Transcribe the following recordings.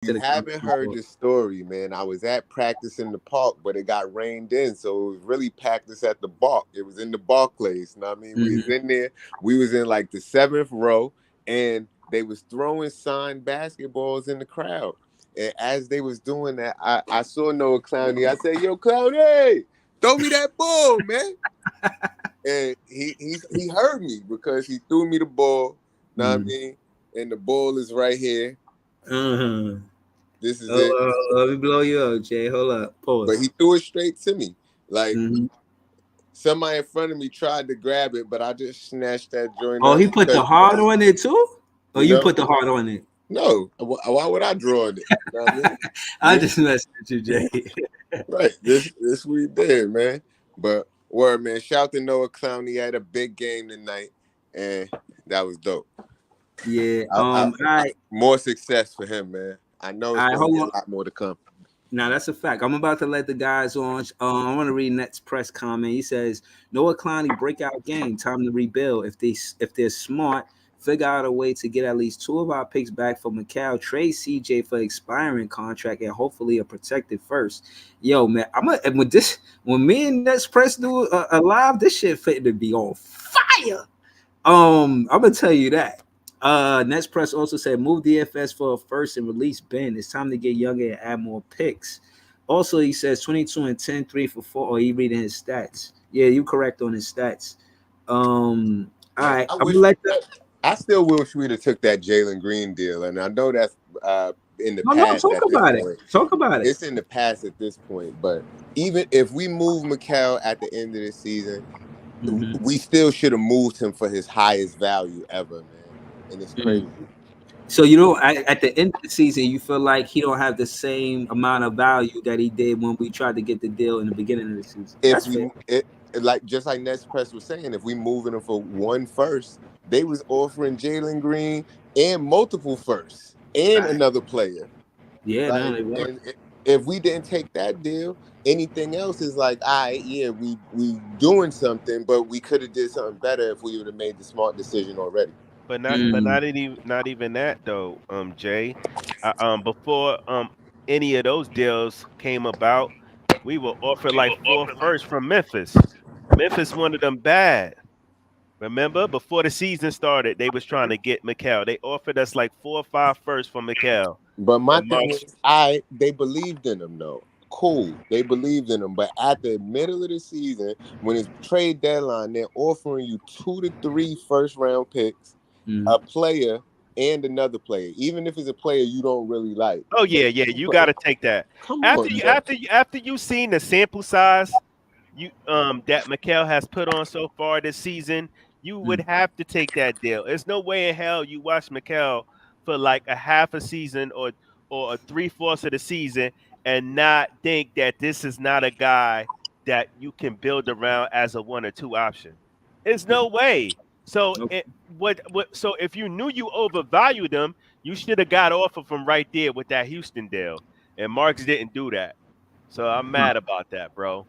you haven't heard the story, man, I was at practice in the park, but it got rained in, so it was really practice at the Bark. It was in the Barclays. You know what I mean? We was in there. We was in like the seventh row, and they was throwing signed basketballs in the crowd. And as they was doing that, I saw Noah Clowney. I said, "Yo, Clowney, throw me that ball, man." And he heard me because he threw me the ball. Know what I mean? And the ball is right here. This is it. Let me blow you up, Jay. Hold up. Pause. But he threw it straight to me. Like somebody in front of me tried to grab it, but I just snatched that joint. Oh, he put the heart on it too? Or you put the heart on it? No. Why would I draw it? You know what I mean? I just messed with you, Jay. Right. This we did, man. But word, man. Shout to Noah Clowney. He had a big game tonight, and that was dope. Yeah. More success for him, man. I know it's going to be a lot more to come. Now, that's a fact. I'm about to let the guys on. I want to read Nets press comment. He says, Noah Clowney breakout game. Time to rebuild. If they're smart, figure out a way to get at least 2 of our picks back for Mikal, trade CJ for expiring contract, and hopefully a protected first. Yo, man, when me and Nets press do a live, this shit fit to be on fire. I'm gonna tell you that. Nets press also said move DFS for a first and release Ben. It's time to get younger and add more picks. Also, he says 22 and 10, 3 for 4. Or he reading his stats. Yeah, you correct on his stats. All right, I still wish we'd have took that Jalen Green deal, and I know that's in the past. Talk about it. Talk about it. It's in the past at this point, but even if we move Mikal at the end of the season, we still should have moved him for his highest value ever, man. And it's crazy. So at the end of the season, you feel like he don't have the same amount of value that he did when we tried to get the deal in the beginning of the season. Just like Nets Press was saying, if we moving him for 1 first, they was offering Jalen Green and multiple firsts and another player. Yeah, and if we didn't take that deal, anything else is like, all right, yeah, we doing something, but we could have did something better if we would have made the smart decision already. But not even that though, Jay. Before any of those deals came about, we were offered like 4 firsts from Memphis. Memphis wanted them bad. Remember, before the season started, they was trying to get Mikal. They offered us like 4 or 5 firsts for Mikal. But my thing is, they believed in him though. Cool, they believed in him. But at the middle of the season, when it's trade deadline, they're offering you 2 to 3 first-round picks, a player, and another player, even if it's a player you don't really like. Oh yeah, you got to take that. After you seen the sample size that Mikal has put on so far this season, you would have to take that deal. There's no way in hell you watch Mikal for like a half a season or a 3/4 of the season and not think that this is not a guy that you can build around as a 1 or 2 option. There's no way. So so if you knew you overvalued them, you should have got off of him right there with that Houston deal. And Marks didn't do that. So I'm mad about that, bro.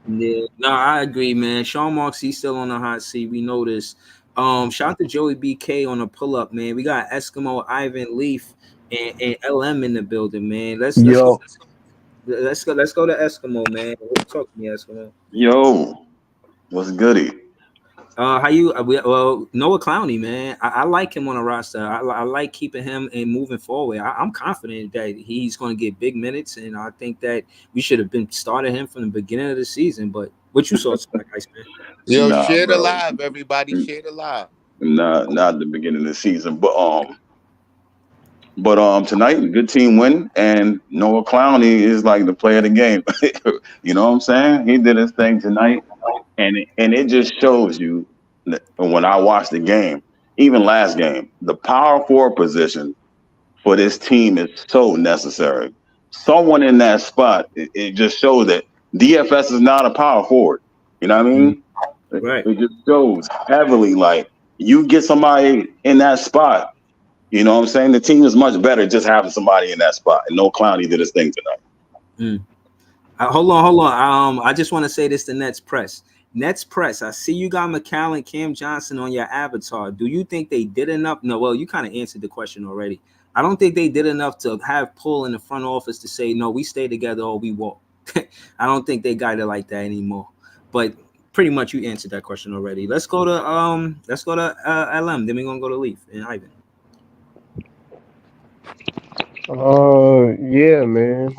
Yeah, no, I agree, man. Sean Marks, he's still on the hot seat. We know this. Shout out to Joey BK on the pull-up, man. We got Eskimo, Ivan Leaf, and LM in the building, man. Let's go to Eskimo, man. Talk to me, Eskimo. Yo, what's goody? How you? Well, Noah Clowney, man. I like him on the roster. I like keeping him and moving forward. I'm confident that he's going to get big minutes, and I think that we should have been starting him from the beginning of the season. But what you saw tonight, guys, man? Yo, share the live, everybody. Share the live. Not the beginning of the season, but tonight, good team win, and Noah Clowney is like the player of the game. You know what I'm saying? He did his thing tonight. And it just shows you that when I watch the game, even last game, the power forward position for this team is so necessary. Someone in that spot, it just shows that DFS is not a power forward. You know what I mean? Right. It just shows heavily, like, you get somebody in that spot, you know what I'm saying? The team is much better just having somebody in that spot. And no Clowney did his thing tonight. Hold on. I just want to say this to Nets Press. Nets Press, I see you got McCall and Cam Johnson on your avatar. Do you think they did enough? No, well, you kind of answered the question already. I don't think they did enough to have pull in the front office to say, no, we stay together or we walk. I don't think they got it like that anymore. But pretty much you answered that question already. Let's go to LM. Then we're gonna go to Leaf and Ivan. Yeah, man.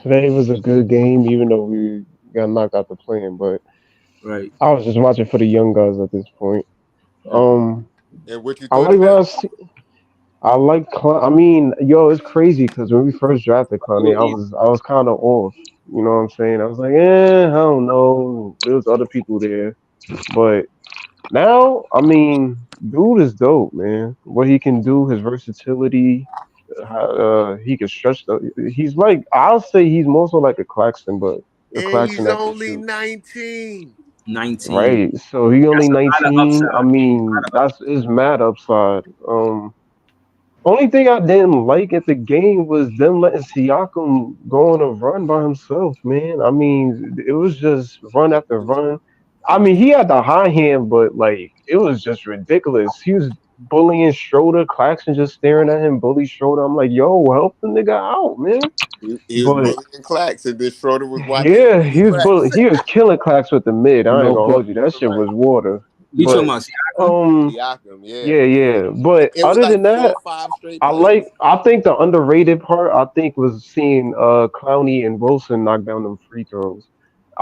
Today was a good game, even though we got knocked out the play-in. But right, I was just watching for the young guys at this point. And what you I thought like of what them? I like. I mean, yo, it's crazy because when we first drafted Clowney, I was kind of off. You know what I'm saying? I was like, I don't know. There was other people there, but now, I mean, dude is dope, man. What he can do, his versatility, he can stretch he's like, I'll say he's more so like a Claxton, but a And Claxton he's that can only shoot. 19. 19. Right. So he only That's a lot of 19. I upside. mean, that's is mad upside. Only thing I didn't like at the game was them letting Siakam go on a run by himself, man. I mean, it was just run after run. I mean, he had the high hand, but like it was just ridiculous. He was bullying Schroeder, Claxton just staring at him, bully Schroeder. I'm like, yo, help the nigga out, man. He was But bullying Clax, and then Schroeder was watching yeah, his Clax. he was killing Clax with the mid. I ain't No, gonna but hold you. That shit was water. You talking But about Siakam? Siakam, yeah. yeah. But It was other like than 4 that, or 5 straight plays. I think the underrated part was seeing Clowney and Wilson knock down them free throws.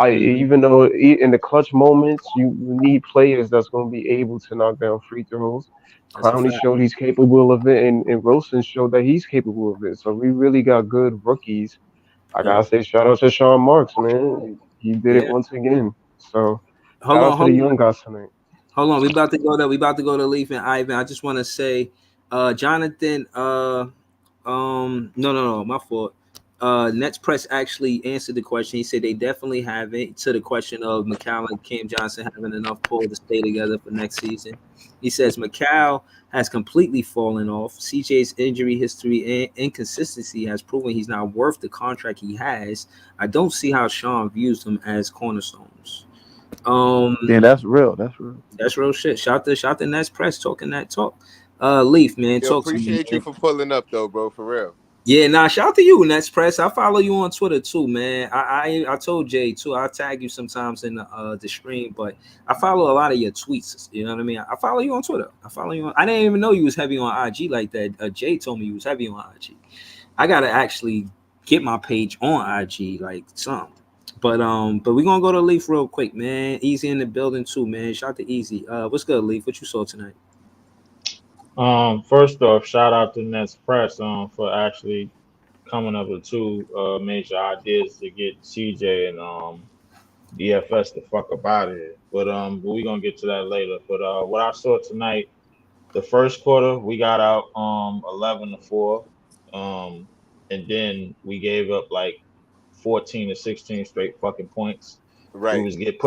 Even though in the clutch moments you need players that's going to be able to knock down free throws. That's a Clowney fact. showed he's capable of it, and Wilson showed that he's capable of it. So we really got good rookies. I gotta say shout out to Sean Marks, man. He did it Yeah. once again. So Hold shout out on, to the hold on. young guys tonight. Hold on. We about to go there. We about to go to Leaf and Ivan. I just want to say, Jonathan, no, my fault. Nets Press actually answered the question. He said they definitely have it to the question of Macau and Cam Johnson having enough pull to stay together for next season. He says Macau has completely fallen off. CJ's injury history and inconsistency has proven he's not worth the contract he has. I don't see how Sean views them as cornerstones. Yeah, that's real. That's real. That's real shit. Shout the Nets Press talking that talk. Leaf, man, Yo, talk to me. appreciate you for pulling up though, bro, for real. Yeah, nah, shout out to you, Nets Press. I follow you on Twitter too, man. I told Jay too. I'll tag you sometimes in the stream, but I follow a lot of your tweets. You know what I mean? I follow you on Twitter. I didn't even know you was heavy on IG like that. Jay told me you was heavy on IG. I gotta actually get my page on IG like some. But we're gonna go to Leaf real quick, man. Easy in the building too, man. Shout out to Easy. What's good, Leaf? What you saw tonight? First off, shout out to Nets Press for actually coming up with 2 major ideas to get CJ and DFS the fuck up out of here. But we gonna get to that later. But what I saw tonight, the first quarter we got out 11-4, and then we gave up like 14 to 16 straight fucking points. Right. We was getting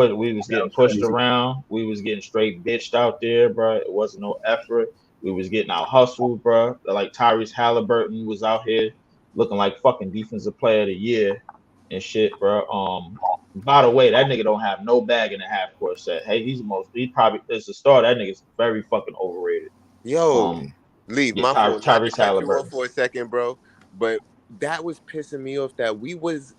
pushed around. We was getting straight bitched out there, bro. It wasn't no effort. We was getting out hustled, bro. Like Tyrese Halliburton was out here looking like fucking defensive player of the year and shit, bro. By the way, that nigga don't have no bag in the half court set. Hey, he probably is a star. That nigga's very fucking overrated. Yo, Leave my fault. Tyrese Cut you Halliburton off for a second, bro. But that was pissing me off that we was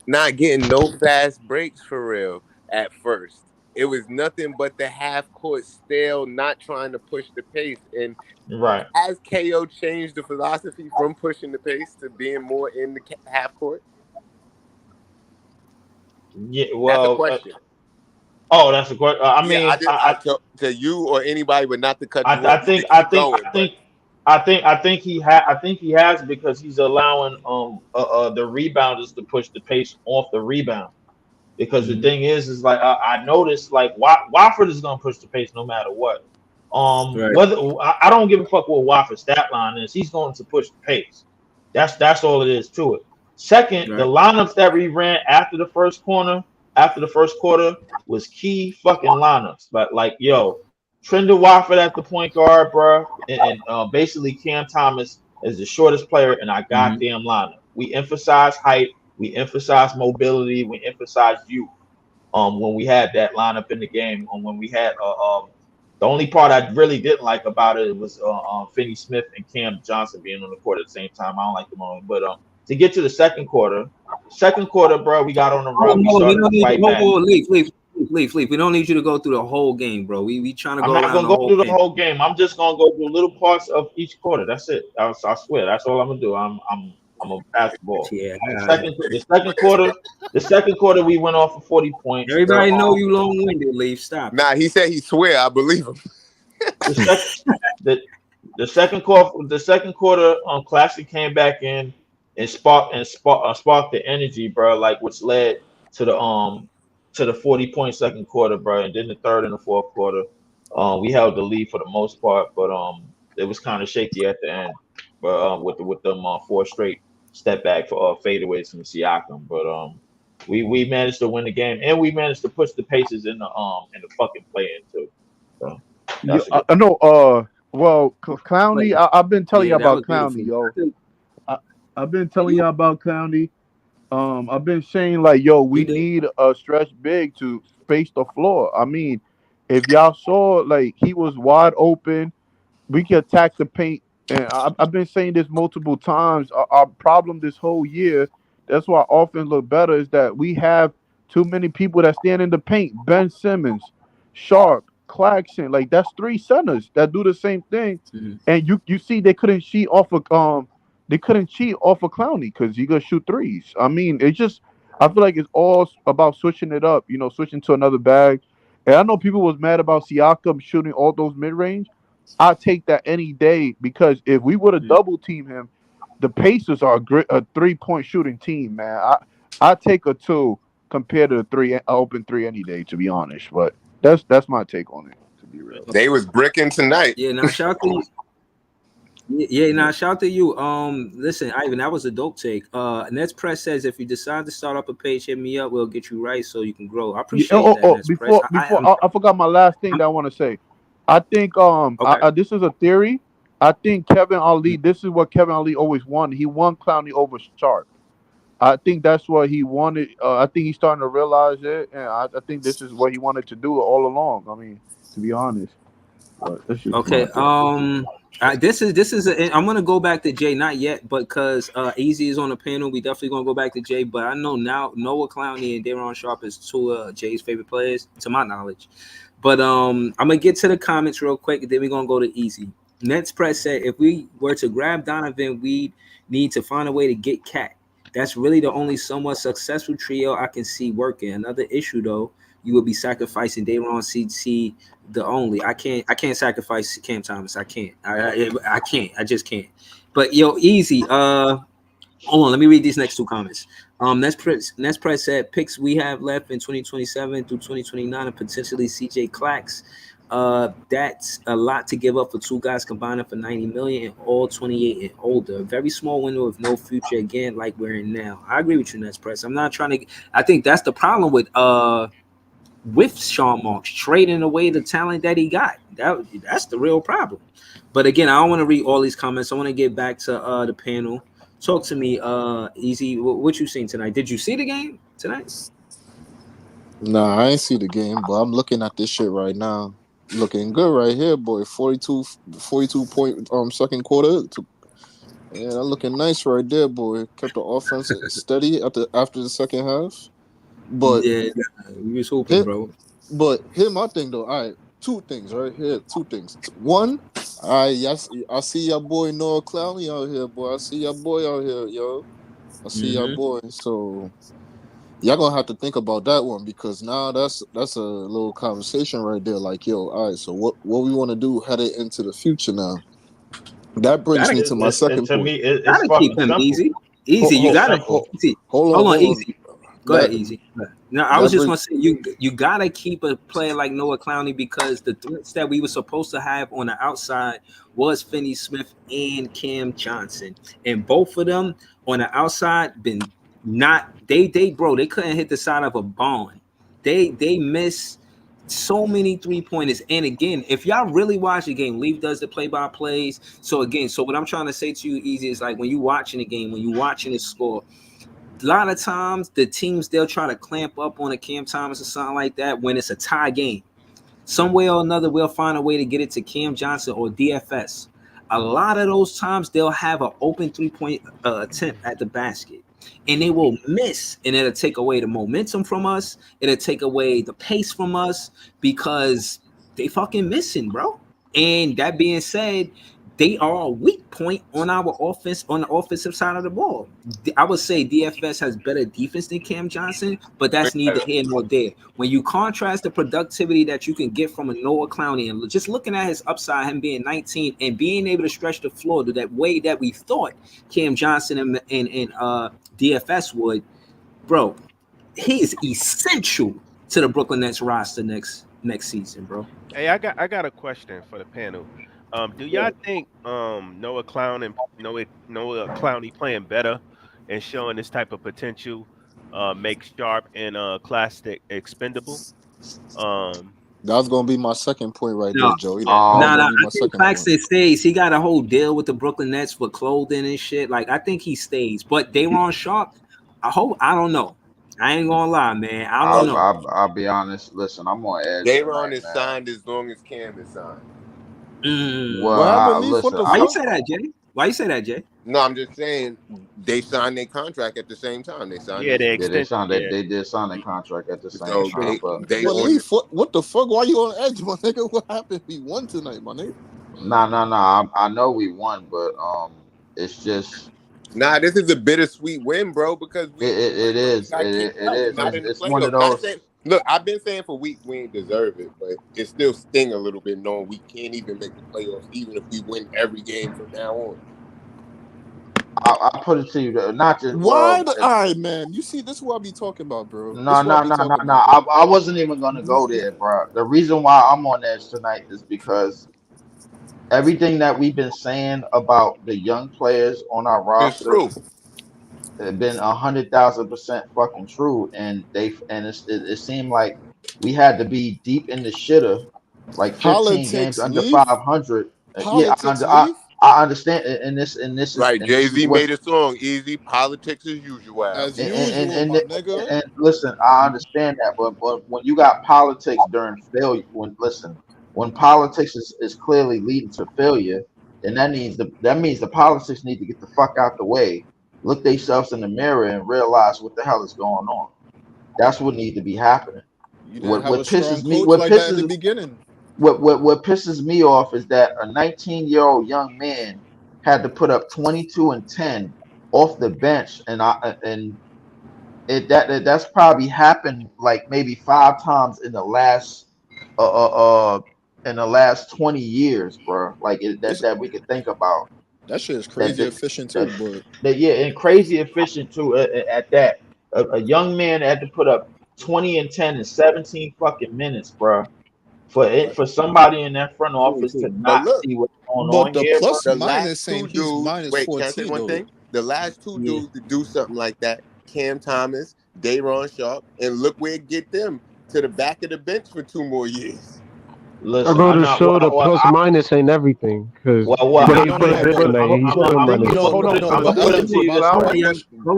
not getting no fast breaks for real at first. It was nothing but the half court stale, not trying to push the pace. And right, has KO changed the philosophy from pushing the pace to being more in the half court? yeah. Well, that's a question. That's a question. I mean, to you or anybody, but not to cut you off. I think he has because he's allowing the rebounders to push the pace off the rebound. Because the thing is like I noticed like Wofford is gonna push the pace no matter what. Right. Whether I don't give a fuck what Wofford's stat line is, he's going to push the pace. That's all it is to it. Second, the lineups that we ran after the first quarter was key fucking lineups. But like, yo, Trendon Wofford at the point guard, bro, and basically Cam Thomas is the shortest player in our goddamn lineup. We emphasize height. We emphasize mobility. We emphasize youth. When we had that lineup in the game, when we had The only part I really didn't like about it was Finney Smith and Cam Johnson being on the court at the same time. I don't like them all. But to get to the second quarter, bro, we got on the run. We started to fight back. Leaf. We don't need you to go through the whole game, bro. We trying to go. I'm not gonna go through the whole game. I'm just gonna go through little parts of each quarter. That's it. I swear. That's all I'm gonna do. I'm a basketball. Yeah. The second quarter, we went off for 40 points. Everybody know you long-winded, Leaf. Stop. Nah, he said he swear. I believe him. The second quarter, Classic came back in and sparked the energy, bro. Like which led to the 40-point second quarter, bro. And then the third and the fourth quarter, we held the lead for the most part, but it was kind of shaky at the end. But with them 4 straight step back for fadeaways from Siakam, but we managed to win the game, and we managed to push the Pacers in the fucking play-in too. So I know. Well, Clowney, I've been telling you about Clowney, yo. I've been telling you about Clowney. I've been saying like, yo, we need a stretch big to space the floor. I mean, if y'all saw, like, he was wide open, we can attack the paint. And I've been saying this multiple times. Our problem this whole year, that's why offense look better, is that we have too many people that stand in the paint. Ben Simmons, Sharp, Claxton, like that's 3 centers that do the same thing. Mm-hmm. And you see they couldn't cheat off of Clowney because he gonna shoot threes. I mean, I feel like it's all about switching it up, switching to another bag. And I know people was mad about Siakam shooting all those mid-range. I take that any day because if we would have double teamed him, the Pacers are a 3-point shooting team, man. I take a 2 compared to the open 3 any day, to be honest. But that's my take on it, to be real. They was bricking tonight. Yeah, now shout to you. Yeah, now shout to you. Listen, Ivan, that was a dope take. Nets Press says if you decide to start up a page, hit me up. We'll get you right so you can grow. I appreciate that. Before I forgot my last thing that I want to say. I think this is a theory. I think Kevin Ali. This is what Kevin Ali always wanted. He won Clowney over Sharp. I think that's what he wanted. I think he's starting to realize it, and I think this is what he wanted to do all along. I mean, to be honest. Okay. This is. I'm gonna go back to Jay, not yet, but because Easy is on the panel, we definitely gonna go back to Jay. But I know now Noah Clowney and Daron Sharp is 2 of Jay's favorite players, to my knowledge. But I'm gonna get to the comments real quick, and then we're gonna go to Easy. Nets Press said if we were to grab Donovan, we need to find a way to get Cat. That's really the only somewhat successful trio I can see working. Another issue though, you would be sacrificing Daron CT the only. I can't sacrifice Cam Thomas. I can't. I can't. I just can't. But yo, Easy. Hold on. Let me read these next 2 comments. Nets Press said picks we have left in 2027 through 2029 and potentially CJ Clax. That's a lot to give up for 2 guys combining for $90 million and all 28 and older. Very small window of no future again, like we're in now. I agree with you, Nets Press. I'm not trying to. I think that's the problem with Sean Marks trading away the talent that he got. That's the real problem. But again, I don't want to read all these comments. I want to get back to the panel. Talk to me, Easy. What you seen tonight? Did you see the game tonight? Nah, I ain't see the game, but I'm looking at this shit right now. Looking good right here, boy. 42 point second quarter. Yeah, looking nice right there, boy. Kept the offense steady after the second half. But yeah, we was hoping, bro. But here my thing though. All right, 2 things right here. 2 things. 1, all right, yes, I see your boy Noah Clowney out here, boy. I see your boy out here, yo. I see your boy. So y'all gonna have to think about that one because now that's a little conversation right there. Like, yo, all right, so what we want to do headed into the future now? That brings me to my second point. Me, it's gotta keep him easy. You gotta hold on, Easy. Go ahead, Easy. No, I was just gonna say you gotta keep a player like Noah Clowney because the threats that we were supposed to have on the outside was Finney Smith and Cam Johnson, and both of them on the outside been not they couldn't hit the side of a barn. They miss so many 3-pointers. And again, if y'all really watch the game, Leaf does the play-by-plays. So what I'm trying to say to you, Easy, is like when you watching the game, when you watching the score. A lot of times the teams, they'll try to clamp up on a Cam Thomas or something like that when it's a tie game. some way or another, we'll find a way to get it to Cam Johnson or DFS. A lot of those times they'll have an open 3-point attempt at the basket, and they will miss, and it'll take away the momentum from us. It'll take away the pace from us because they fucking missing, bro. And that being said, they are a weak point on our offense, on the offensive side of the ball. I would say DFS has better defense than Cam Johnson, but that's neither here nor there. When you contrast the productivity that you can get from a Noah Clowney and just looking at his upside, him being 19 and being able to stretch the floor to that way that we thought Cam Johnson and DFS would, bro, he is essential to the Brooklyn Nets roster next season, bro. Hey, I got a question for the panel. Do y'all think Noah Clowney playing better and showing this type of potential makes Sharp and Claxton expendable? That's gonna be my second point right there, Joey. I think Claxton stays. He got a whole deal with the Brooklyn Nets for clothing and shit. Like, I think he stays. But Day'Ron Sharpe, I don't know. I ain't gonna lie, man. I don't know. I'll be honest. Listen, I'm on edge. Day'Ron is signed as long as Cam is signed. Well, listen, why you say that, Jay? Why you say that, Jay? No, I'm just saying they signed their contract at the same time. They signed. They did sign their contract at the same time. What the fuck? Why you on edge, my nigga? What happened? We won tonight, my nigga. Nah. I know we won, but it's just. Nah, this is a bittersweet win, bro. Because it is. It's one of those. Look, I've been saying for weeks we ain't deserve it, but it still sting a little bit knowing we can't even make the playoffs, even if we win every game from now on. I'll put it to you, not just why. All right, man. You see, this is what I be talking about, bro. No. I wasn't even gonna go there, bro. The reason why I'm on edge tonight is because everything that we've been saying about the young players on our roster have been 100,000% fucking true, and it seemed like we had to be deep in the shitter, like 15 games under 500. I understand, and this is right. Jay-Z made a song, "Easy Politics as Usual." And listen, I understand that, but when you got politics during failure, when politics is clearly leading to failure, then that means the politics need to get the fuck out the way, look themselves in the mirror, and realize what the hell is going on. That's what needs to be happening. What pisses me off is that a 19-year-old young man had to put up 22 and 10 off the bench, that's probably happened like maybe 5 times in the last 20 years, bro. Like that we could think about. That shit is crazy efficient too, but and crazy efficient too. At that, a young man had to put up 20 and 10 in 17 fucking minutes, bro. For somebody in that front office to not see what's going on the here. Plus the minus saying he's minus 14. Can I say one thing? The last two dudes to do something like that, Cam Thomas, Day'Ron Sharpe, and look where it get them to the back of the bench for 2 more years. Listen, I'm going to show the plus minus ain't everything. Because hold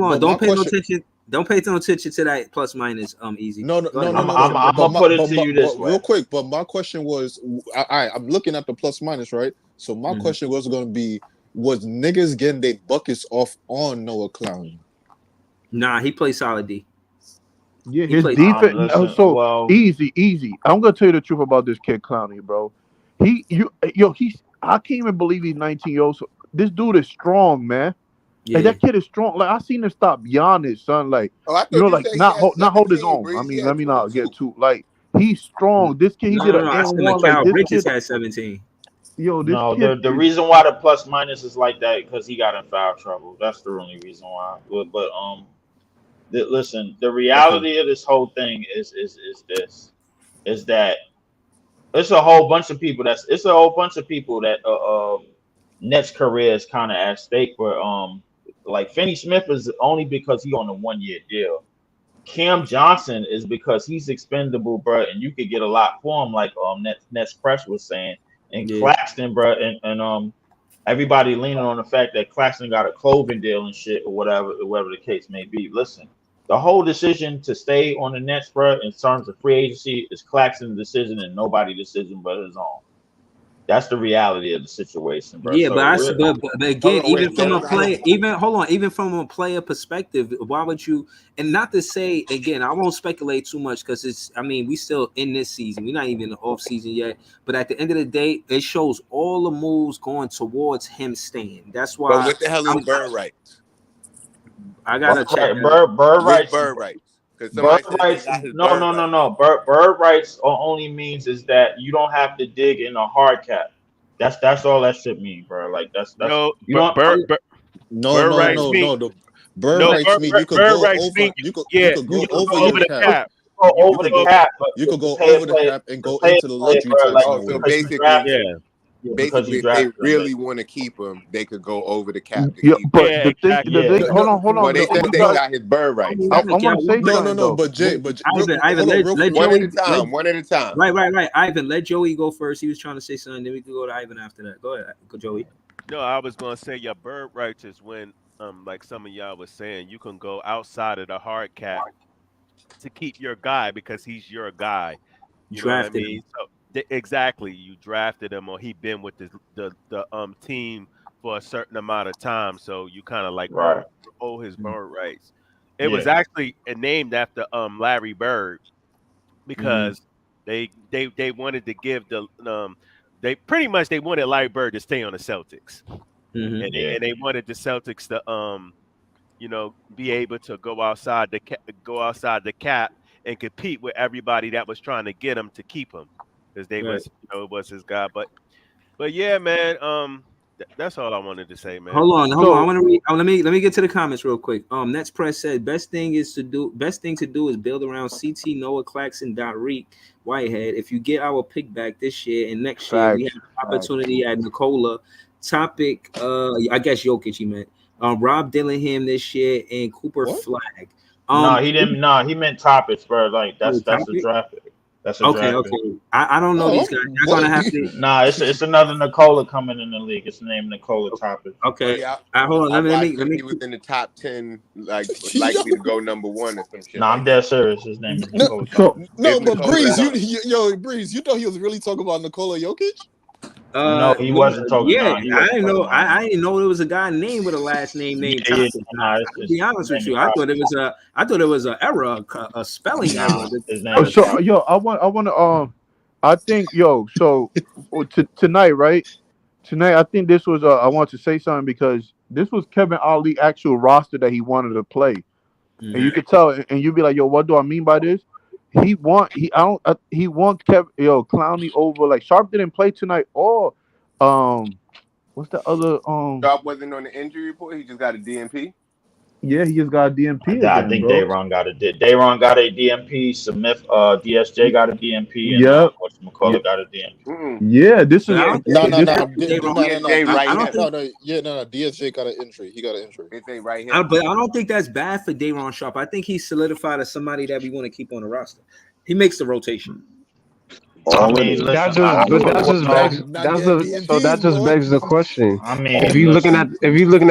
on, don't pay no attention. Don't pay no attention to that plus minus. Easy. No. I'm gonna put it to you this way, real quick. But my question was, I'm looking at the plus minus, right? So my question was going to be, was niggas getting their buckets off on Noah Clowney? Nah, he plays solid D. Yeah, his defense. Easy. I'm gonna tell you the truth about this kid Clowney, bro. I can't even believe he's 19 years old. So this dude is strong, man. Yeah. Like, that kid is strong. Like, I seen him stop Giannis, son. Like, not hold his own. I mean, let me not get too like. He's strong. This kid, he did an N1 like this Bridges had 17. The reason why the plus minus is like that because he got in foul trouble. That's the only reason why. But listen, the reality of this whole thing is that it's a whole bunch of people that Nets career is kind of at stake. But like Finney Smith is only because he on a 1-year deal. Cam Johnson is because he's expendable, bro, and you could get a lot for him, like Nets Press was saying. And Claxton, bro, and everybody leaning on the fact that Claxton got a clothing deal and shit or whatever the case may be. Listen. the whole decision to stay on the Nets, bro, in terms of free agency, is Claxton's decision and nobody's decision but his own. That's the reality of the situation, bro. Yeah, So but again, even from a player perspective, why would you? And not to say again, I won't speculate too much because it's. I mean, we still in this season. We're not even in the off season yet. But at the end of the day, it shows all the moves going towards him staying. That's why. But what the hell is bird rights? I gotta check. Bird rights. Bird rights. Bird rights. No. Bird rights only means is that you don't have to dig in a hard cap. That's all that shit mean, bro. Like that's no. No. The bird rights mean you could go over. You could go over the cap. Over the cap. You could go over the cap and go into the luxury tax. So basically, basically, if they really want to keep him, they could go over the cap. Hold on. Well, they said they got his bird rights. I want to say no. But Ivan, let Joey, one at a time. Right. Ivan, let Joey go first. He was trying to say something. Then we can go to Ivan after that. Go ahead, Joey. No, I was gonna say your bird rights is when, like some of y'all was saying, you can go outside of the hard cap to keep your guy because he's your guy. You know what I mean? So, exactly, you drafted him or he been with the team for a certain amount of time, so you kind of like owe his bird rights. It was actually named after Larry Bird because they wanted to give they wanted Larry Bird to stay on the Celtics, and they wanted the Celtics to be able to go outside the cap and compete with everybody that was trying to get him to keep him. Because they was, it was his guy, but yeah, man. That's all I wanted to say, man. Hold on. I want to read. Let me get to the comments real quick. Nets Press said best thing to do is build around CT, Noah Claxton, Reek, Whitehead. If you get our pick back this year and next year, we have an opportunity at Nikola. Topic. I guess Jokic he meant. Rob Dillingham this year and Cooper Flag. No, he didn't. No, he meant topics, bro. Like that's the draft pick. That's a okay. I don't know these guys. You're gonna have to. Nah, it's another Nikola coming in the league. It's named Nikola Topic. Okay. Hold on. Let me. He was in the top 10, likely to go number 1 or some shit. No, I'm dead serious. His name is Nikola Topic. No, but Breeze, Breeze, you thought he was really talking about Nikola Jokic? No, he wasn't talking. Yeah, I didn't know. I didn't know there was a guy named with a last name named. To be honest with you, I thought it was an error, a spelling error. I think so tonight, right? Tonight, I think this was. I want to say something because this was Kevin Ali's actual roster that he wanted to play, and you could tell, and you'd be like, what do I mean by this? He want Clowney over. Like Sharp didn't play tonight, or what's the other Sharp wasn't on the injury report. He just got a DNP. Yeah, he just got a DNP. I think Dayron got a DNP. Smith, DSJ got a DNP. And McCullough got a DNP. Yeah, this is no. DSJ got an injury. He got an injury. It's right here. But I don't think that's bad for Dayron Sharp. I think he's solidified as somebody that we want to keep on the roster. He makes the rotation. That just begs the question. I mean, if you're looking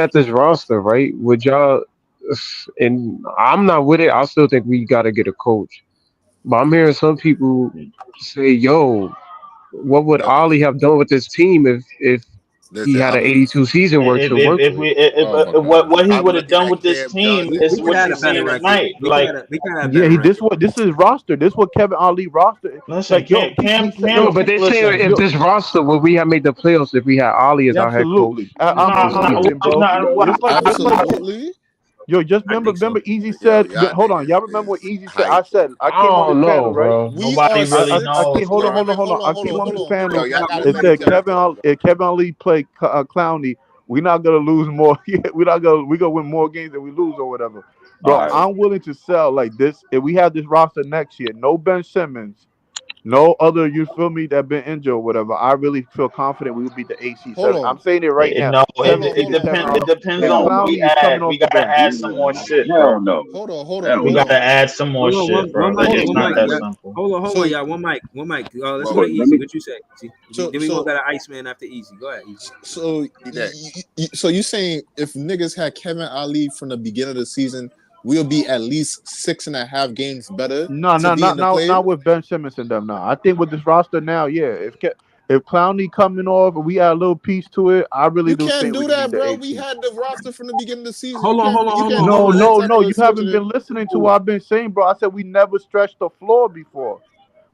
at this roster, right? Would y'all? And I'm not with it. I still think we got to get a coach. But I'm hearing some people say, "Yo, what would Ollie have done with this team if he had an 82 season work to work with?" What he would have done with this team is what you're saying tonight. This is roster. This is what Kevin Ali roster. Listen, Cam, but they say if this roster would we have made the playoffs if we had Ali as our head coach? Absolutely. Yo, just remember, Easy said. Hold on, y'all remember what Easy said? I said I came on the panel, right? Nobody really knows. Hold on. I came on this panel. It said Kevin Ali play Clowney. We're not gonna lose more. We gonna win more games than we lose or whatever. Bro, I'm willing to sell like this if we have this roster next year. No Ben Simmons. No other, you feel me, that been injured or whatever. I really feel confident we will beat the AC. I'm saying it right now. No, it depends on what we add. We gotta add some more shit. Hold on. We gotta add some more shit, bro. It's not that simple. Hold on, y'all. One mic. Let's go to Easy. What you say? Then we go to the Iceman after Easy. Go ahead, Easy. So you saying if niggas had Kevin Ali from the beginning of the season, we'll be at least 6.5 games better. Not with Ben Simmons and them. Now, I think with this roster now, yeah. If Clowney coming off and we add a little piece to it, I really do think do that, bro. We had the roster from the beginning of the season. Hold on. No. You haven't been listening to what I've been saying, bro. I said we never stretched the floor before.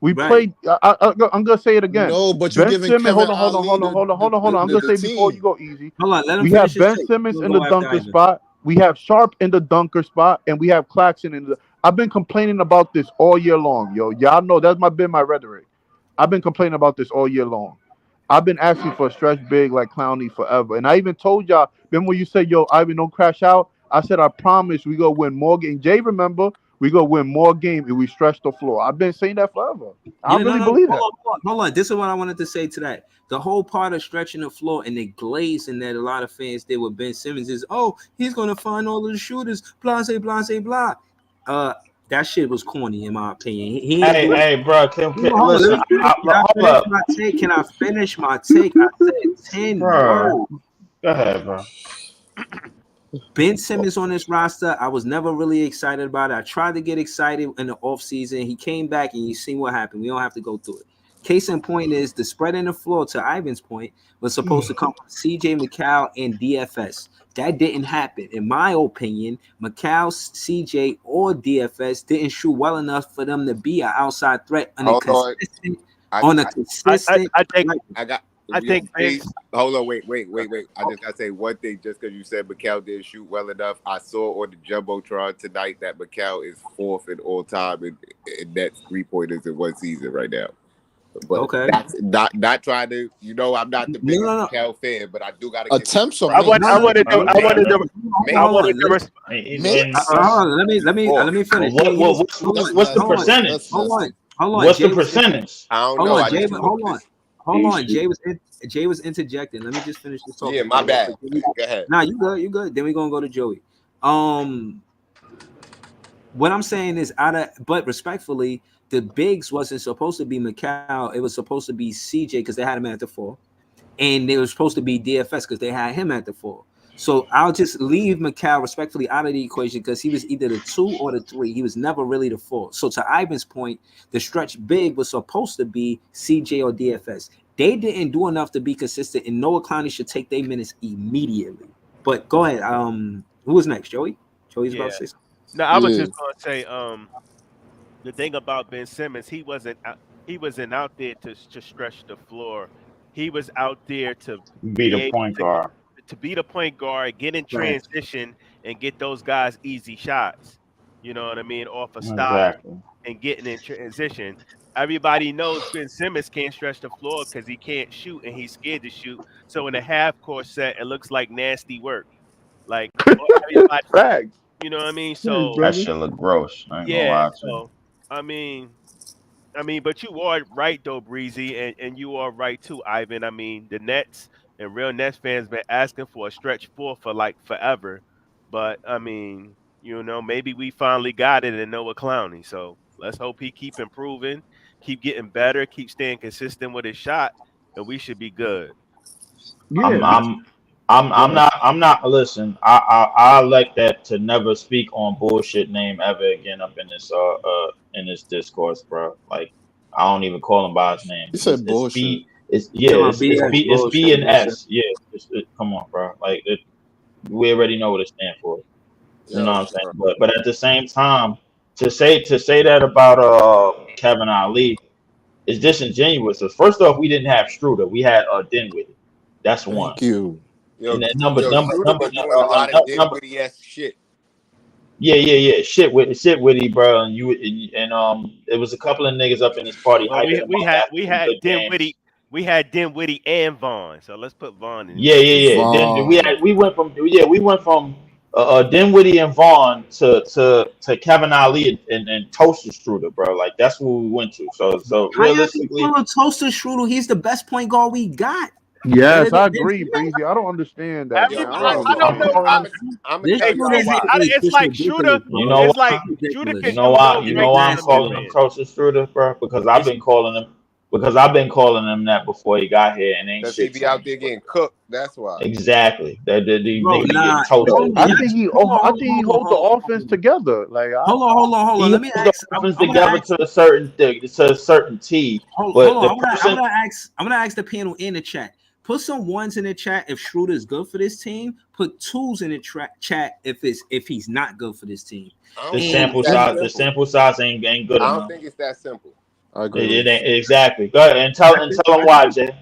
We played. I'm gonna say it again. No, but you're giving Kevin hold on. I'm gonna say before you go easy. Hold on, let him we have Ben Simmons in the dunker spot. We have Sharp in the dunker spot, and we have Claxton in the. I've been complaining about this all year long, yo. Y'all know that's been my rhetoric. I've been complaining about this all year long. I've been asking for a stretch big like Clowney forever, and I even told y'all. Remember when you said, "Yo, Ivan, don't crash out"? I said, "I promise we go win more games." Jay, remember? We go win more games if we stretch the floor. I've been saying that forever. I really believe that. Hold on. This is what I wanted to say to that. The whole part of stretching the floor and the glazing that a lot of fans did with Ben Simmons is, he's going to find all of the shooters, blah. That shit was corny in my opinion. Hey, bro. Listen, Can I finish my take? I said 10 words. Go ahead, bro. Ben Simmons on this roster, I was never really excited about it. I tried to get excited in the offseason. He came back, and you seen what happened. We don't have to go through it. Case in point is the spread in the floor, to Ivan's point, was supposed to come from CJ McCall and DFS. That didn't happen. In my opinion, McCall, CJ, or DFS didn't shoot well enough for them to be an outside threat on a consistent. I think. Hold on, wait. I just gotta say one thing. Just because you said McCall didn't shoot well enough, I saw on the jumbotron tonight that McCall is 4th in all time in net 3-pointers in one season right now. But that's not trying to. I'm not the biggest McCall fan, but I do gotta attempts. Let me finish. What's the percentage? Hold on. What's the percentage? I don't know. Hold on. Jay was interjecting. Let me just finish this talk. Yeah, my bad. Go ahead. Nah, you good. Then we're gonna go to Joey. What I'm saying is but respectfully, the bigs wasn't supposed to be McCall. It was supposed to be CJ because they had him at the 4, and they were supposed to be DFS because they had him at the 4. So I'll just leave McCall respectfully out of the equation because he was either the 2 or the 3. He was never really the 4. So to Ivan's point, the stretch big was supposed to be CJ or DFS. They didn't do enough to be consistent, and Noah Clowney should take their minutes immediately. But go ahead. Who was next? Joey? Joey's about to say something. No, I was just going to say the thing about Ben Simmons, he wasn't out there to stretch the floor. He was out there to be the point guard. To be the point guard, get in transition, and get those guys easy shots. You know what I mean? Off a stop and getting in transition. Everybody knows Ben Simmons can't stretch the floor because he can't shoot and he's scared to shoot. So in a half-court set, it looks like nasty work. Like everybody, you know what I mean? So that shit look gross. I ain't gonna lie to you. I mean, but you are right though, Breezy, and you are right too, Ivan. I mean, the Nets and real Nets fans been asking for a stretch 4 for like forever. But I mean, maybe we finally got it in Noah Clowney. So let's hope he keep improving, keep getting better, keep staying consistent with his shot, and we should be good. Yeah. I'm not. Listen, I like that to never speak on bullshit name ever again up in this discourse, bro. Like I don't even call him by his name. You said bullshit. It's B and S. Yeah, come on, bro. Like we already know what it stands for. You know what I'm saying? But at the same time, to say that about Kevin Ali is disingenuous. So first off, we didn't have Struder. We had Dinwiddie. That's one. Thank you. And then number shit. Yeah. Shit witty, bro. And it was a couple of niggas up in this party. Well, we had Dinwiddie. We had Dinwiddie and Vaughn. So let's put Vaughn in. Yeah. Then we went from Dinwiddie and Vaughn to Kevin Ali and Toaster Struder, bro. Like that's what we went to. So realistically, Toaster Struder, he's the best point guard we got. Yes, I agree, Breezy. I don't understand that. It's like Struder. You know why I'm calling him Toaster Struder, bro? Because I've been calling him. because I've been calling him that before he got here, and ain't Because he shit be out changed. there getting cooked. That's why. Exactly. That nigga be Bro, getting nah, toasted. I think he holds the offense together. Like, hold on. He Let me holds ask. the offense I'm gonna together ask. to a certain thing, to a certain T. Hold But on. the I'm person, gonna ask the panel in the chat. Put some ones in the chat if Schroeder is good for this team. Put twos in the chat if he's not good for this team. the sample size ain't good I enough. don't think it's that simple. I agree. It ain't exactly. Go ahead and tell him why, Jay.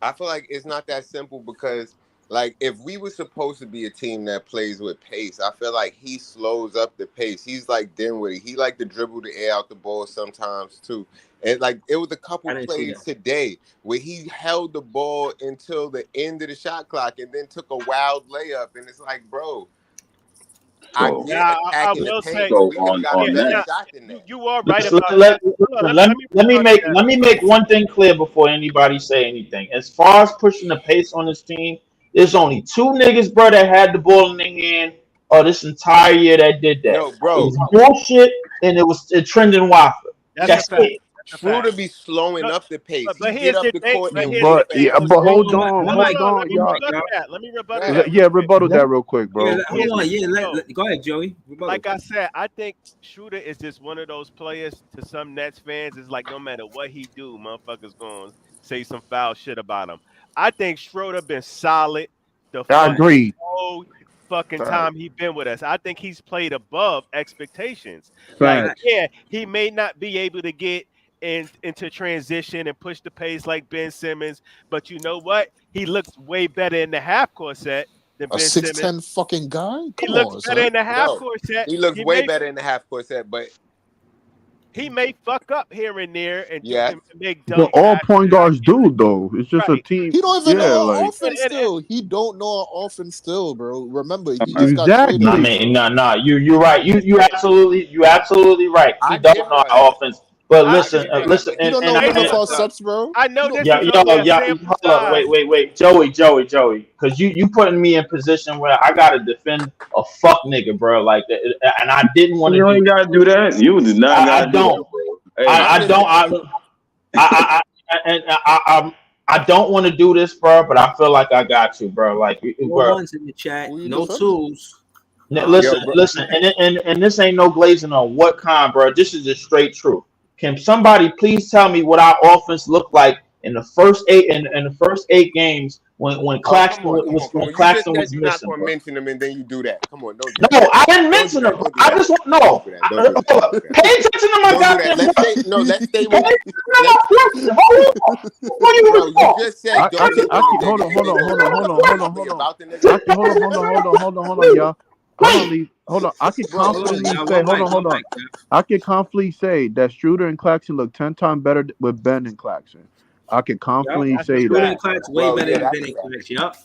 I feel like it's not that simple because, like, if we were supposed to be a team that plays with pace, I feel like he slows up the pace. He's like Dinwiddie. He like to dribble the air out the ball sometimes too. And like it was a couple plays today where he held the ball until the end of the shot clock and then took a wild layup. And it's like, bro, I get attacking the paint, but we just got a better shot than that. You are right about Let me make one thing clear before anybody say anything. As far as pushing the pace on this team, there's only two niggas, bro, that had the ball in their hand this entire year that did that. Yo, bro, it was bullshit, and it was Trendon Watford. That's it. Schroeder be slowing up the pace. But he get up the court and but hold on, y'all. Let me rebuttal that. Yeah, rebuttal that real quick, bro. Yeah, hold on. Go ahead, Joey. Rebuttal. Like I said, I think Schroeder is just one of those players. To some Nets fans, it's like no matter what he do, motherfuckers gonna say some foul shit about him. I think Schroeder been solid. I agree. Whole fucking time he been with us. I think he's played above expectations. Facts. Like, yeah, he may not be able to get into transition and push the pace like Ben Simmons, but you know what? He looks way better in the half court set than Ben Simmons. 6'10" fucking guy. He looks better in the half court set. He looks way better in the half court set, but he may fuck up here and there and make dumb. But all point guards do though. It's just a team. He don't even know our offense still. He don't know our offense still, bro. Remember, he just got traded. Nah. You're right. You absolutely right. He doesn't know our offense. But listen. You don't know none of our subs, bro. I know this. Hold up, wait, Joey, because you putting me in position where I gotta defend a fuck nigga, bro, like that, and I didn't want to. You ain't gotta do that. You did not. I don't. I don't want to do this, bro, but I feel like I got to, bro. Like, no ones in the chat, no tools. Listen, and this ain't no glazing on what kind, bro. This is the straight truth. Can somebody please tell me what our offense looked like in the first 8 games when Claxton was missing? You're not going to mention them and then you do that. Come on, no, I didn't mention them. I just want pay attention to my goddamn. Let's stay with you just said. Hold on, y'all. Hold on. I can confidently say that Schroeder and Claxton look 10 times better with Ben and Claxton. I can confidently say Schroeder that. and Claxton way better than Ben and Claxton. Yup.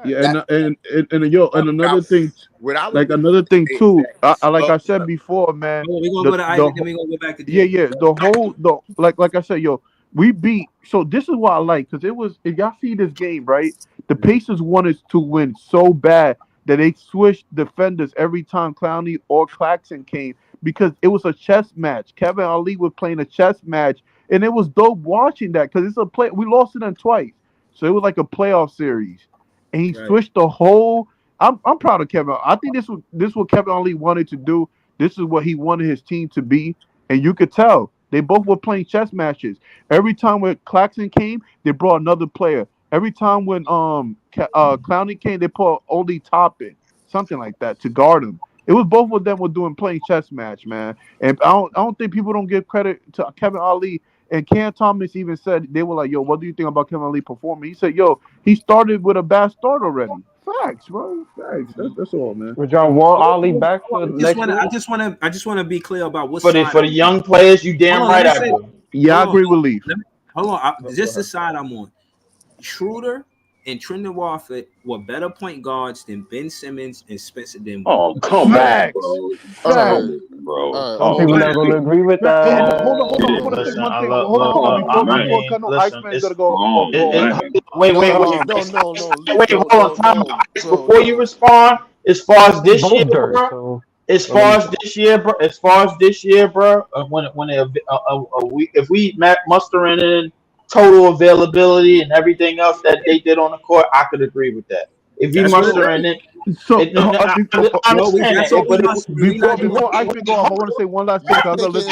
Yeah, and another thing, another thing too. Like I said before, man. We're gonna go to Isaac, then we're gonna go back to Jay. Yeah. Like I said, we beat. So this is what I like, because if y'all see this game, right? The Pacers wanted to win so bad that they switched defenders every time Clowney or Claxton came, because it was a chess match. Kevin Ali was playing a chess match, and it was dope watching that, because it's a play. We lost to them twice, so it was like a playoff series, and he switched the whole. I'm proud of Kevin. I think this is what Kevin Ali wanted to do. This is what he wanted his team to be, and you could tell they both were playing chess matches. Every time when Claxton came, they brought another player. Every time when Clowney came, they put Oli Toppin, something like that, to guard him. It was both of them were playing chess match, man. And I don't think people don't give credit to Kevin Ali. And Cam Thomas even said, they were like, yo, what do you think about Kevin Ali performing? He said, yo, he started with a bad start already. Facts, bro. Facts. That's all, man. Would y'all want Ali back for next year? I just want to be clear about what for the young players. You damn right I do. Yeah, I agree with Leaf. Hold on, just the side I'm on. Schroeder and Trendon Watford were better point guards than Ben Simmons and Spencer Dinwiddie. Oh, come back, bro. Some people not going to agree with that. Hold on. Wait. Hold on. Before you respond, as far as this year, bro. As far as this year, bro. If we mustering in total availability and everything else that they did on the court, I could agree with that. If you muster in it, So I understand that. But before I can go off, I want to say one last thing. I'm gonna listen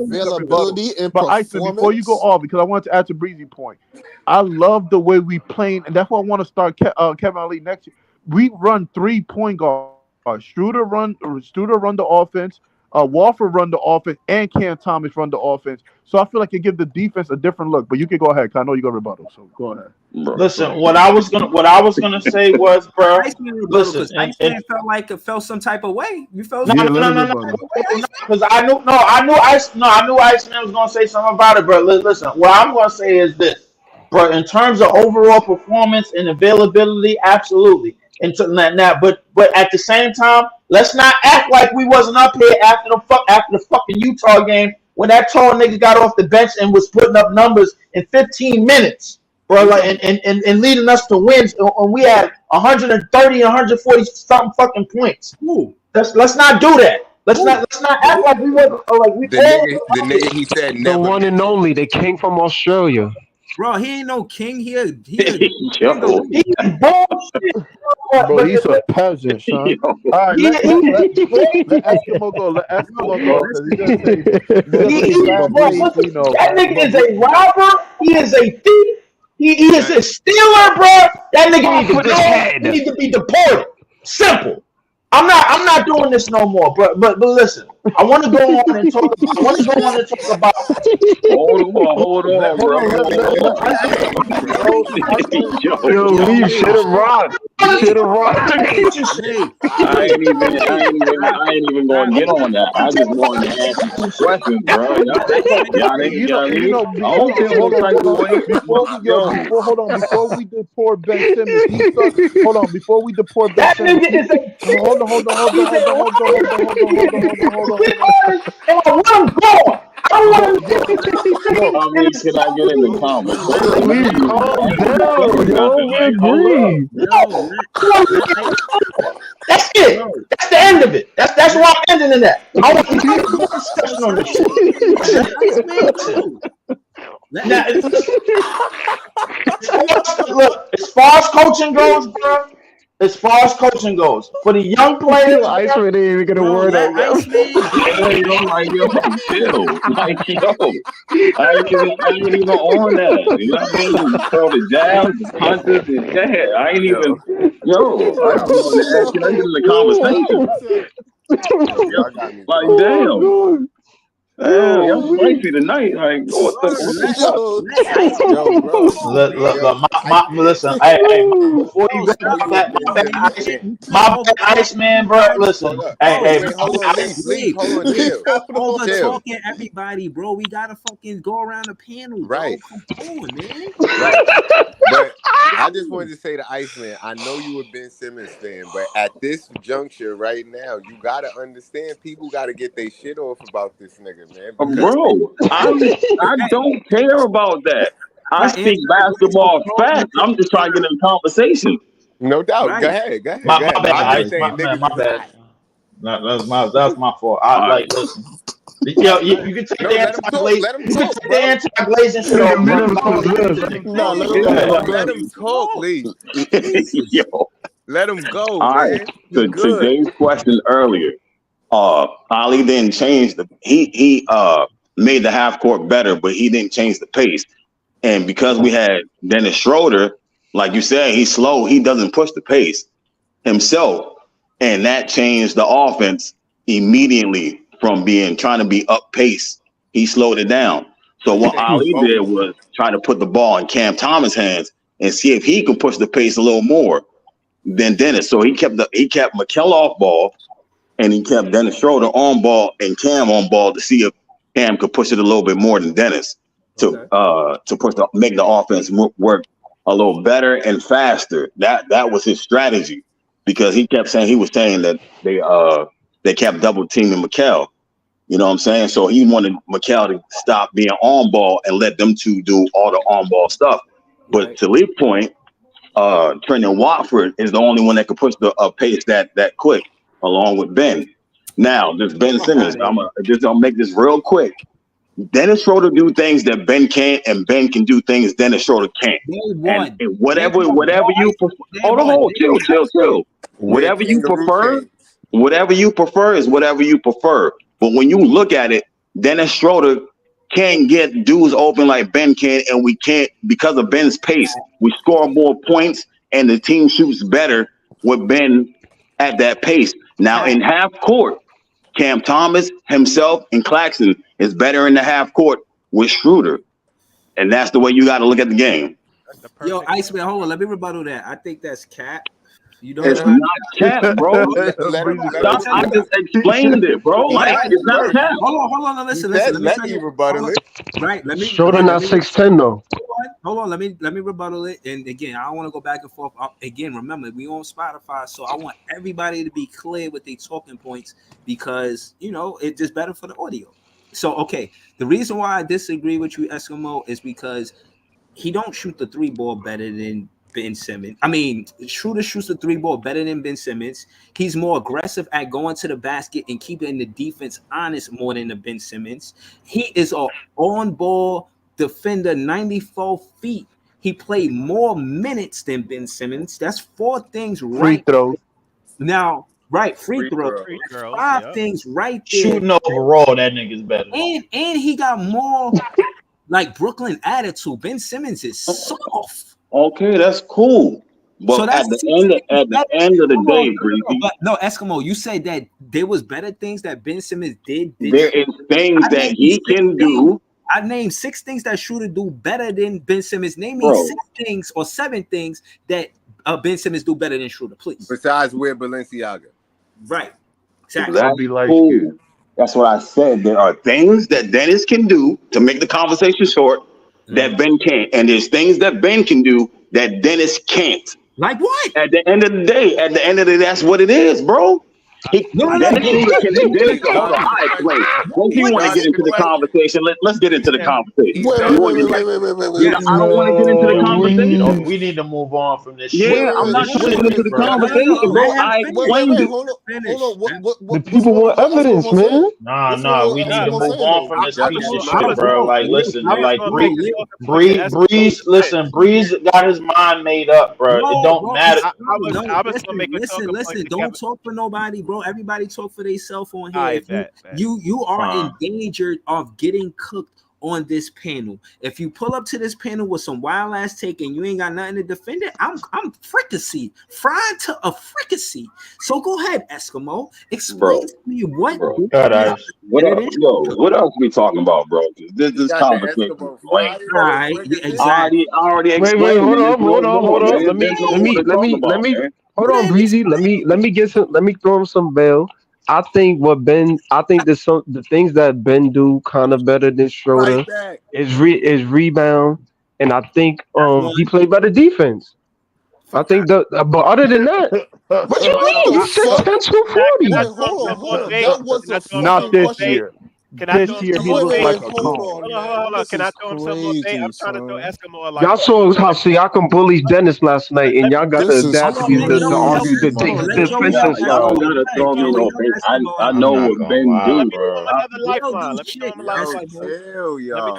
availability and but Iceman, before you go off, because I want to add to Breezy point. I love the way we playing, and that's why I want to start Kevin Ali next year. We run 3-point guard. Struder run the offense. Walford run the offense, and Cam Thomas run the offense. So I feel like it gives the defense a different look. But you can go ahead, because I know you got rebuttal. So go ahead. Listen, what I was gonna say was, bro. Listen, and felt some type of way. You felt no, because I knew Iceman was gonna say something about it, bro. Listen, what I'm gonna say is this, bro. In terms of overall performance and availability, absolutely. And but at the same time, let's not act like we wasn't up here after the fucking Utah game when that tall nigga got off the bench and was putting up numbers in 15 minutes, bro, like and leading us to wins. And we had 130, 140 something fucking points. Ooh. Let's not do that. Let's not act like we wasn't like we. The nigga he said never. The one and only, the king from Australia. Bro, he ain't no king here. He's bullshit. Bro, he's a peasant, son. All right, let Eskimo go. Let Eskimo go. That nigga is a robber. He is a thief. He is a stealer, bro. That nigga needs to be deported. Simple. I'm not doing this no more, but listen, I want to go on and talk about. Hold on, bro. Yo, leave shit and rock. Shit and rock. I ain't even going to get on that. I just wanted to ask you some questions, bro. Before we deport Ben Simmons, before we deport Ben Simmons, hold on. And I want him gone. I want him gone. Can I get in the comments? That's it. That's the end of it. That's why I'm ending in that. I want to have a discussion on this shit. Look, as far as coaching goes, bro. As far as coaching goes, for the young players, Iceman ain't even gonna word out. I ain't even on that. You know what I mean? For the jabs, the punches, and that. I ain't even. Can I get in the conversation? Like, damn. Damn, y'all spicy tonight. Like, what the listen, hey, before you go my Iceman, bro, listen, talking everybody, bro. We gotta fucking go around the panel, right? Come on, man. Right. But I just wanted to say to Iceman, I know you a Ben Simmons fan, but at this juncture right now, you gotta understand people gotta get their shit off about this nigga. Man, bro, I don't care about that. I speak basketball facts. I'm just trying to get in a conversation. No doubt. Right. Go ahead. My bad. That's my fault. Listen. Yo, you can take the anti-glazing shit off. No, let him talk, Lee. Yo. Let him go. All right. To James' question earlier. Ali didn't change he made the half court better, but he didn't change the pace. And because we had Dennis Schroeder, like you said, he's slow. He doesn't push the pace himself. And that changed the offense immediately from trying to be up pace. He slowed it down. So what Ali did was try to put the ball in Cam Thomas' hands and see if he could push the pace a little more than Dennis. So he kept McKell off ball. And he kept Dennis Schroeder on ball and Cam on ball to see if Cam could push it a little bit more than Dennis to make the offense work a little better and faster. That was his strategy, because he kept saying that they kept double teaming McKell. You know what I'm saying? So he wanted McKell to stop being on ball and let them two do all the on ball stuff. But to Lee's point, Trendon Watford is the only one that could push the pace that quick, along with Ben. Now, this Ben Simmons, I'll make this real quick. Dennis Schroeder do things that Ben can't, and Ben can do things Dennis Schroeder can't. And whatever you prefer. Hold on, chill. Whatever you prefer is whatever you prefer. But when you look at it, Dennis Schroeder can't get dudes open like Ben can, and we can't because of Ben's pace. We score more points, and the team shoots better with Ben at that pace. Now in half court, Cam Thomas himself and Claxton is better in the half court with Schroeder, and that's the way you got to look at the game. Yo, Iceman, hold on, let me rebuttal that. I think that's cap. You know, it's not cap, bro. I just explained it, bro. Like it's not cap. Hold on. Listen. Let me rebuttal it. Right. Let me. Schroeder not 6'10" though. Hold on. Let me rebuttal it. And again, I don't want to go back and forth. Again, remember we on Spotify, so I want everybody to be clear with their talking points because it's just better for the audio. So okay, the reason why I disagree with you, Eskimo, is because he don't shoot the 3-ball better than Ben Simmons. I mean, Schroeder shoots the 3-ball better than Ben Simmons. He's more aggressive at going to the basket and keeping the defense honest more than the Ben Simmons. He is an on-ball defender, 94 feet. He played more minutes than Ben Simmons. That's 4 things right. Free throws. Now, right, free throws. 5 things right there. Shooting overall, that nigga's better. And he got more like Brooklyn attitude. Ben Simmons is soft. Okay, that's cool. But so at the end of the day, Breezy. No, Eskimo, you said that there was better things that Ben Simmons did. There is things that he can do. I named 6 things that Schroeder do better than Ben Simmons. Name me 6 things or 7 things that Ben Simmons do better than Schroeder, please. Besides wear Balenciaga. Right. Exactly. That's cool. That's what I said. There are things that Dennis can do to make the conversation short that Ben can't. And there's things that Ben can do that Dennis can't. Like what? At the end of the day, that's what it is, bro. Dennis want to get into the conversation. Let's get into the conversation. Wait. I don't want to get into the conversation. We need to move on from this. Yeah, I'm not trying to get into the conversation, bro. I explained it. Hold on. The people want evidence, man. Nah. We need to move on from this piece of shit, bro. Like, listen, like Breeze. Listen, Breeze got his mind made up, bro. It don't matter. I was gonna make listen. Don't talk for nobody, bro. Everybody talk for themselves on here. You are endangered of getting cooked on this panel. If you pull up to this panel with some wild ass take and you ain't got nothing to defend it, I'm fried to a fricassee. So go ahead, Eskimo. Explain to me what else we talking about, bro? This conversation. Right, exactly. I already explained. Wait, hold on. Let me hold on, Breezy. Let me throw him some bail. I think the things that Ben do kind of better than Schroeder is rebound, and I think he played better defense. I think but other than that, what you mean? You said 10 to 40. That was not this year. This year he looks like a cone. Hold on. Can I throw him some more? I'm trying to throw Eskimo a light. Y'all saw how Siakam bullied Dennis last night, and y'all got the audacity to argue the defensive stuff. I know what Ben do. Let me throw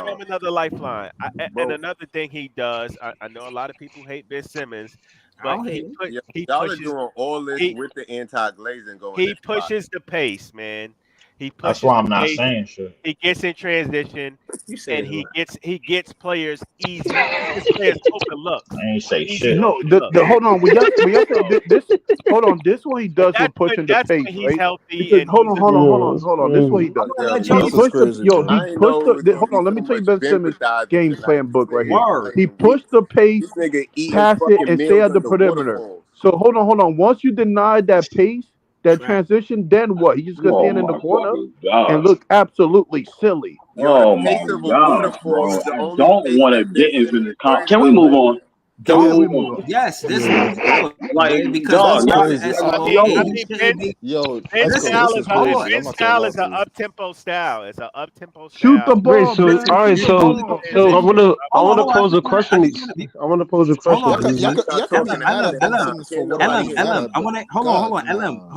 him another lifeline. And another thing he does, I know a lot of people hate Ben Simmons, but y'all are doing all this with the anti-glazing going. He pushes the pace, man. That's why I'm not saying shit. He gets in transition, and he gets players easy. His players open looks. I ain't say shit. No, hold on. Hold on. This what he does with pushing the pace, right? Because, hold on. This is what he does. Hold on. Let me tell you Ben Simmons' game plan book right here. He pushed the pace, passed it, and stay at the perimeter. So hold on. Once you deny that pace, that transition, then what? He just gonna stand in the corner and look absolutely silly. Oh my God, bro. I don't want to get into this. Can we move on? Yes, this move forward, like, man, because dog, Ben style is an up tempo style. It's an up tempo style. Shoot the ball. Wait, so all right, so I want to pose a question. I want to pose a question. Hold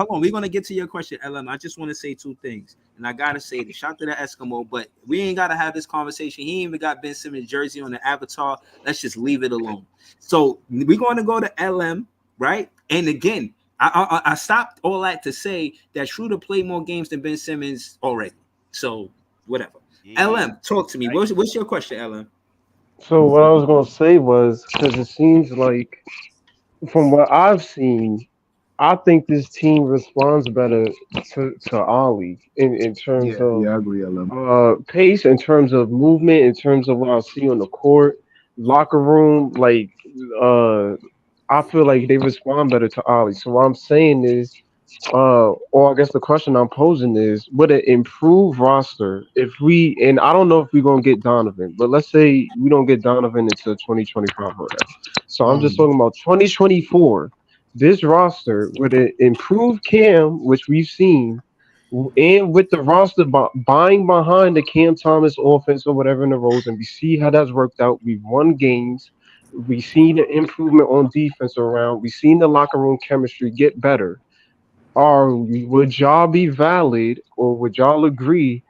on. We're gonna get to your question, LM. I just want to say two things, and I gotta say the shout to the Eskimo, but we ain't gotta have this conversation. He ain't even got Ben Simmons jersey on the avatar. Let's just leave it alone. So we're going to go to LM, right? And again, I stopped all that to say that Schroeder played more games than Ben Simmons already. So whatever. Yeah. LM, talk to me. What's your question, LM? So what I was going to say was, because it seems like from what I've seen, I think this team responds better to Ollie in terms of I agree, LM. Pace, in terms of movement, in terms of what I see on the court, locker room. Like, I feel like they respond better to Ollie. So what I'm saying is, or I guess the question I'm posing is, would an improved roster, if we, and I don't know if we're going to get Donovan, but let's say we don't get Donovan until 2025 or whatever. So I'm just talking about 2024. This roster with an improved Cam, which we've seen, and with the roster buying behind the Cam Thomas offense or whatever in the roles, and we see how that's worked out. We've won games. We've seen the improvement on defense around. We've seen the locker room chemistry get better. Would y'all be valid, or would y'all agree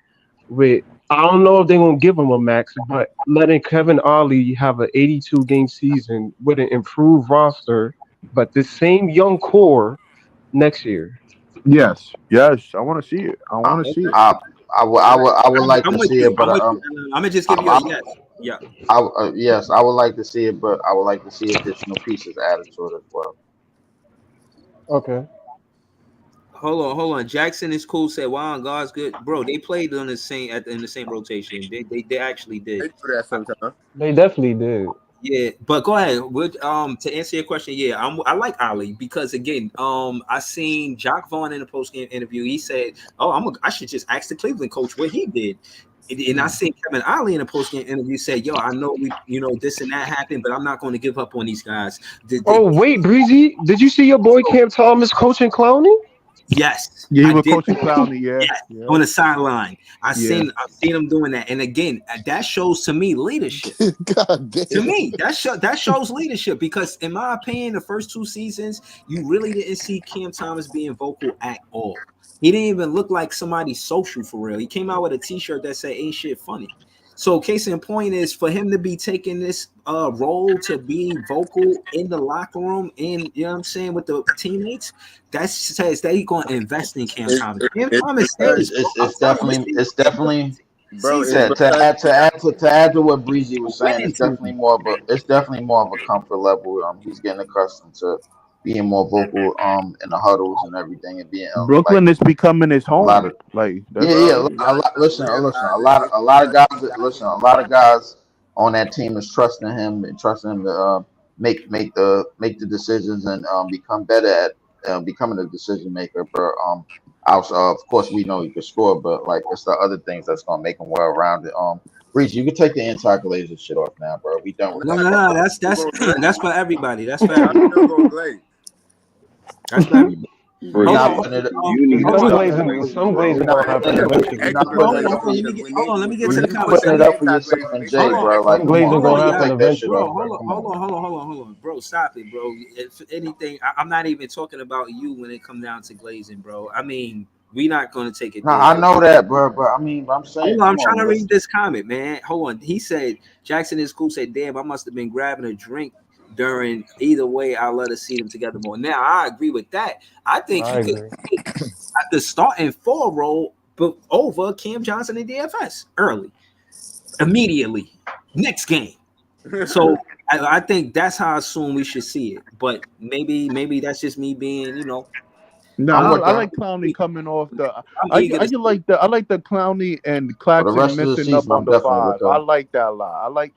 with, I don't know if they're going to give him a max, but letting Kevin Ollie have an 82-game season with an improved roster, but the same young core next year? Yes, I want to see it. I want to see it. I would like to see it, but I'm gonna just give you a yes. Yeah. Yes, I would like to see it, but I would like to see additional pieces added to it as well. Okay. Hold on. Jackson is cool. Said, "Wow, God's good, bro." They played on the same in the same rotation. They actually did. They definitely did. Yeah, but go ahead. To answer your question, yeah, I like Ollie because again, I seen Jacque Vaughn in the post game interview. He said, "Oh, I should just ask the Cleveland coach what he did." And I seen Kevin Ollie in a post game interview say, "Yo, I know this and that happened, but I'm not going to give up on these guys." Wait, Breezy, did you see your boy Cam Thomas coaching Clowney? Yes. Yeah, he was coaching Clowney. Yeah. On the sideline. I've seen him doing that, and again, that shows to me leadership. God damn. To me, that shows leadership because, in my opinion, the first two seasons, you really didn't see Cam Thomas being vocal at all. He didn't even look like somebody social for real. He came out with a T-shirt that said "Ain't shit funny." So, case in point is for him to be taking this role to be vocal in the locker room, and you know what I'm saying, with the teammates, that says that he's going to invest in Cam Thomas. Cam Thomas it's definitely. Bro, to add to what Breezy was saying, it's definitely more of a comfort level. He's getting accustomed to being more vocal in the huddles and everything, and being Brooklyn is becoming his home. A lot of guys on that team is trusting him to make the decisions and become better at becoming a decision maker. But of course we know he can score, but like it's the other things that's gonna make him well rounded. Breach, you can take the anti-Glazer shit off now, bro. We done with that. No, that's for everybody. That's for everybody. That's for everybody. Some Glazer gonna happen eventually. Hold on, let me get to the conversation. Hold on, bro. Stop it, bro. If anything, I'm not even talking about you when it comes down to glazing, bro. I mean, we're not going to take it. I know that, bro. But I mean, I'm saying. I'm trying to read this comment, man. Hold on. He said Jackson is cool. Said, "Damn, I must have been grabbing a drink during either way. I'd love to see them together more." Now, I agree with that. I think he could take at the starting 4 role, but over Cam Johnson and DFS early, immediately, next game. So I think that's how I assume we should see it. But maybe that's just me being, No, I like Clowney coming off the. I like the Clowney and Claxton messing up on the 5. I like that a lot. I like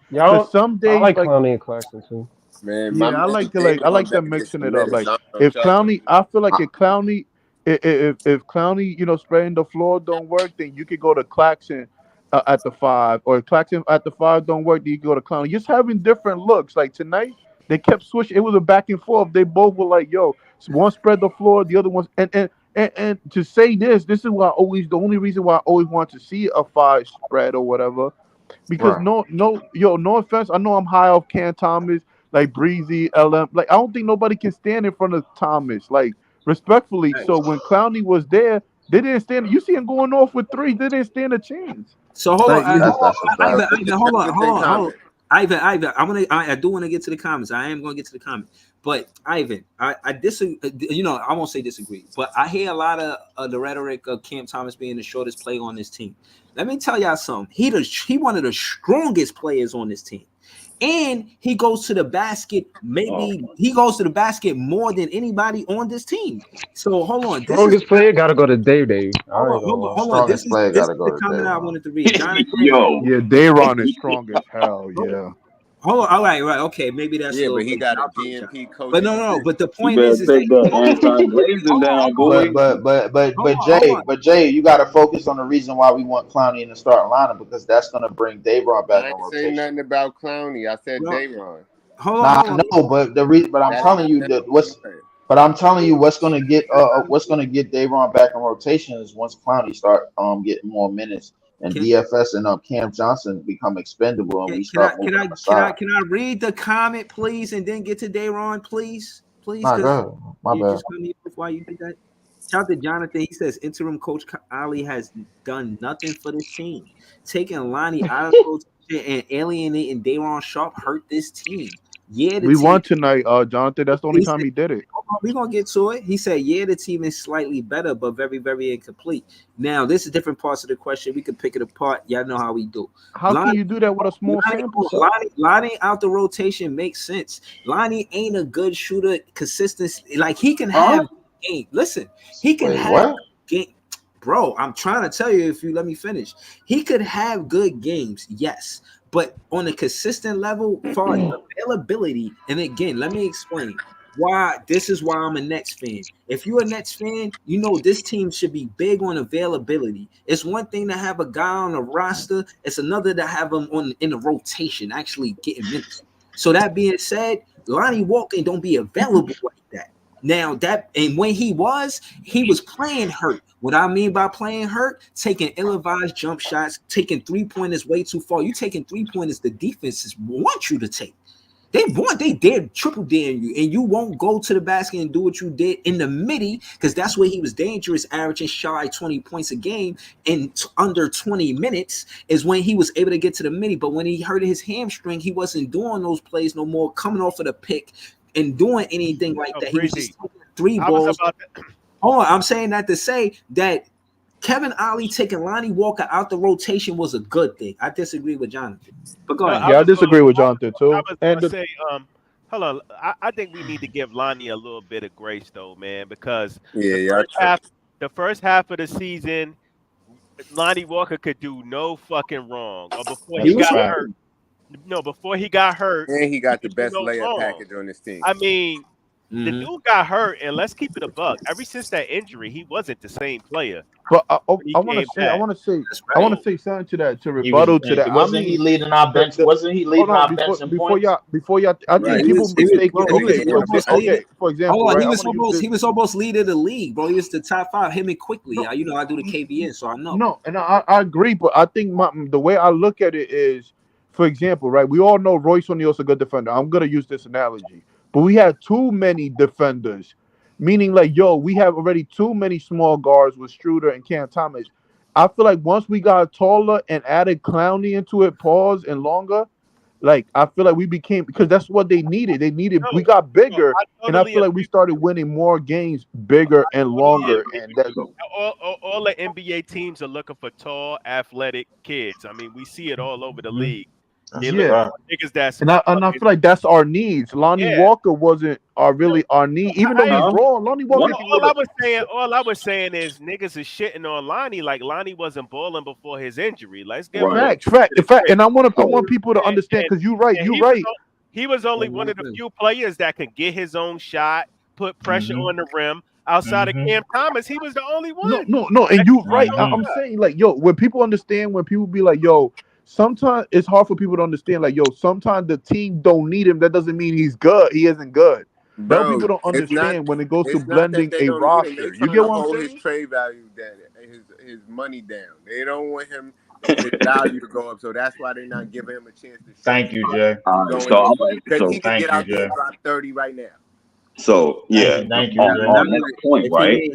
some days. I like Clowney and Claxton too. Man, I like them mixing it up. Like if Clowney, I feel like if Clowney, spreading the floor don't work, then you could go to Claxton at the 5, or if Claxton at the 5 don't work, then you go to Clowney. Just having different looks. Like tonight, They kept switching. It was a back and forth. They both were like, yo, one spread the floor, the other one. And to say this is why the only reason why I always want to see a 5 spread or whatever. Because no offense. I know I'm high off Cam Thomas, like Breezy, LM. Like, I don't think nobody can stand in front of Thomas. Like, respectfully. So when Clowney was there, they didn't stand. You see him going off with 3. They didn't stand a chance. So hold on, Like, hold on. Ivan, I do want to get to the comments. I am going to get to the comments. But Ivan, I disagree. You know, I won't say disagree, but I hear a lot of the rhetoric of Cam Thomas being the shortest player on this team. Let me tell y'all something. He one of the strongest players on this team. And he goes to the basket. He goes to the basket more than anybody on this team. So hold on. Strongest player gotta go to Day. Hold on. This is the comment I wanted to read. Jonathan, yeah, Dayron is strong as hell. Yeah. Hold on. All right. Okay. Maybe that's but he got a DNP coach. But no. But the point is take that anti-glazing down, boy. But Jay, you got to focus on the reason why we want Clowney in the starting lineup, because that's going to bring Dayron back on rotation. I didn't say nothing about Clowney. I said Dayron. Hold on. No, but I'm telling you that what's going to get Dayron back in rotation is once Clowney start getting more minutes. And DFS and Cam Johnson become expendable, and we start moving on the side. Can I read the comment, please, and then get to Dayron, please? My bad. Just come here before you do that. Shout out to Jonathan. He says interim coach Ali has done nothing for this team. Taking Lonnie out of the rotation and alienating Dayron Sharpe hurt this team. Yeah, we won tonight, Jonathan. That's the only time he did it. We're gonna get to it. He said, "Yeah, the team is slightly better, but very, very incomplete." Now, this is different parts of the question. We can pick it apart. Y'all know how we do. How can you do that with a small sample size? Lonnie out the rotation makes sense. Lonnie ain't a good shooter. Consistency, like he can have game. Listen, he can have game. Bro, I'm trying to tell you. If you let me finish, he could have good games. Yes. But on a consistent level, for availability, and again, let me explain why. This is why I'm a Nets fan. If you're a Nets fan, you know this team should be big on availability. It's one thing to have a guy on the roster; it's another to have him in the rotation, actually getting minutes. So that being said, Lonnie Walker don't be available like that. Now and when he was playing hurt. What I mean by playing hurt, taking ill-advised jump shots, taking 3-pointers way too far. You taking 3-pointers the defenses want you to take. They dare triple dare you, and you won't go to the basket and do what you did in the midi, because that's where he was dangerous, averaging shy 20 points a game in under 20 minutes is when he was able to get to the midi. But when he hurt his hamstring, he wasn't doing those plays no more, coming off of the pick and doing anything like that. He was just taking 3 balls. Oh, I'm saying that to say that Kevin Ollie taking Lonnie Walker out the rotation was a good thing. I disagree with Jonathan. But go ahead. Yeah, I disagree with Jonathan too. I was going to say, hold on. I think we need to give Lonnie a little bit of grace, though, man, because the first half of the season, Lonnie Walker could do no fucking wrong. Or before he got hurt. No, before he got hurt. And he got the best layup package on this team. I mean, the dude got hurt, and let's keep it a buck. Ever since that injury, he wasn't the same player. But I want to say something to that, to rebuttal to that. Wasn't he leading our bench? Wasn't he leading our bench in points? Before y'all, I think people mistake. Okay, for example, he was almost leading the league, bro. He was the top 5. Him and Quickly. You know, I do the KBN, so I know. No, and I agree, but I think the way I look at it is, for example, right? We all know Royce O'Neal's a good defender. I'm gonna use this analogy. But we had too many defenders, meaning like, we have already too many small guards with Schroeder and Cam Thomas. I feel like once we got taller and added Clowney into it, and longer, like I feel like we became, because that's what they needed. We got bigger, and I feel like we started winning more games bigger and longer. And that's all the NBA teams are looking for tall, athletic kids. I mean, we see it all over the league. Niggas that's and I feel like that's our needs. Lonnie Walker wasn't our need, even though he's wrong. Lonnie Walker. All I was saying is niggas is shitting on Lonnie like Lonnie wasn't balling before his injury. Let's get fact. And I want people to understand, because you're right. He was only one of the few players that could get his own shot, put pressure on the rim. Outside of Cam Thomas, he was the only one. No, and you're right. I'm saying, like, when people understand, when people be like, sometimes it's hard for people to understand. Like, yo, sometimes the team don't need him. That doesn't mean he's good. He isn't good. That's what people don't understand when it goes to blending a roster. You get what I'm saying? His trade value down, his money down. They don't want him his value to go up, so that's why they're not giving him a chance to. Thank you, Jay. Because he can get out there and drop 30 right now. So yeah, thank you, on that point, right?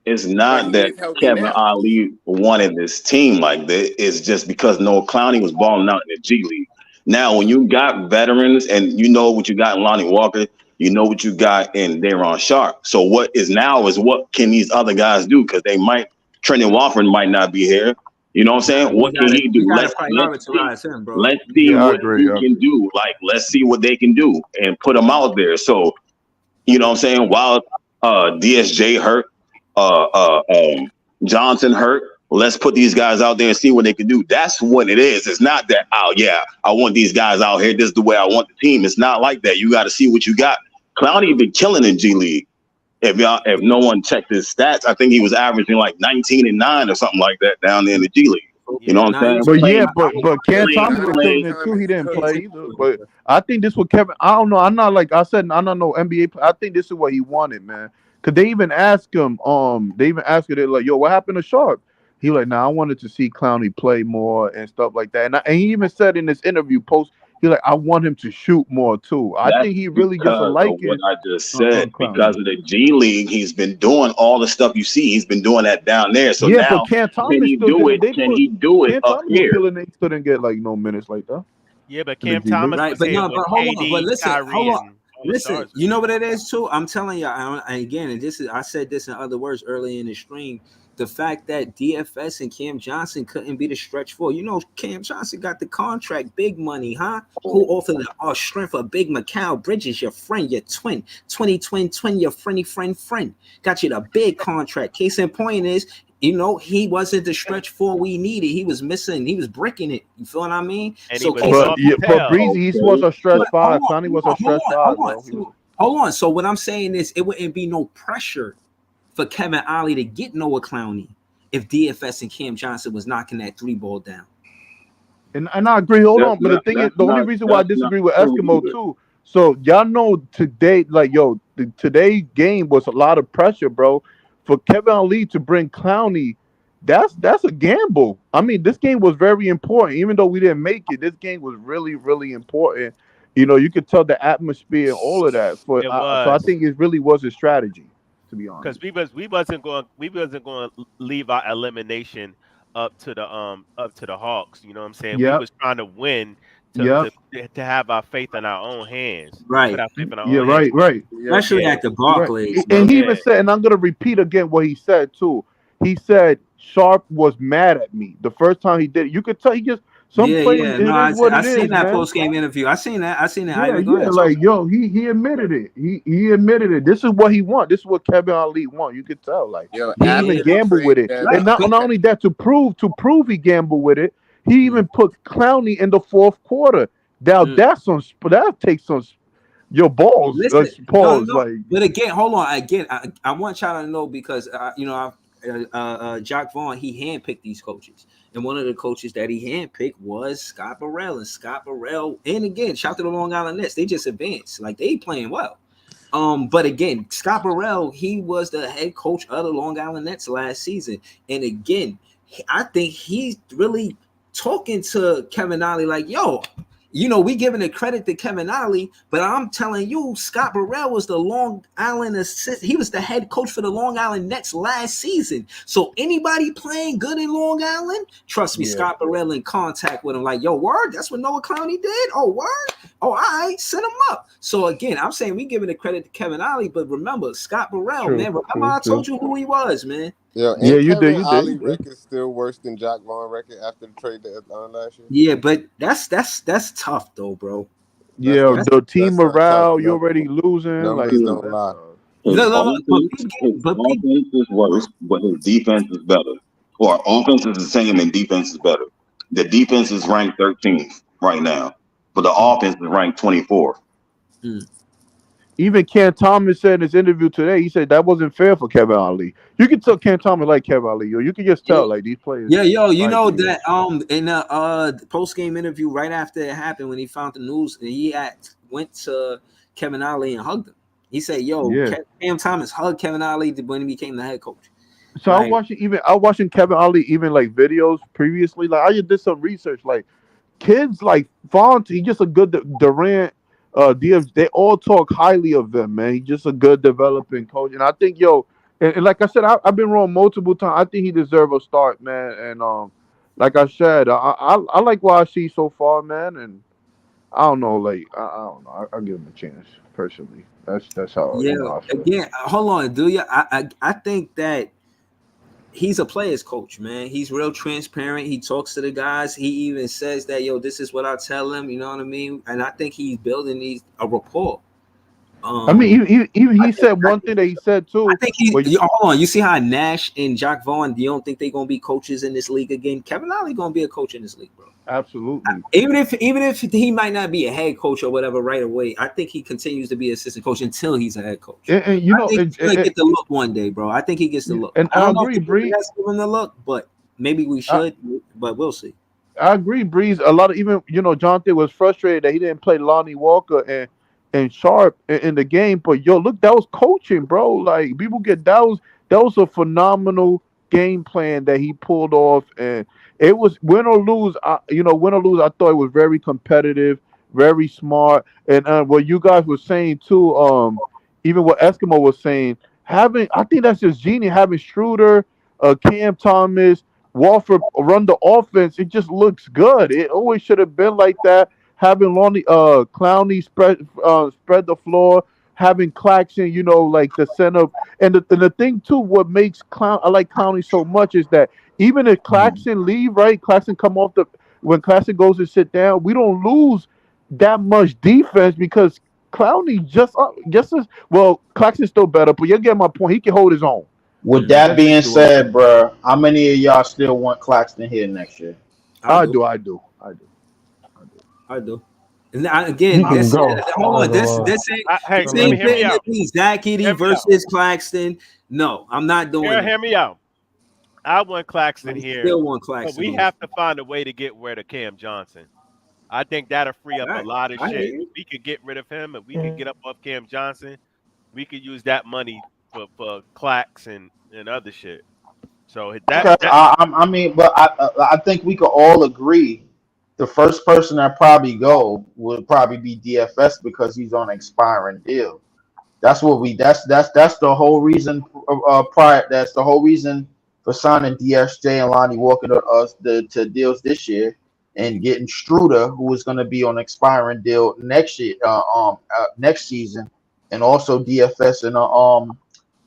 It's not that Kevin Ali wanted this team like that. It's just because Noah Clowney was balling out in the G League. Now, when you got veterans and you know what you got in Lonnie Walker, you know what you got in Daron Sharp. So what is what can these other guys do? Because Trendon Watford might not be here. You know what I'm saying? What can he do? Let's see what he can do. Like, let's see what they can do and put them out there. So, you know what I'm saying? While DSJ hurt, Johnson hurt, let's put these guys out there and see what they can do. That's what it is. It's not that, oh yeah, I want these guys out here. This is the way I want the team. It's not like that. You got to see what you got. Clowney been killing in G League. If no one checked his stats, I think he was averaging like 19 and 9 or something like that down there in the G League. You know what I'm saying? But Cam Thomas was killing it too. He didn't play either. But I think this was Kevin. I don't know. I'm not like I said. I'm not no NBA player. I think this is what he wanted, man. Cause they even asked him. They even asked him. They're like, "Yo, what happened to Sharp?" He like, "Nah, I wanted to see Clowney play more and stuff like that." And he even said in this interview post, he like, "I want him to shoot more too." I think he really gets a liking. What I just said, because of the G League, he's been doing all the stuff you see. He's been doing that down there. So yeah, now, but Cam Thomas can he do it? Can he do it up here? They still didn't get like no minutes like that. Yeah, but Cam Thomas, right? But no, but hold on. But listen, hold on. Listen, you know what it is too. I'm telling you, and again, and I said this in other words early in the stream. The fact that DFS and Cam Johnson couldn't be the stretch four. You know, Cam Johnson got the contract, big money, huh? Who offered the strength of Big Mikal Bridges, your friend, your twin, 20, your friend. Got you the big contract. Case in point is, you know, he wasn't the stretch four we needed. He was missing. He was breaking it. You feel what I mean? And so, but Breezy, he was a stretch five. Sonny was a stretch five. Hold on. So what I'm saying is, it wouldn't be no pressure for Kevin Ollie to get Noah Clowney if DFS and Cam Johnson was knocking that 3 ball down. And I agree. Hold on, but the thing is, the only reason why I disagree with Eskimo too. So y'all know today, like today's game was a lot of pressure, bro. For Kevin Ali to bring Clowney, that's a gamble. I mean, this game was very important, even though we didn't make it. This game was really, really important. You know, you could tell the atmosphere and all of that. So I think it really was a strategy, to be honest. Because we wasn't going to leave our elimination up to the Hawks. You know what I'm saying? Yep. We was trying to win to have our faith in our own hands. Right. Right. Especially at the Barclays. Right. And he even said, and I'm gonna repeat again what he said too. He said Sharp was mad at me the first time he did it. You could tell he just players. No, I seen that post game interview. I seen that. Yeah, like yo, he admitted it. He admitted it. This is what he want. This is what Kevin Ali want. You could tell, like he even gambled with it. And not only that, to prove he gambled with it, he even put Clowney in the fourth quarter. Now that takes some your balls. Listen, pause, like. But again, hold on. Again, I want y'all to know because Jacques Vaughn, he handpicked these coaches. And one of the coaches that he handpicked was Scott Burrell. And Scott Burrell, and again, shout to the Long Island Nets. They just advanced. Like, they playing well. But again, Scott Burrell, he was the head coach of the Long Island Nets last season. And again, I think he's really talking to Kevin Ollie like, yo, you know, we giving the credit to Kevin Ollie, but I'm telling you, Scott Burrell was the Long Island assistant. He was the head coach for the Long Island Nets last season. So anybody playing good in Long Island, trust me, Scott Burrell in contact with him like, yo, word, that's what Noah Clowney did? Oh, word? Oh, all right, send him up. So again, I'm saying we giving the credit to Kevin Ollie, but remember, Scott Burrell, man, remember I told you who he was, man. Yeah, you did. Ollie record still worse than Jacques Vaughn record after the trade to Atlanta last year. Yeah, but that's tough though, bro. Yeah, the team morale, you're already losing. Like, don't lie. His offense is worse, but his defense is better. Or offense is the same and defense is better. The defense is ranked 13th right now, but the offense is ranked 24th. Even Cam Thomas said in his interview today, he said that wasn't fair for Kevin Ali. You can tell Cam Thomas like Kevin Ali, yo. You can just tell like these players. Yeah, yo, you like know him. that in the post game interview right after it happened when he found the news, and he went to Kevin Ali and hugged him. He said, "Yo, Cam Thomas hugged Kevin Ali when he became the head coach." So like, I was watching Kevin Ali even like videos previously. Like I just did some research. Like kids like Font, he's just a good Durant. DF, they all talk highly of them, man. He's just a good developing coach, and I think, and like I said, I've been wrong multiple times. I think he deserves a start, man. And like I said, I like what I see so far, man. And I don't know, like I don't know. I'll give him a chance personally. That's how. Yeah. I feel. Again, hold on, do you? I think that he's a player's coach, man. He's real transparent. He talks to the guys. He even says that, this is what I tell him. You know what I mean? And I think he's building a rapport. I mean, even he said one thing that he said too. I think hold on. You see how Nash and Jacque Vaughn, you don't think they're gonna be coaches in this league again? Kevin Ali gonna be a coach in this league, bro. Absolutely. Even if he might not be a head coach or whatever right away, I think he continues to be assistant coach until he's a head coach. And I think he's gonna get the look one day, bro. I think he gets the look. And I don't agree, know if Bree. has given him the look, but maybe we should. But we'll see. I agree, Breeze. A lot of Jonathan was frustrated that he didn't play Lonnie Walker and Sharp in the game. But look, that was coaching, bro. Like people get that was a phenomenal game plan that he pulled off, and it was win or lose. I thought it was very competitive, very smart, and what you guys were saying too. Even what Eskimo was saying, I think that's just genius. Having Schroeder, Cam Thomas, Walford run the offense, it just looks good. It always should have been like that. Having Lonnie, Clowney spread the floor. Having Claxton, like the center, and the thing too, what makes I like Clowney so much is that even if Claxton leave, right? Claxton come off when Claxton goes to sit down, we don't lose that much defense because Clowney just as well. Claxton's still better, but you get my point. He can hold his own. With that being said, bro, how many of y'all still want Claxton here next year? I do. And again, this ain't Zach Edey versus Claxton. No, I'm not doing it. Hear me out. I want Claxton here. Still want Claxton. But we have to find a way to get rid of Cam Johnson. I think that'll free up a lot of shit. If we could get rid of him, and we could get up off Cam Johnson, we could use that money for Claxton and other shit. So I think we could all agree the first person that probably go would probably be DFS because he's on an expiring deal. That's the whole reason that's the whole reason for signing DSJ and Lonnie Walker to deals this year and getting Schroeder, who is going to be on an expiring deal next year, next season, and also DFS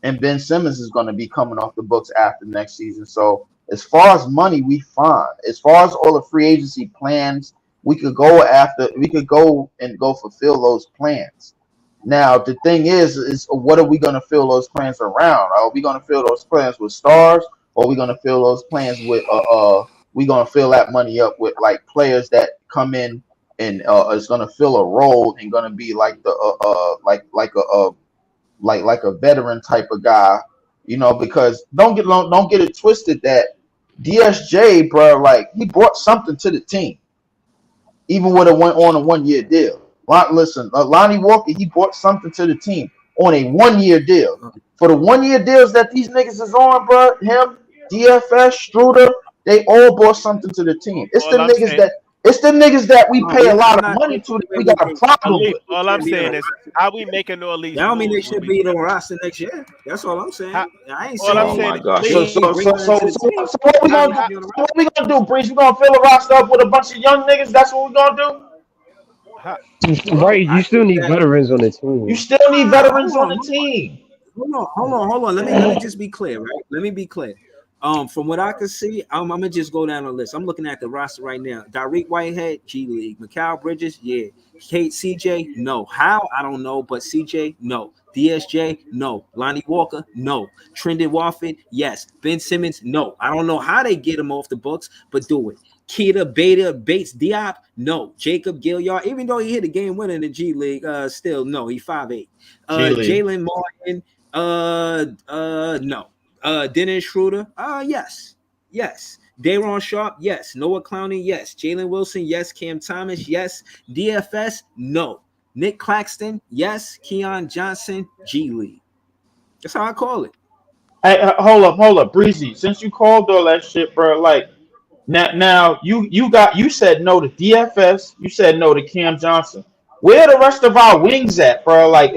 and Ben Simmons is going to be coming off the books after next season. So as far as money, we fine. As far as all the free agency plans, we could go fulfill those plans. Now the thing is what are we going to fill those plans around? Are we going to fill those plans with stars, or are we going to fill those plans with we going to fill that money up with like players that come in and is going to fill a role and going to be like the like a veteran type of guy, because don't get it twisted that DSJ, bro, like he brought something to the team, even when it went on a 1-year deal. Listen, Lonnie Walker, he brought something to the team on a 1-year deal. For the 1-year deals that these niggas is on, bro, him, DFS, Schroeder, they all brought something to the team. It's the niggas that we pay a lot of money to that we got a problem with. All I'm saying is how we making all these. That don't mean they should be on roster next year. That's all I'm saying. I ain't saying. Oh my gosh. So what we gonna do? What we gonna do, Breeze? We gonna fill the roster up with a bunch of young niggas? That's what we gonna do? Right. You still need veterans on the team. You still need veterans on the team. Hold on. Let me just be clear, right? Let me be clear. From what I can see, I'm gonna just go down the list. I'm looking at the roster right now. Dariq Whitehead, G League. Mikal Bridges, yeah. Kate CJ, no. How? I don't know, but CJ, no. DSJ, no. Lonnie Walker, no. Trendon Watford, yes. Ben Simmons, no. I don't know how they get him off the books, but do it. Keita Bates Diop, no. Jacob Gilliard, even though he hit a game winner in the G League, still no. He's 5'8". Jalen Martin, no. Dennis Schroeder, yes. Daron Sharp, yes. Noah Clowney, yes. Jalen Wilson, yes. Cam Thomas, yes. DFS, no. Nick Claxton, yes. Keon Johnson, G League. That's how I call it. Hey, hold up, Breezy. Since you called all that shit, bro, like now you said no to DFS, you said no to Cam Johnson. Where the rest of our wings at, bro? Like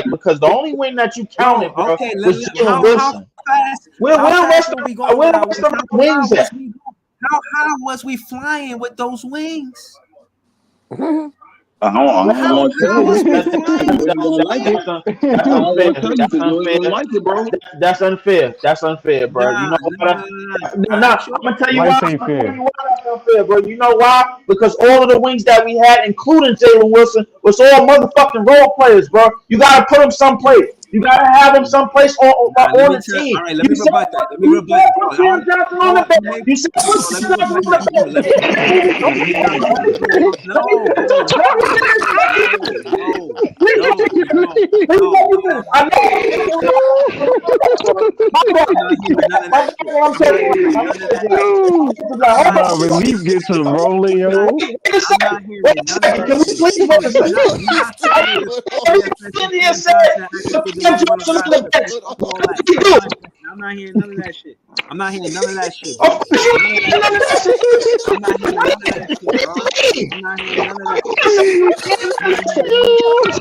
because the only wing that you counted, bro, was Jalen Wilson. Where the rest of our wings at? How was we flying with those wings? That's unfair. That's unfair, bro. You know what? I'm gonna tell you why. That's unfair, bro. You know why? Because all of the wings that we had, including Jalen Wilson, was all motherfucking role players, bro. You gotta put them someplace. You gotta have them someplace on the team. All right, let me rebut that. You said Relief gets him rolling, yo. I'm not hearing none of that shit. I'm not hearing none of that shit.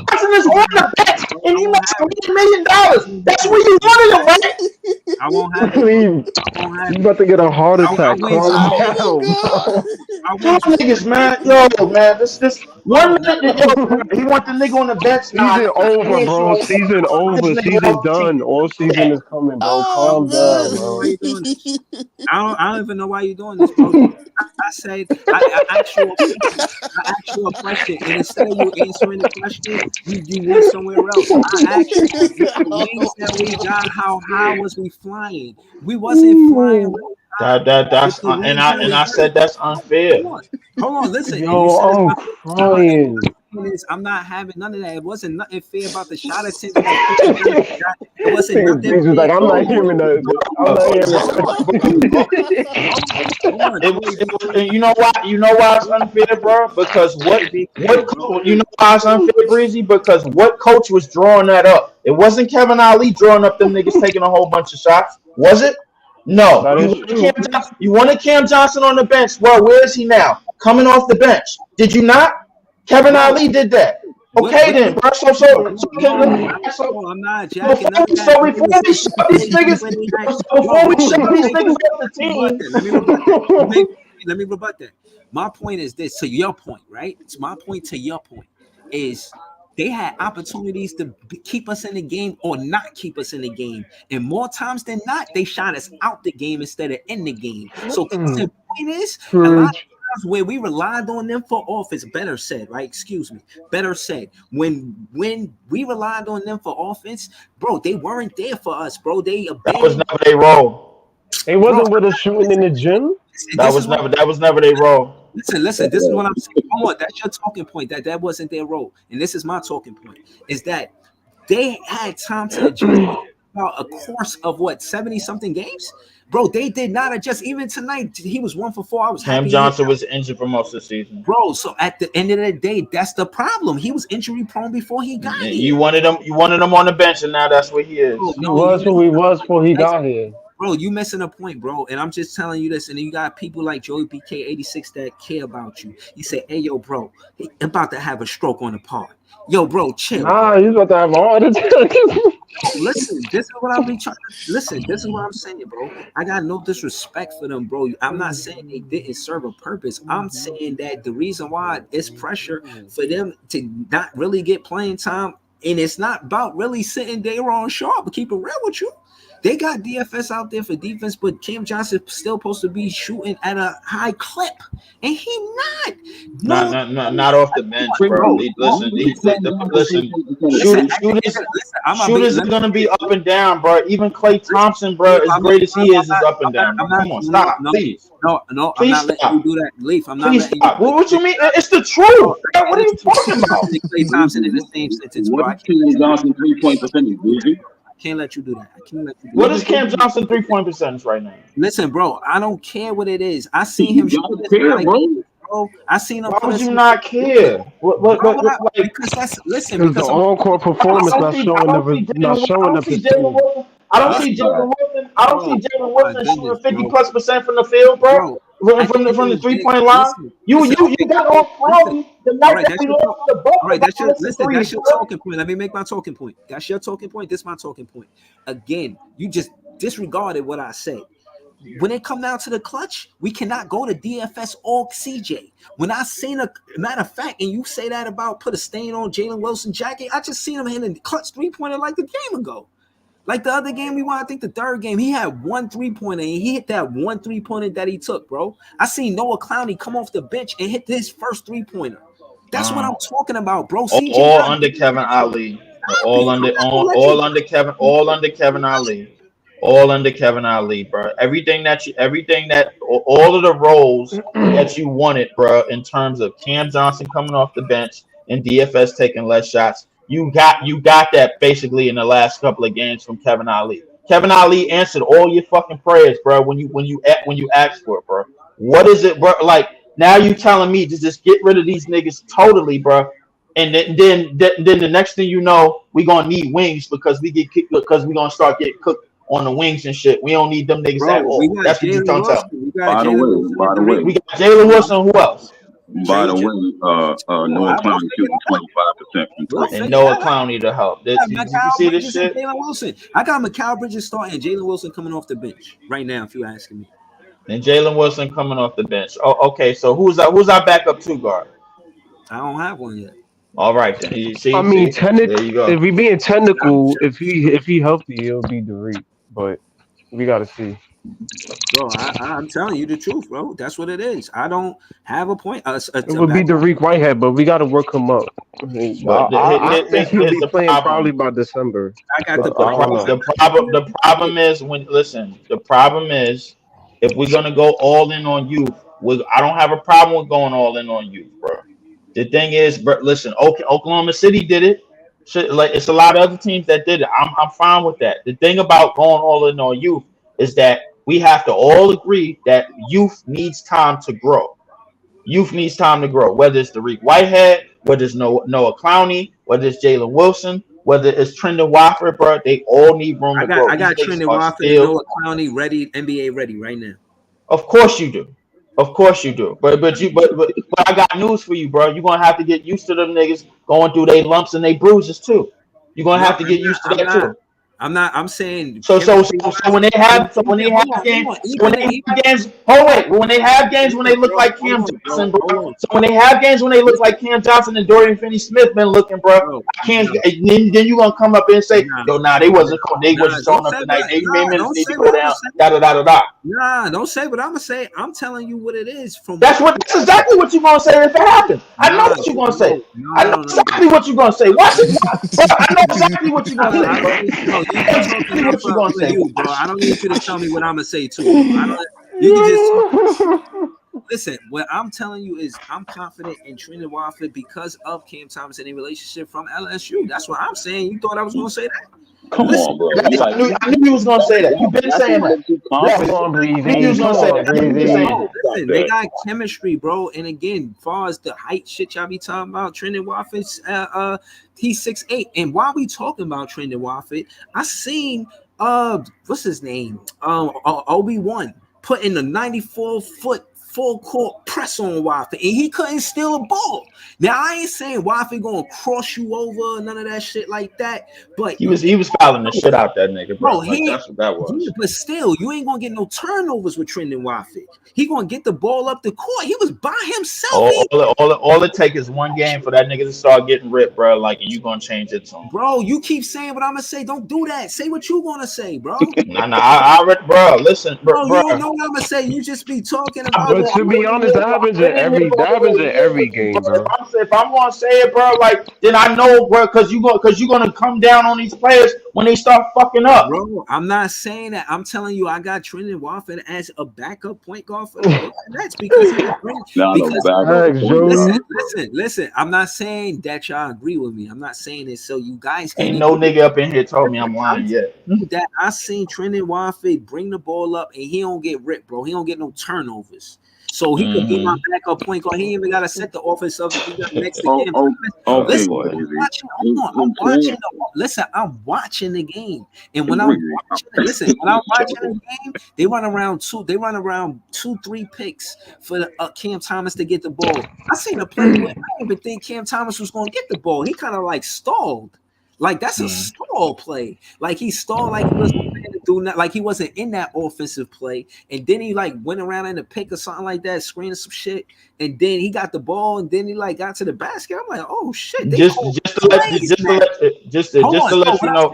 Johnson is on the bench and he makes $1 million. That's where you wanted him, right? I won't have it. You about to get a heart attack. Y'all niggas, man. Yo, man. This 1 minute. He want the nigga on the bench. Season over, bro. Season over. Season done. All season is coming, bro. Calm down, bro. I don't even know why you're doing this, bro. I said I asked you a question, and instead of you answering the question, you went somewhere else. I asked you the wings that we got. How high was we flying? We wasn't flying. That's and I said that's unfair. Hold on, listen. Yo, I'm crying. I'm not having none of that. It wasn't nothing fair about the shot attempt. It wasn't nothing fair. Like, I'm not hearing that. You know why? You know why it's unfair, bro? Because what you know why it's unfair, Breezy? Because what coach was drawing that up? It wasn't Kevin Ali drawing up them niggas taking a whole bunch of shots, was it? No. You wanted Cam Johnson on the bench. Well, where is he now? Coming off the bench. Did you not? Kevin Ali did that. Okay, then, bro. So I'm not jacking up. So before we shut these niggas off the team, let me rebut that. My point is this. To your point, right? It's my point to your point is they had opportunities to keep us in the game or not keep us in the game, and more times than not, they shot us out the game instead of in the game. So the point is, a lot of where we relied on them for offense, better said, when we relied on them for offense, bro, they weren't there for us, bro. That was never their role. They wasn't with us shooting in the gym. That was never their role. Listen, this is what I'm saying. Hold on, that's your talking point, that wasn't their role. And this is my talking point, is that they had time to adjust about a course of 70-something games. Bro, they did not adjust. Even tonight, he was 1 for 4. I was happy. Cam Johnson was injured for most of the season. Bro, so at the end of the day, that's the problem. He was injury prone before he got here. You wanted him on the bench, and now that's where he is. He was who he was before he got here. Bro, you missing a point, bro. And I'm just telling you this. And you got people like Joey BK86 that care about you. You say, hey, yo, bro, he about to have a stroke on the pod. Yo, bro, chill. Nah, he's about to have a heart attack. Listen, this is what this is what I'm saying, bro. I got no disrespect for them, bro. I'm not saying they didn't serve a purpose. I'm saying that the reason why it's pressure for them to not really get playing time, and it's not about really sitting Daron Sharp, but keep it real with you. They got DFS out there for defense, but Cam Johnson still supposed to be shooting at a high clip, and he not off the bench, bro. Listen. Shooters are gonna be up and down, bro. Even Klay Thompson, bro, as great as he is up and down. Come on, stop, please. No, please I'm not letting you do that, Leaf. I'm not please letting stop. you. What you mean? It's the truth. What are you talking about? Klay Thompson in the same sentence, bro. What is Cam Johnson 3-point percentage, Bougie? Can't let you do that. I can't let you do What that. is Cam Johnson 3-point percentage right now? Listen, bro, I don't care what it is. I seen him shoot this care, bro. I seen him. Why would you not care? Because that's listen. Because the encore performance not showing the percentage. I don't see Jalen Wilson. I don't see Jalen Wilson shooting 50+% from the field, bro. From the 3-point line. You got on Clowney the night that we lost the Bucks. All right, that's your talking point. Let me make my talking point. That's your talking point. This is my talking point. Again, you just disregarded what I said. When it come down to the clutch, we cannot go to DFS or CJ. When I seen a matter of fact, and you say that about put a stain on Jalen Wilson jacket, I just seen him hitting the clutch 3-pointer like the game ago. Like the other game we won, I think the third game, he had 1 3-pointer, and he hit that 1 3-pointer that he took, bro. I seen Noah Clowney come off the bench and hit his first 3-pointer. That's what I'm talking about, bro. All under Kevin Ali. All under Kevin Ali. All under Kevin Ali, bro. Everything that all of the roles that you wanted, bro, in terms of Cam Johnson coming off the bench and DFS taking less shots, you got that basically in the last couple of games from Kevin Ali. Kevin Ali answered all your fucking prayers, bro. When you asked for it, bro. What is it, bro? Like now you telling me to just get rid of these niggas totally, bro. And then the next thing you know, we gonna need wings because we gonna start getting cooked on the wings and shit. We don't need them niggas at all. That's what you don't tell me. By the way, we got Jalen Wilson. Who else? By the way, Noah Clowney shooting 25% from 3. And Noah Clowney to help. You see this shit? Jalen Wilson. I got Mikal Bridges starting. Jalen Wilson coming off the bench right now. If you asking me. And Jalen Wilson coming off the bench. Oh, okay. So who's our backup 2 guard? I don't have one yet. All right, then. There you go. If we being technical, if he healthy, it'll be Derek. But we gotta see. Bro, I'm telling you the truth, bro. That's what it is. I don't have a point. It would be Derek Whitehead, but we got to work him up. I think he'll be playing probably by December. I got the problem is the problem is if we're gonna go all in on youth, I don't have a problem with going all in on youth, bro. The thing is, bro, listen, Oklahoma City did it. Like it's a lot of other teams that did it. I'm fine with that. The thing about going all in on youth is that we have to all agree that youth needs time to grow. Youth needs time to grow. Whether it's Derek Whitehead, whether it's Noah Clowney, whether it's Jalen Wilson, whether it's Trendon Watford, bro, they all need room to grow. I got Trendon Watford and Noah Clowney ready, NBA ready right now. Of course you do. Of course you do. But I got news for you, bro. You're gonna have to get used to them niggas going through their lumps and their bruises too. You're gonna have to get used to that too. I'm saying so when they have games when they have games when they look like Cam Johnson, bro. So when they have games when they look like Cam Johnson and Dorian Finney-Smith been looking, bro, I can't. Then you gonna come up and say, they wasn't showing up tonight. They minutes need to go down. Da. Nah, don't say what I'm gonna say. I'm telling you what it is. That's exactly what you're gonna say if it happens. I know what you're gonna say. I know exactly what you're gonna say. Watch it. I know exactly what you're gonna say, bro. What you gonna say, bro? I don't need you to tell me what I'm gonna say too. You can just listen. What I'm telling you is I'm confident in Trendon Watford because of Cam Thomas and a relationship from LSU. That's what I'm saying. You thought I was gonna say that? Come on, bro. I knew you was gonna say that. You've been saying that. You was gonna say that. Listen, they got chemistry, bro. And again, as far as the height shit y'all be talking about, Trendon Watford, he's 6'8". And while we talking about Trendon Watford, I seen what's his name? Obi-Wan put in the 94-foot full court press on Waffle, and he couldn't steal a ball. Now I ain't saying Waffle gonna cross you over, none of that shit like that. But he was fouling the shit out that nigga, bro. Like, that's what that was. But still, you ain't gonna get no turnovers with Trendon Waffle. He gonna get the ball up the court. He was by himself. All it takes is one game for that nigga to start getting ripped, bro. Like, and you gonna change it to him, bro. You keep saying what I'm gonna say. Don't do that. Say what you gonna say, bro. Bro. Listen, bro. You don't know what I'm gonna say. You just be talking about. But to be honest, that happens in every game, bro. If I'm gonna say it, bro, like then I know, bro, because you're gonna come down on these players when they start fucking up, bro. I'm not saying that. I'm telling you, I got Trendon Waffle as a backup point guard for the Nets because listen. I'm not saying that y'all agree with me. I'm not saying it so you guys ain't no nigga up in here told me I'm lying yet. That I seen Trendon Waffle bring the ball up and he don't get ripped, bro. He don't get no turnovers. So he could be my backup point guard. He ain't even got to set the offense up if he got next to him. I'm watching the game. And when I'm watching the game, they run around 2-3 picks for Cam Thomas to get the ball. I seen a play where I didn't even think Cam Thomas was going to get the ball. He kind of like stalled. Like that's a stall play. Like he stalled, like he wasn't doing that, like he wasn't in that offensive play. And then he like went around in the pick or something like that, screening some shit. And then he got the ball, and then he like got to the basket. I'm like, oh shit! Just to let you know,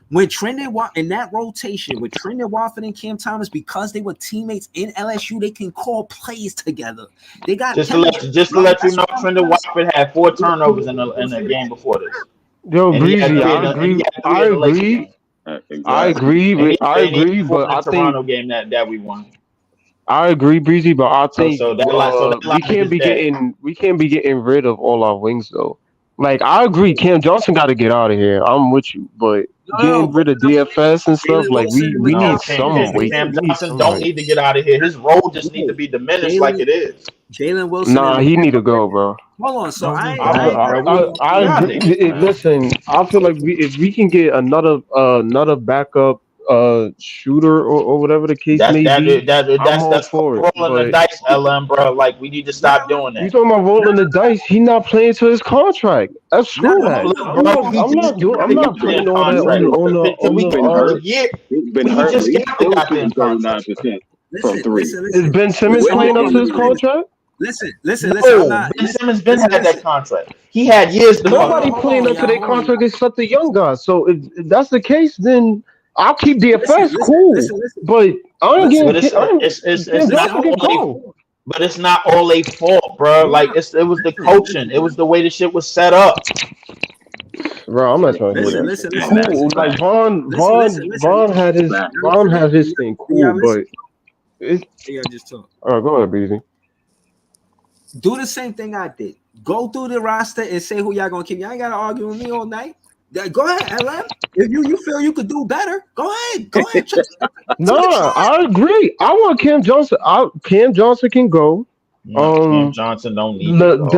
when Trendon in that rotation with Trendon Waffle and Cam Thomas, because they were teammates in LSU, they can call plays together. They got just to let you know, Trendon Waffle had 4 turnovers in the game before this. Yo, Breezy, I agree, but I think Toronto game that we won. I agree, Breezy, but I think we can't be getting rid of all our wings though. Like I agree, Cam Johnson got to get out of here. I'm with you, but getting rid of DFS and stuff, like we need some weight. Cam Johnson don't need to get out of here. His role just need to be diminished like it is. Jalen Wilson. Nah, he need to go, bro. Hold on, so I agree. Listen, I feel like if we can get another backup shooter or whatever the case may be, that's for it. Rolling the dice, LM, bro. Like we need to stop doing that. You talking about rolling the dice? He not playing to his contract. That's true. I'm not playing all that on the. He's been hurt. He's still shooting 39% from 3. Is Ben Simmons playing up to his contract? Listen. Ben Simmons been had that contract. He had years to nobody playing up to their contract except the young guys. So if that's the case, then I'll keep DFS cool. But I ain't getting. But it's not all their fault, bro. Like it was the coaching. It was the way the shit was set up. Bro, I'm not trying to do that. Cool. Like Vaughn had his thing cool, but just talk. All right, go ahead, Beezy. Do the same thing I did. Go through the roster and say who y'all gonna keep. Y'all ain't gotta argue with me all night. Go ahead, LM. If you feel you could do better, go ahead. No, I agree. I want Cam Johnson. Cam Johnson can go. Cam Johnson don't need to go.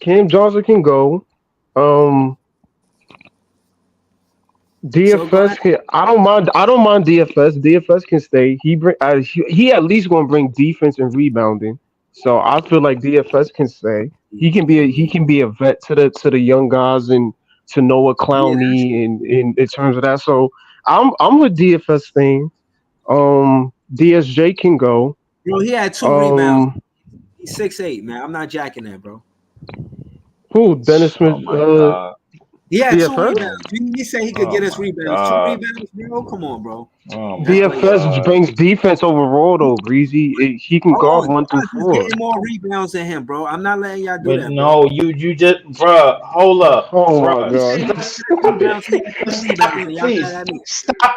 Cam Johnson can go. DFS can. I don't mind DFS. DFS can stay. He at least gonna bring defense and rebounding. So I feel like DFS can stay. He can be a vet to the young guys and to Noah Clowney in terms of that. So I'm with DFS thing. DSJ can go. Bro, he had 2 rebounds. He's 6'8", man. I'm not jacking that, bro. Who? Dennis Smith. He had 2 rebounds. He said he could get us rebounds. 2 rebounds, bro. Come on, bro. DFS brings defense overall, though, Breezy. He can guard 1 through 4. Getting more rebounds than him, bro. I'm not letting y'all do that. No, you just, bro. Hold up. Oh my god. Please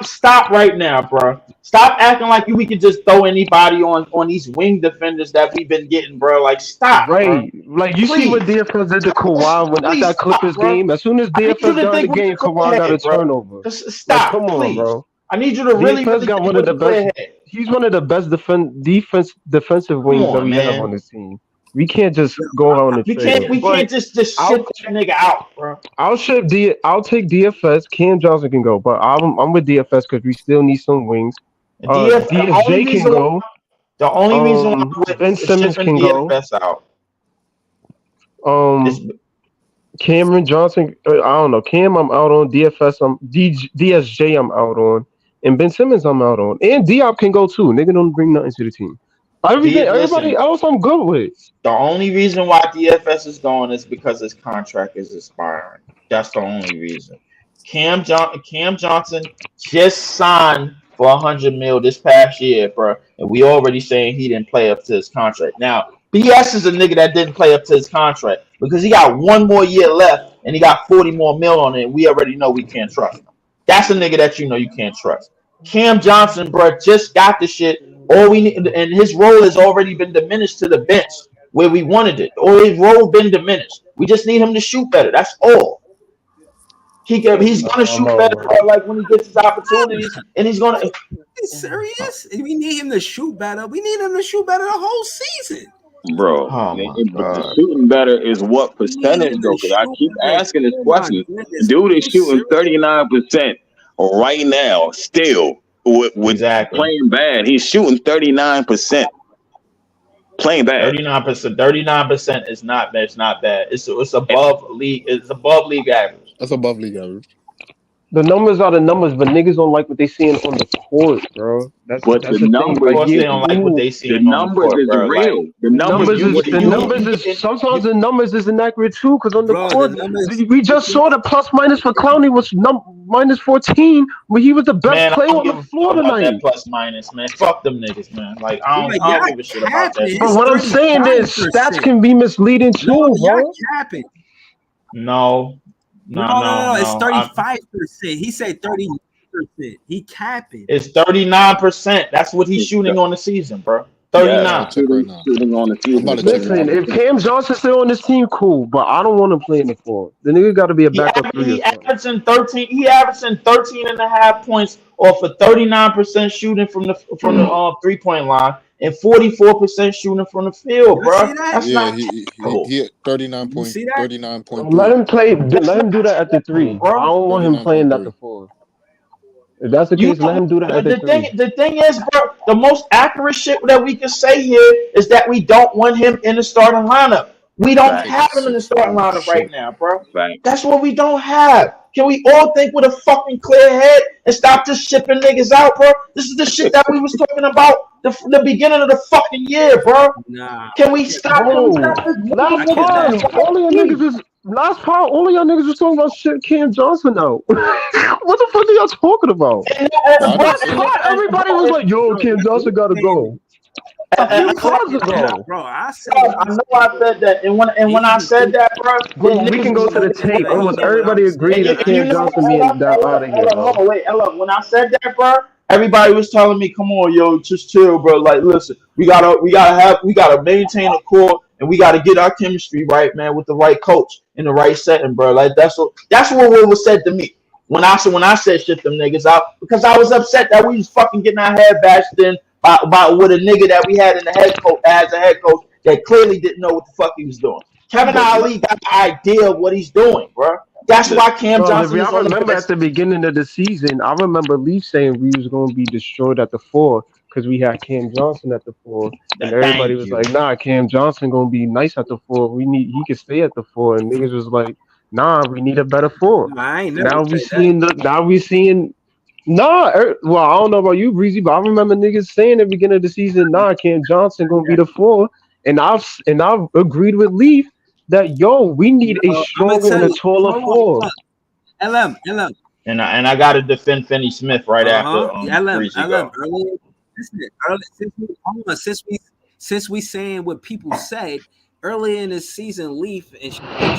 stop right now, bro. Stop acting like we could just throw anybody on these wing defenders that we've been getting, bro. Like stop. Right. Bro. Like you see what DFS did to Kawhi when at that Clippers game. As soon as DFS got in the game, Kawhi got a turnover. Stop. Come on, bro. I need you to really got one of the best. He's one of the best defensive wings that we have on this team. We can't just go on the trade. We can't just ship that nigga out, bro. I'll take DFS. Cam Johnson can go, but I'm with DFS because we still need some wings. DSJ can go. The only reason why Ben Simmons can DFS go. out. Cameron Johnson, I don't know. Cam, I'm out on. DFS, DSJ, I'm out on. And Ben Simmons, I'm out on. And Diop can go too. Nigga don't bring nothing to the team. Everybody else, I'm good with. The only reason why DFS is going is because his contract is expiring. That's the only reason. Cam Johnson just signed for $100 million this past year, bro, and we already saying he didn't play up to his contract. Now, BS is a nigga that didn't play up to his contract because he got one more year left and he got 40 more mil on it. And we already know we can't trust him. That's a nigga that you know you can't trust. Cam Johnson, bro, just got the shit. All we need, and his role has already been diminished to the bench where we wanted it. Or his role been diminished. We just need him to shoot better. That's all. He's gonna shoot better, like when he gets his opportunities, and he's gonna. Are you serious? We need him to shoot better. We need him to shoot better the whole season, bro. Shooting better is what percentage though? Because I keep asking this question. Dude is shooting 39% right now, still with playing bad. He's shooting 39%. Playing bad. 39% is not bad. It's not bad. It's above league. It's above league average. That's above league average. The numbers are the numbers, but niggas don't like what they seeing on the court, bro. That's the numbers. Like, they don't like what they see. The numbers is real. The numbers is sometimes the numbers is inaccurate too, because on the court we just saw the plus minus for Clowney was minus 14, but he was the best player on the floor tonight. That plus minus, man. Fuck them niggas, man. Like I don't give a shit about that. But what I'm saying is stats can be misleading too, bro. No. It's 35%. He said 30%. He capping. It's 39%. That's what he's shooting on the season, bro. 39. Shooting on the season. Listen, if Cam Johnson's still on this team, cool. But I don't want to play in the floor. The nigga got to be a backup three. He averaging 13.5 points off of 39% shooting from the 3-point line. And 44% shooting from the field, bro. That's he 39 points. 39 points. Let him play. Let him do that at the 3. I don't want him playing at the 4. If that's the case, let him do that at the 3. The thing is, bro, the most accurate shit that we can say here is that we don't want him in the starting lineup. We don't have him in the starting lineup right now, bro. That's what we don't have. Can we all think with a fucking clear head and stop just shipping niggas out, bro? This is the shit that we was talking about the beginning of the fucking year, bro. Nah. Can we stop? Last part, all y'all niggas was talking about shit Cam Johnson out. What the fuck are y'all talking about? Everybody was like, yo, Cam Johnson gotta go. Bro, I said I know I said that, and when I said that, bro, we can go to the tape. Almost everybody agreed that Cam Johnson being out of here. Wait, when I said that, bro, everybody was telling me, "Come on, yo, just chill, bro. Like, listen, we gotta maintain the core, and we gotta get our chemistry right, man, with the right coach in the right setting, bro. Like, that's what was said to me when I said shit them niggas out, because I was upset that we was fucking getting our head bashed in by with a nigga that we had in the head coach as a head coach that clearly didn't know what the fuck he was doing. Kevin Ali got the idea of what he's doing, bro. That's why Cam Johnson. I remember at the beginning of the season, I remember Leaf saying we was going to be destroyed at the 4 because we had Cam Johnson at the 4, and everybody was like, "Nah, Cam Johnson gonna be nice at the 4. He can stay at the 4." And niggas was like, "Nah, we need a better 4." Now we seeing. Nah, well, I don't know about you, Breezy, but I remember niggas saying at the beginning of the season, "Nah, Cam Johnson gonna be the 4," and I've agreed with Leaf that we need a stronger and a taller 4. LM. And I got to defend Finney Smith right after. Since we saying what people said earlier in the season, Leaf and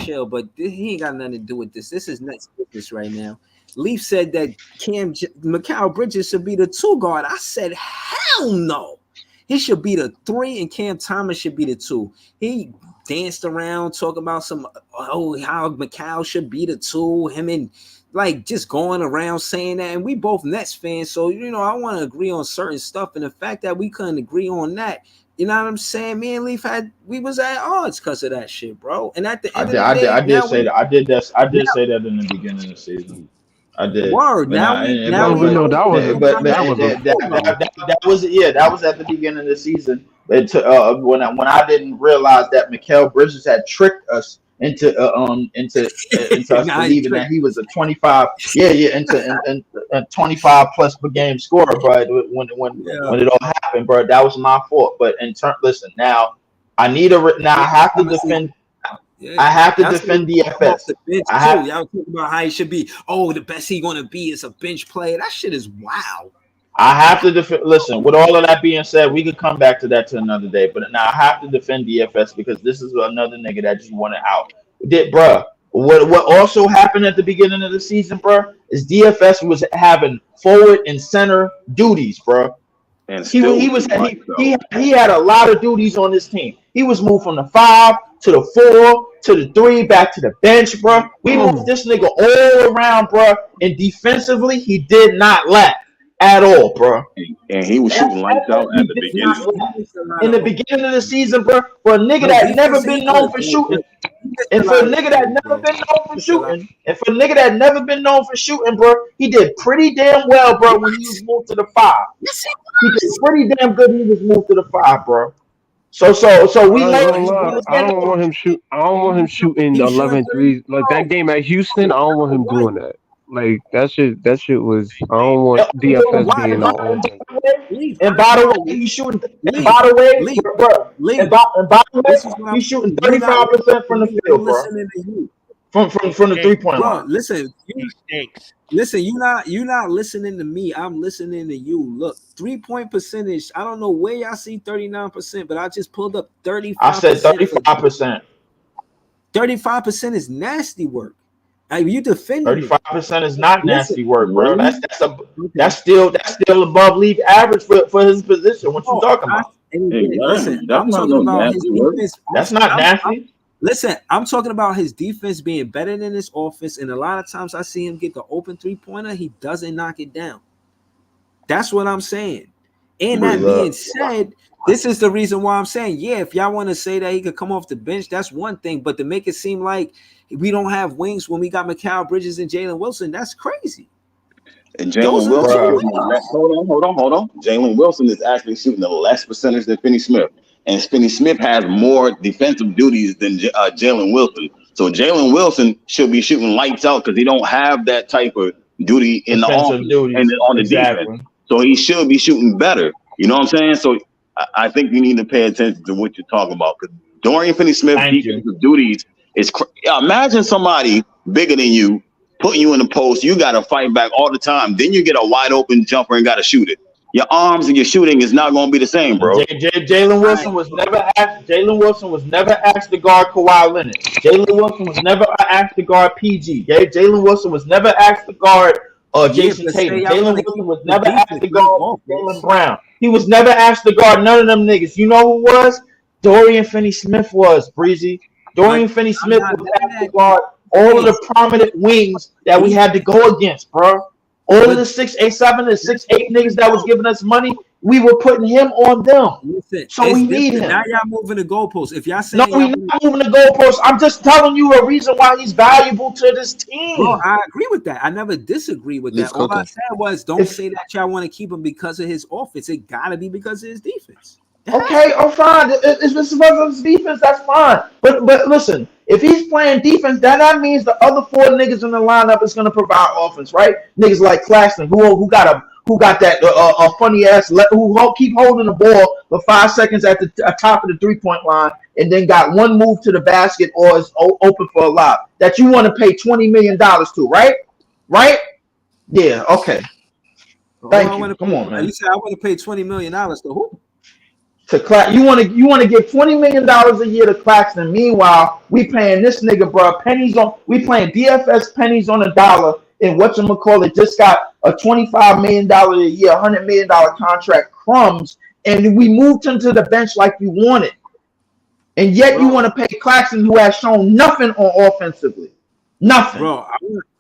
chill, but he ain't got nothing to do with this. This is nuts business right now. Leaf said that Mikal Bridges should be the 2 guard. I said, hell no. He should be the 3 and Cam Thomas should be the 2. He danced around talking about how Mikal should be the 2. Him and like just going around saying that. And we both Nets fans, so I want to agree on certain stuff. And the fact that we couldn't agree on that, you know what I'm saying? Me and Leaf we was at odds because of that shit, bro. And at the end of the day, I did say that in the beginning of the season. I did. Word. Now we know that was at the beginning of the season. When I didn't realize that Mikal Bridges had tricked us into us believing that he was a 25 into 25 plus per game scorer, bro. When it all happened, bro, that was my fault. But listen, now I have to defend. Yeah, I have to defend DFS. Y'all talking about how he should be. Oh, the best he gonna be is a bench player. That shit is wild. I have to defend. Listen, with all of that being said, we could come back to that to another day. But now I have to defend DFS because this is another nigga that just wanted out. Bruh, what also happened at the beginning of the season, bruh, is DFS was having forward and center duties, bruh. And he had a lot of duties on this team. He was moved from the 5 to the 4 to the 3 back to the bench, bro. We moved this nigga all around, bro. And defensively, he did not lack at all, bro. And he was shooting lights out at the beginning. In the beginning of the season, bro, for a nigga that never been known for shooting, and for a nigga that never been known for shooting, bro, he did pretty damn well, bro, when he was moved to the 5. He did pretty damn good when he was moved to the 5, bro. So we I don't want him shooting 11 threes. Like that game at Houston, I don't want him doing that. Like that shit was. I don't want DFS being our own. And by the way, he's shooting. And by the way, he's shooting 35% from the field, bro. From the 3-point line. Listen, you're not listening to me. I'm listening to you. Look, 3-point percentage. I don't know where y'all see 39%, but I just pulled up 35%. I said 35%. 35% is nasty work. You defend 35% is not nasty work, bro. That's still above league average for his position. What you talking about? Listen, I'm talking about his defense. That's not nasty. Listen, I'm talking about his defense being better than his offense, and a lot of times I see him get the open 3-pointer. He doesn't knock it down. That's what I'm saying. And that being said, this is the reason why I'm saying, yeah, if y'all want to say that he could come off the bench, that's one thing. But to make it seem like we don't have wings when we got Mikal Bridges and Jalen Wilson, that's crazy. And Jalen Wilson, hold on. Jalen Wilson is actually shooting a less percentage than Finney Smith. And Finney Smith has more defensive duties than Jalen Wilson. So Jalen Wilson should be shooting lights out because he don't have that type of duty in the offense and on the defense. So he should be shooting better. You know what I'm saying? So I think you need to pay attention to what you're talking about. Because Dorian Finney-Smith's defensive duties is imagine somebody bigger than you putting you in the post. You got to fight back all the time. Then you get a wide open jumper and got to shoot it. Your arms and your shooting is not going to be the same, bro. Jalen Wilson was never asked to guard Kawhi Leonard. Jalen Wilson was never asked to guard PG. Jalen Wilson was never asked to guard Jason Tatum. Jalen Wilson was never asked to guard Jaylen Brown. He was never asked to guard none of them niggas. You know who was? Dorian Finney-Smith was, Breezy. Dorian Finney-Smith was asked to guard all of the prominent wings that we had to go against, bro. All of the 6'8", 7", and 6'8" niggas that was giving us money, we were putting him on them. Listen, so we need him. Now y'all moving the goalposts. If y'all saying we're not moving the goalposts. I'm just telling you a reason why he's valuable to this team. Bro, I agree with that. I never disagree with that. All I said was don't say that y'all want to keep him because of his offense. It gotta be because of his defense. Okay, fine. If it's because of his defense, that's fine. But listen, if he's playing defense, that means the other 4 niggas in the lineup is gonna provide offense, right? Niggas like Claxton, who got that funny ass who keep holding the ball for 5 seconds at the top of the 3-point line, and then got one move to the basket or is open for a lob that you want to pay $20 million to, right? Right? Yeah. Okay. Thank you. Come on, man. You said I want to pay $20 million to who? You want to give $20 million a year to Claxton. Meanwhile, we paying this nigga, bro, we playing DFS pennies on a dollar, and whatchamacallit just got a $25 million a year, $100 million contract, crumbs, and we moved him to the bench like you wanted. And yet you want to pay Claxton, who has shown nothing on offensively. Nothing. Bro,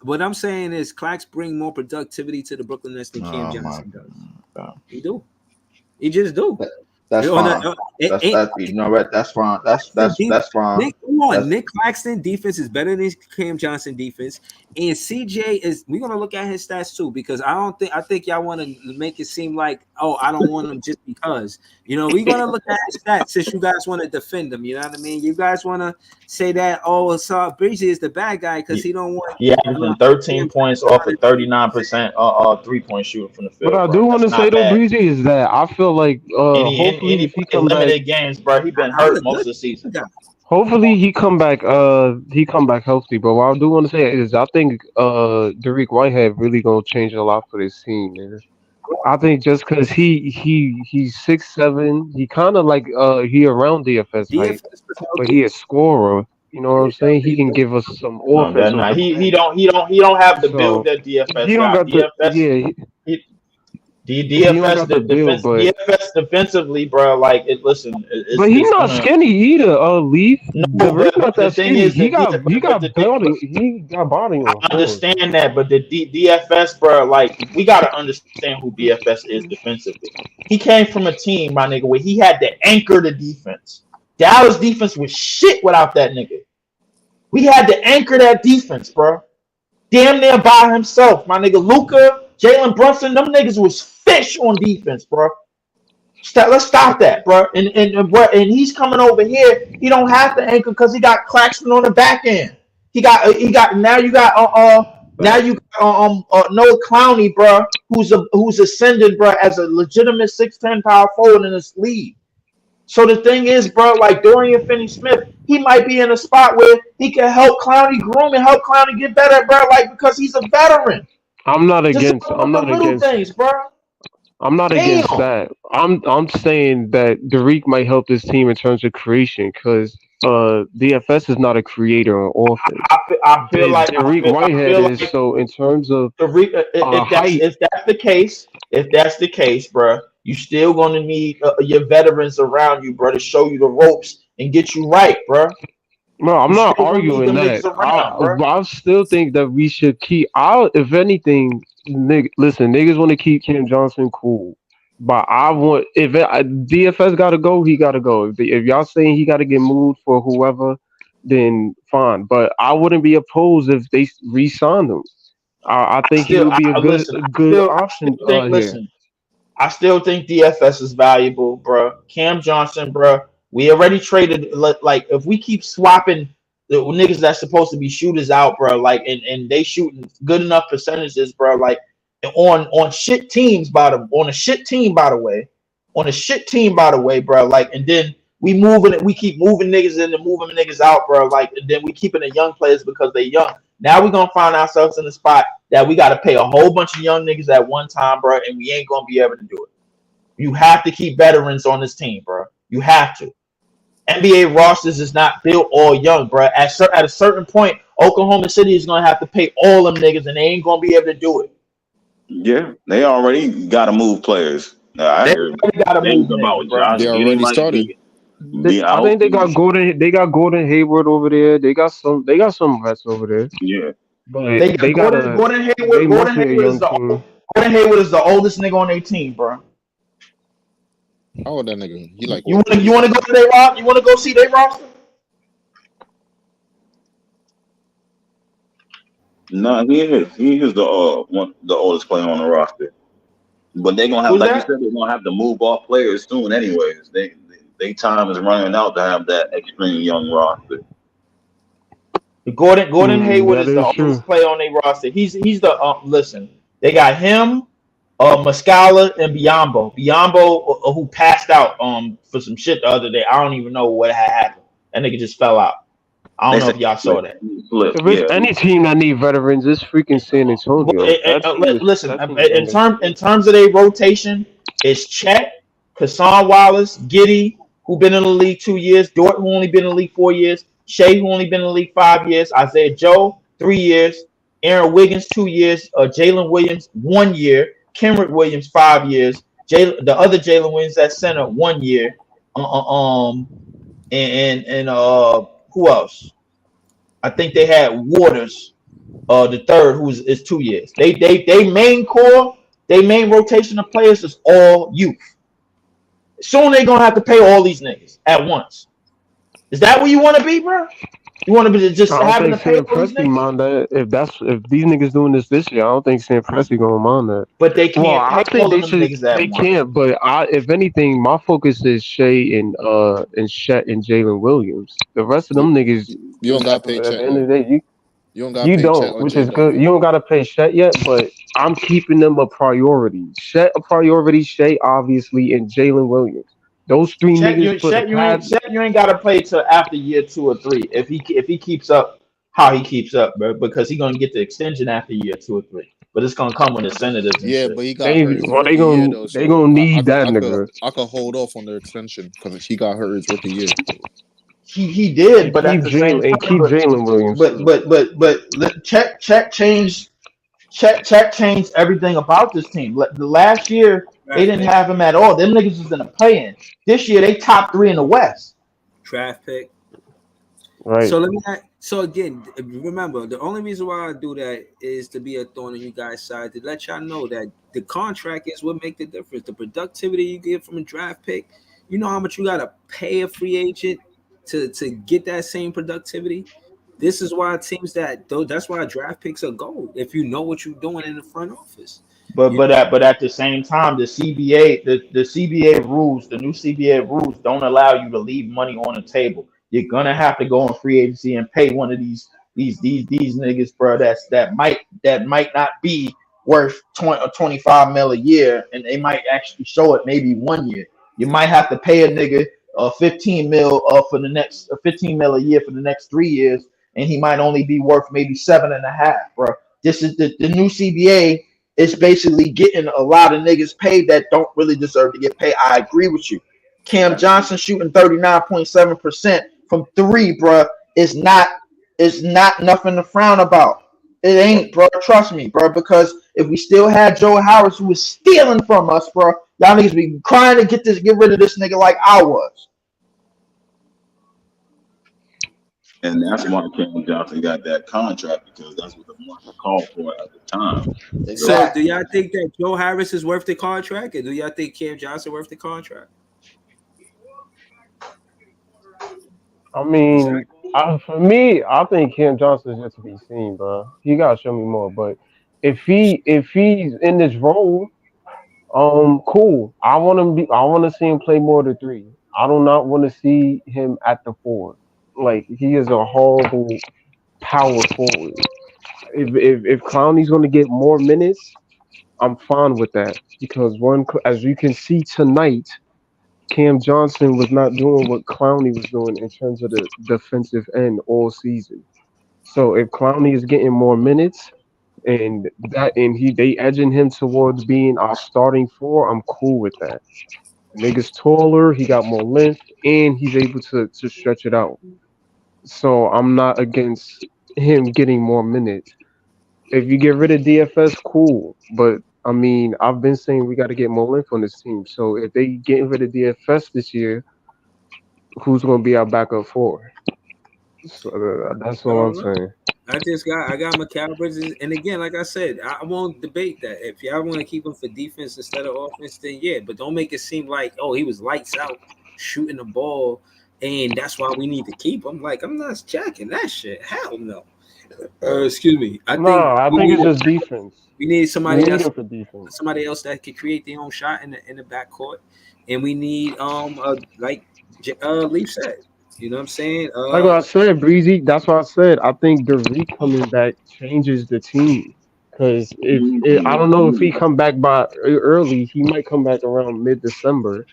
what I'm saying is Clax bring more productivity to the Brooklyn Nets than Cam Johnson does. He do. He just do. That's fine. You know what? That's fine. That's fine. Nick Claxton defense is better than Cam Johnson defense, and CJ is. We're gonna look at his stats too because I think y'all want to make it seem like I don't want him just because we're gonna look at his stats since you guys want to defend him. You know what I mean? You guys want to say that Breezy is the bad guy because he don't want. Yeah, 13 points off of 39% 3-point shooting from the field. But I do want to say though, Breezy, is that I feel like hopefully if he come limited games, bro, he been hurt most of the season. Hopefully he come back healthy. But what I do want to say is I think Dariq Whitehead really gonna change a lot for this team, man. I think just because he's 6'7", he kind of like he around DFS height, but he a scorer. You know what I'm saying? He can give us some offense. No, he don't have the build that DFS. He don't got DFS DFS defensively, bro. Like listen, but he's not skinny either. Leaf. No, not that skinny. He got body. He got body. I understand that, but the DFS, bro. Like we gotta understand who DFS is defensively. He came from a team, my nigga, where he had to anchor the defense. Dallas defense was shit without that nigga. We had to anchor that defense, bro. Damn near by himself, my nigga. Luka, Jalen Brunson, them niggas was fish on defense, bro. Let's stop that, bro. And he's coming over here. He don't have to anchor because he got Claxton on the back end. Now you got Noah Clowney, bro, who's ascended, bro, as a legitimate 6'10" power forward in this league. So the thing is, bro, like Dorian Finney-Smith, he might be in a spot where he can help Clowney groom and help Clowney get better, bro, like because he's a veteran. I'm not against things, bro. I'm not against that. I'm saying that Dariq might help this team in terms of creation because DFS is not a creator on offense. I feel like Dariq Whitehead is. So in terms of if that's the case, bro, you still gonna need your veterans around you, bro, to show you the ropes and get you right, bro. No, I'm not arguing that. I still think that we should keep. If anything, niggas want to keep Cam Johnson cool. But I want DFS got to go, he got to go. If y'all saying he got to get moved for whoever, then fine. But I wouldn't be opposed if they re-signed him. I think he would be a good option. I still think DFS is valuable, bro. Cam Johnson, bro. We already traded. Like, if we keep swapping the niggas that's supposed to be shooters out, bro, like, and they shooting good enough percentages, bro, like, on shit teams, on a shit team, by the way, bro, like, and then we keep moving niggas in and moving niggas out, bro, like, and then we keeping the young players because they young. Now we're gonna find ourselves in the spot that we got to pay a whole bunch of young niggas at one time, bro, and we ain't gonna be able to do it. You have to keep veterans on this team, bro. You have to. NBA rosters is not built all young, bro. At a certain point, Oklahoma City is gonna have to pay all them niggas, and they ain't gonna be able to do it. Yeah, they already got to move players. I heard things about Josh. They already started. I think they got Gordon Hayward over there. They got some vets over there. Yeah, but Gordon Hayward is the oldest nigga on their team, bro. How old that nigga? You like? You want to go to their roster? You want to go see their roster? No, he is the oldest player on the roster. But they're gonna have, like you said, they're gonna have to move off players soon, anyways. They time is running out to have that extremely young roster. Gordon Hayward is the oldest player on their roster. He's the listen. They got him, Muscala, and Biyombo. Biyombo, who passed out for some shit the other day. I don't even know what had happened. That nigga just fell out. I don't know if y'all saw that. If it's any team that need veterans, it's freaking San Antonio. Listen, in terms of their rotation, it's Chet, Hassan Wallace, Giddey, who been in the league 2 years, Dort, who only been in the league 4 years, Shea, who only been in the league 5 years, Isaiah Joe, 3 years, Aaron Wiggins, 2 years, Jalen Williams, 1 year, Kenrich Williams, 5 years, the other Jalen Williams at center, 1 year, and who else? I think they had Waters, the third, who is 2 years. They main core, they main rotation of players is all youth. Soon they gonna have to pay all these niggas at once. Is that where you want to be, bro? You want to be just having to pay Sam Presti mind that if these niggas doing this year, I don't think Sam Presti gonna mind that. But they can't. Well, I think they should. They can't. But if anything, my focus is Shea and Shet and Jalen Williams. The rest of them niggas, you don't got to pay Chet. At the end of the day, you don't got to pay Chet, which is good. You don't got to pay Shet yet, but I'm keeping them a priority. Shet a priority. Shea obviously, and Jalen Williams. Those three niggas. You ain't got to play till after year 2 or 3 if he keeps up how he keeps up, bro. Because he's gonna get the extension after year 2 or 3. But it's gonna come with the Senators. Yeah, but he got hurt. Well, they gonna need that nigga. I could hold off on the extension because he got hurt his rookie year. He did, but at the same time, keep Jalen Williams. But Check changed everything about this team. The last year they didn't have him at all. Them niggas was in a play-in. This year they top 3 in the West. Draft pick. Right. So again, remember the only reason why I do that is to be a thorn in you guys' side, to let y'all know that the contract is what make the difference. The productivity you get from a draft pick, you know how much you gotta pay a free agent to get that same productivity. This is why teams that's why draft picks are gold. If you know what you're doing in the front office. But at the same time, the CBA, the CBA rules, the new CBA rules don't allow you to leave money on the table. You're gonna have to go on free agency and pay one of these niggas, bro. That might not be worth 20 or 25 mil a year, and they might actually show it maybe 1 year. You might have to pay a nigga 15 mil for the next 15 mil a year for the next 3 years, and he might only be worth maybe 7.5, bro. This is the new CBA. It's basically getting a lot of niggas paid that don't really deserve to get paid. I agree with you. Cam Johnson shooting 39.7% from 3, bro, is not nothing to frown about. It ain't, bro. Trust me, bro. Because if we still had Joe Harris, who was stealing from us, bro, y'all niggas be crying to get rid of this nigga like I was. And that's why Cam Johnson got that contract, because that's what the market called for at the time. So do y'all think that Joe Harris is worth the contract, or do y'all think Cam Johnson worth the contract? I mean, for me, I think Cam Johnson is yet to be seen, bro. He gotta show me more. But if he's in this role, cool. I want to see him play more than 3. I do not want to see him at the 4. Like, he is a horrible power forward. If Clowney's going to get more minutes, I'm fine with that. Because as you can see tonight, Cam Johnson was not doing what Clowney was doing in terms of the defensive end all season. So if Clowney is getting more minutes and they edging him towards being our starting 4, I'm cool with that. Nigga's taller, he got more length, and he's able to stretch it out. So I'm not against him getting more minutes. If you get rid of DFS, cool. But I mean, I've been saying we got to get more length on this team. So if they get rid of DFS this year, who's going to be our backup 4? So that's all I'm saying. I got Mikal Bridges, and again, like I said, I won't debate that. If y'all want to keep him for defense instead of offense, then yeah. But don't make it seem like, oh, he was lights out shooting the ball, and that's why we need to keep him. Like, I'm not jacking that shit. Hell no. Excuse me. I think it's just defense. We need somebody else that could create their own shot in the backcourt, and we need like Leaf said. You know what I'm saying? Like what I said, Breezy. That's what I said. I think Derek coming back changes the team. Because I don't know if he come back by early. He might come back around mid-December.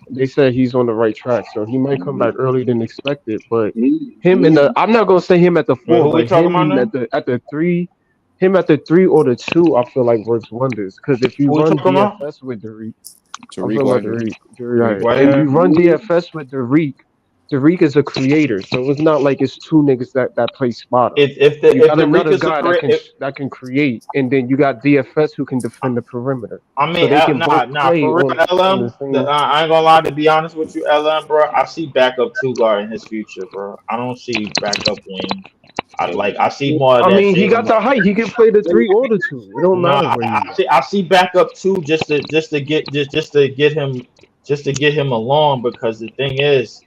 They said he's on the right track, so he might come back earlier than expected. But I'm not gonna say him at the 4, but him at the 3, him at the 3 or the 2, I feel like works wonders. Because if you run DFS with Derek, if you run DFS with Derek is a creator, so it's not like it's 2 niggas that play spotter. If another guy that can create, and then you got DFS who can defend the perimeter. I mean, for real, LM, I ain't gonna lie, to be honest with you, LM, bro, I see backup 2 guard in his future, bro. I don't see backup wing. I see more of that. I mean, he got the height. He can play the 3 or the 2. It don't matter. I see backup 2 just to get him just to get him along, because the thing is,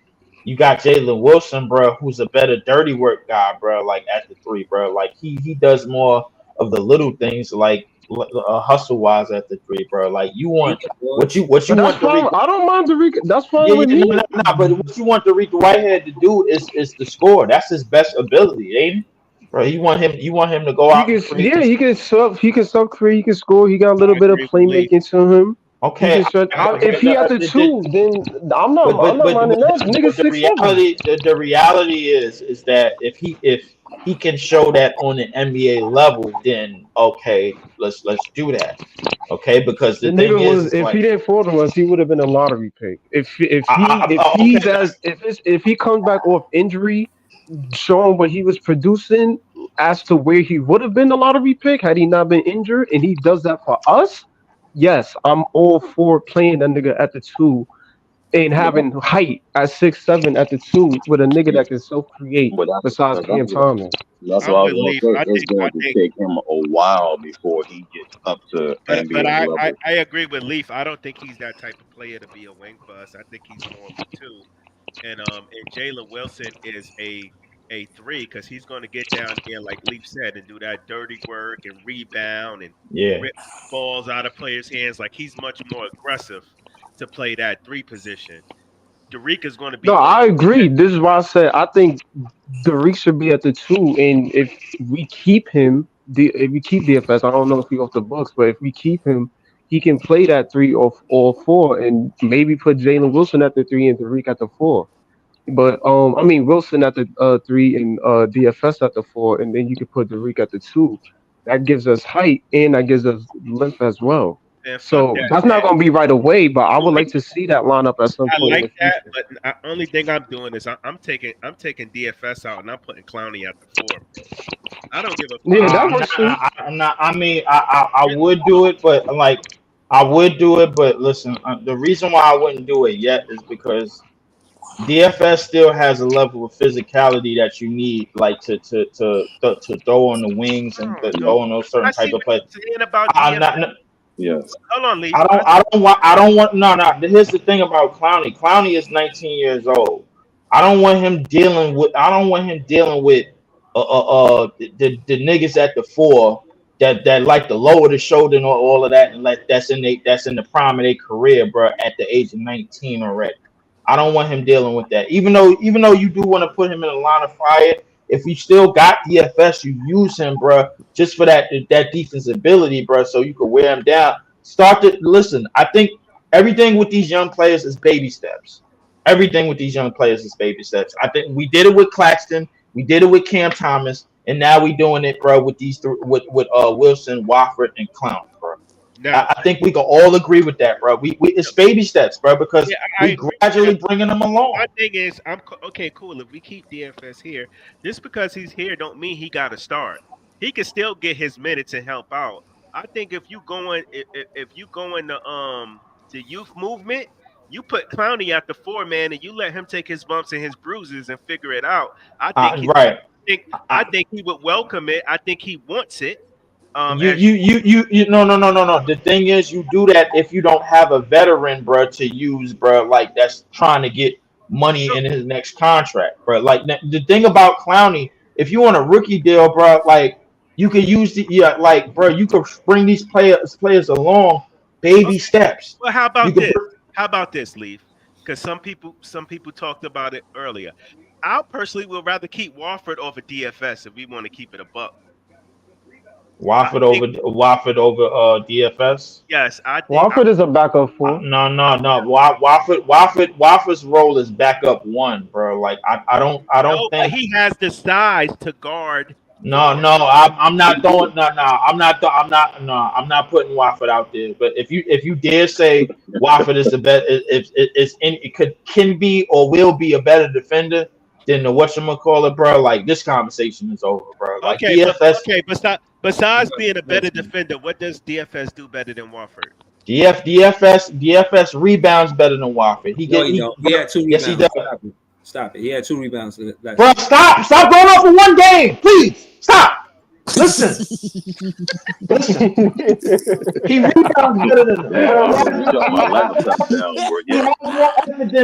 you got Jalen Wilson, bro, who's a better dirty work guy, bro. Like at the 3, bro. Like he does more of the little things, like hustle wise at the 3, bro. Like you want what you want. I don't mind Dariq. That's fine with me. No, but what you want Dariq Whitehead to do is to score. That's his best ability, ain't it? Bro, you want him to go out. He can sub 3. He can score. He got a little bit of playmaking to him. Okay, if he at the 2, then I'm not minding that. Nigga, the reality is that if he can show that on the NBA level, then okay, let's do that. Okay, because the thing is, if he didn't fall to us, he would have been a lottery pick. If he comes back off injury, showing what he was producing as to where he would have been a lottery pick had he not been injured, and he does that for us, yes, I'm all for playing that nigga at the 2 and having height at 6'7" at the 2 with a nigga that can self-create besides Cam Thomas. That's what I was going to say. It's going to take him a while before he gets up to NBA level. But I agree with Leaf. I don't think he's that type of player to be a wing bust. I think he's more of a 2. And Jalen Wilson is a 3 because he's going to get down there, like Leaf said, and do that dirty work and rebound and rip balls out of players' hands. Like he's much more aggressive to play that 3 position. Dariq is going to be. No, I agree. This is why I said I think Dariq should be at the 2, and if we keep him, if we keep DFS, I don't know if he's off the books, but if we keep him, he can play that 3 or 4, and maybe put Jalen Wilson at the 3 and Dariq at the 4. But Wilson at the 3 and DFS at the 4, and then you could put Dariq at the 2. That gives us height and that gives us length as well. So that's not going to be right away, but I would like to see that lineup at some point. I like that, but the only thing I'm doing is I'm taking DFS out and I'm putting Clowney at the 4. I don't give a fuck. Yeah, that works too. I would do it, but listen, the reason why I wouldn't do it yet is because DFS still has a level of physicality that you need, like to throw on the wings and to throw on those certain type of plays. Yes. Hold on, Lee. I don't want. No. Here's the thing about Clowney. Clowney is 19 years old. I don't want him dealing with the niggas at the 4 that like to lower the shoulder and all of that, and like that's in the prime of their career, bro. At the age of 19 already. I don't want him dealing with that. Even though you do want to put him in a line of fire, if you still got DFS, you use him, bro, just for that defense ability, bro, so you can wear him down. Listen, I think everything with these young players is baby steps. Everything with these young players is baby steps. I think we did it with Claxton, we did it with Cam Thomas, and now we doing it, bro, with these with Wilson, Wofford, and Clown, bro. Now, I think we can all agree with that, bro. It's baby steps, bro, because we gradually bringing them along. My thing is, okay, cool. If we keep DFS here, just because he's here don't mean he got to start. He can still get his minutes and help out. I think if you going the youth movement, you put Clowney at the 4, man, and you let him take his bumps and his bruises and figure it out. I think he would welcome it. I think he wants it. No. The thing is, you do that if you don't have a veteran, bro, to use, bro, like that's trying to get money in his next contract, bro. Like the thing about Clowney, if you want a rookie deal, bro, like you could use bro, you could bring these players along, baby steps. Well, how about this? How about this, Leaf? Because some people talked about it earlier. I personally would rather keep Wofford over DFS if we want to keep it a buck. Wofford over DFS. Yes, I think Wofford is a backup 4. No. Wofford's role is backup 1, bro. Like I don't think he has the size to guard. No, I'm not throwing. I'm not putting Wofford out there. But if you dare say Wofford is the best, can be or will be a better defender than the whatchamacallit, bro, like this conversation is over, bro. Like DFS. Besides being a better defender, what does DFS do better than Wofford? DFS rebounds better than Wofford. He had 2 rebounds. Yes, he does. Stop it. He had 2 rebounds. Bro, stop going off for one game, please. Stop. Listen. He rebounds better than him.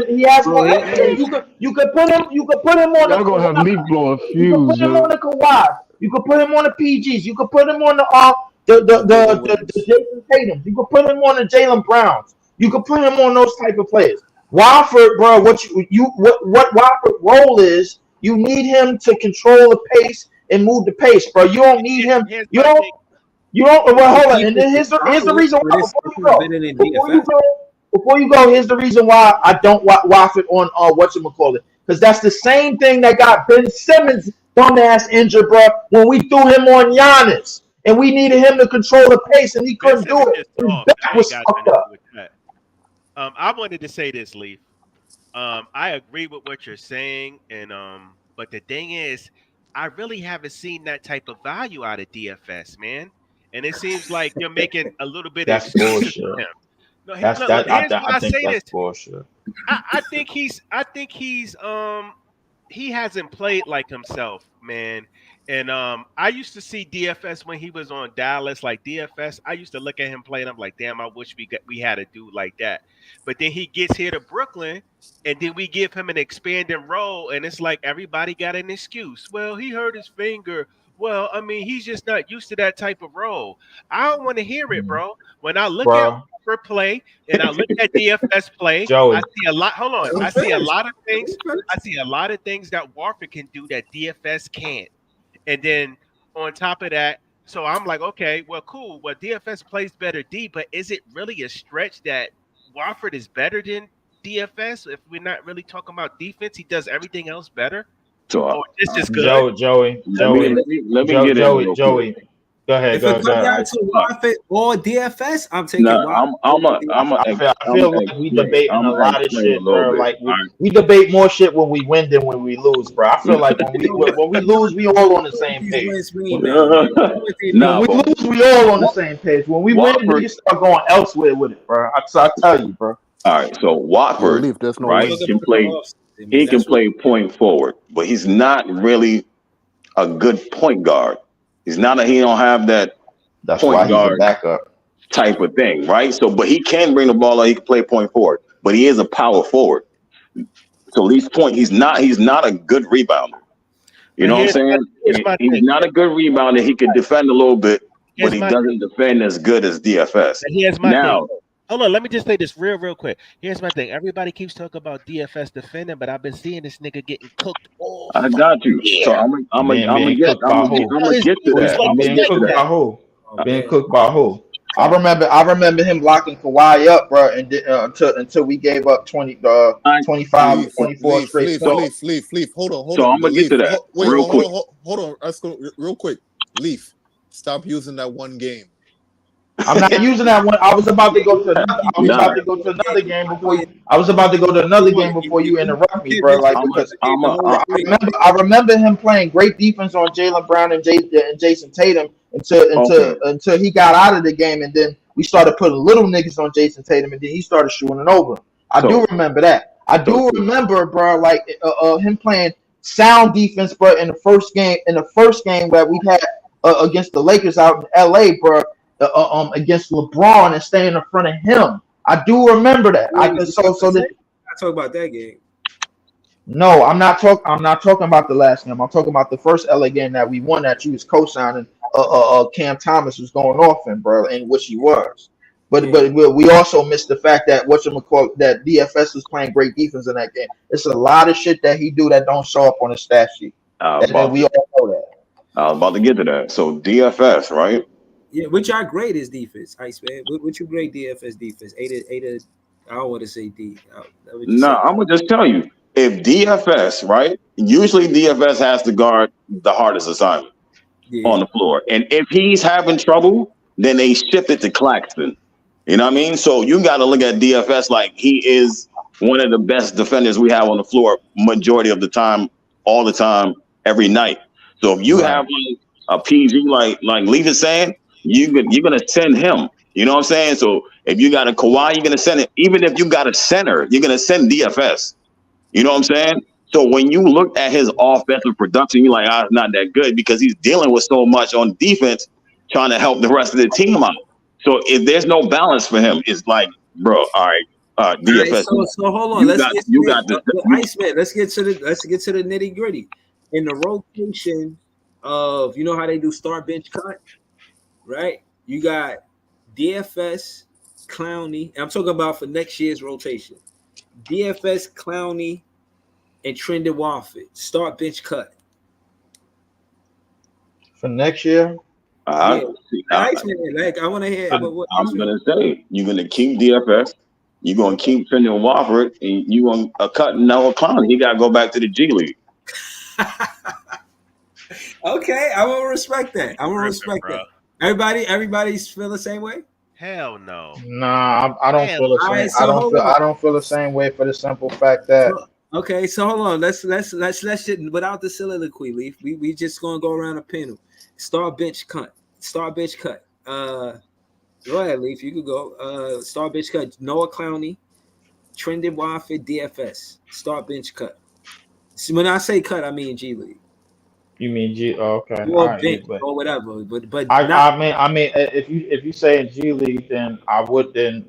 He has more evidence. You could put him on Y'all gonna have Leaf blowing you could put fuse, him yo. on the Kawhi. You could put him on the PGs. You could put him on the Jason Tatum. You could put him on the Jaylen Browns. You could put him on those type of players. Wofford, bro, what Wofford's role is, you need him to control the pace and move the pace, bro. You don't need him. You don't. Well, hold on. And then here's the reason why. Before you go, here's the reason why I don't Wofford on whatchamacallit. Because that's the same thing that got Ben Simmons dumbass injured, bro. When we threw him on Giannis and we needed him to control the pace and he couldn't do it. His back was fucked up. I wanted to say this, Leaf. I agree with what you're saying, and but the thing is, I really haven't seen that type of value out of DFS, man. And it seems like you're making a little bit of bullshit. No, I think that's bullshit. I think he hasn't played like himself, man. And I used to see DFS when he was on Dallas, like DFS. I used to look at him play, and I'm like, damn, I wish we had a dude like that. But then he gets here to Brooklyn, and then we give him an expanding role, and it's like everybody got an excuse. Well, he hurt his finger. Well, I mean, he's just not used to that type of role. I don't want to hear it, bro. When I look at for play and I look at DFS play, Joey. I see a lot. Hold on, I see a lot of things. I see a lot of things that Warford can do that DFS can't. And then on top of that, so I'm like, okay, well, cool. Well, DFS plays better D, but is it really a stretch that Wofford is better than DFS? If we're not really talking about defense, he does everything else better. So this is good. Joey. Let me get in. Joey. Go ahead. If it comes down to Wofford or DFS, I'm taking Wofford. I feel like we debating a lot of shit, bro. Like we debate more shit when we win than when we lose, bro. I feel like when we lose, we all on the same page. When we lose, we all on the same page. When we win, we start going elsewhere with it, bro. I tell you, bro. All right, so Watford, right, he can play point forward, but he's not really a good point guard. He don't have that point guard backup type of thing, right? So, but he can bring the ball out. He can play point forward, but he is a power forward. So, Lee's point, he's not a good rebounder. You know what I'm saying? He's not a good rebounder. He can defend a little bit, but he doesn't defend as good as DFS. Here's my thing. Hold on, let me just say this real quick. Here's my thing. Everybody keeps talking about DFS defending, but I've been seeing this nigga getting cooked. I got you. So I'm gonna get to that. Being cooked by who? I remember him locking Kawhi up, bro, and until we gave up 25, 24 straight points. Leaf. Hold on. So I'm gonna get to that real quick. Hold on. Let's go real quick. Leaf, stop using that one game. I'm not using that one. I was about to go to another game before you. I was about to go to another game before you interrupt me, bro. Like because I remember him playing great defense on Jaylen Brown and Jason Tatum until he got out of the game, and then we started putting little niggas on Jason Tatum, and then he started shooting it over. I do remember that. I do remember, bro, like him playing sound defense, bro, in the first game where we had against the Lakers out in LA, bro. Against LeBron and staying in front of him. I do remember that. I talk about that game. No, I'm not talking about the last game. I'm talking about the first LA game that we won that you was co-signing. Cam Thomas was going off in, bro, in which he was. But we also missed the fact that that DFS was playing great defense in that game. It's a lot of shit that he do that don't show up on the stat sheet. We all know that. I was about to get to that. So DFS, right? Yeah, which I grade is defense, Iceman. What you grade DFS defense? I don't want to say D. No, I'm gonna just tell you. If DFS, right? Usually DFS has to guard the hardest assignment on the floor, and if he's having trouble, then they shift it to Claxton. You know what I mean? So you got to look at DFS like he is one of the best defenders we have on the floor, majority of the time, all the time, every night. So if you have like a PG, like Leaf is saying. You're going to send him. You know what I'm saying? So if you got a Kawhi, you're going to send it. Even if you got a center, you're going to send DFS. You know what I'm saying? So when you look at his offensive production, you're like, it's not that good because he's dealing with so much on defense, trying to help the rest of the team out. So if there's no balance for him, it's like, bro, all right, DFS. All right, so hold on. Let's get to the nitty gritty. In the rotation of, you know how they do start, bench, cut, right? You got DFS, Clowney. I'm talking about for next year's rotation. DFS, Clowney, and Trendon Watford. Start, bench, cut. For next year? I want to hear. I'm going to say, you're going to keep DFS. You're going to keep Trendon Watford, and you're going to cut Noah Clowney. He got to go back to the G League. Okay, I will respect that. That. Everybody's feel the same way? Hell no. Nah, I don't feel the same. Right, so I don't feel the same way for the simple fact that. Okay, so hold on. Let's without the soliloquy, Leaf. We just gonna go around a panel. Start, bench, cut. Start, bench, cut. Go ahead, Leaf. You could go. Start, bench, cut. Noah Clowney, Trendon Watford, DFS. Start, bench, cut. So when I say cut, I mean G League. You mean G? Oh, okay. Or right, bench or whatever. But I mean, if you say G League, then I would. Then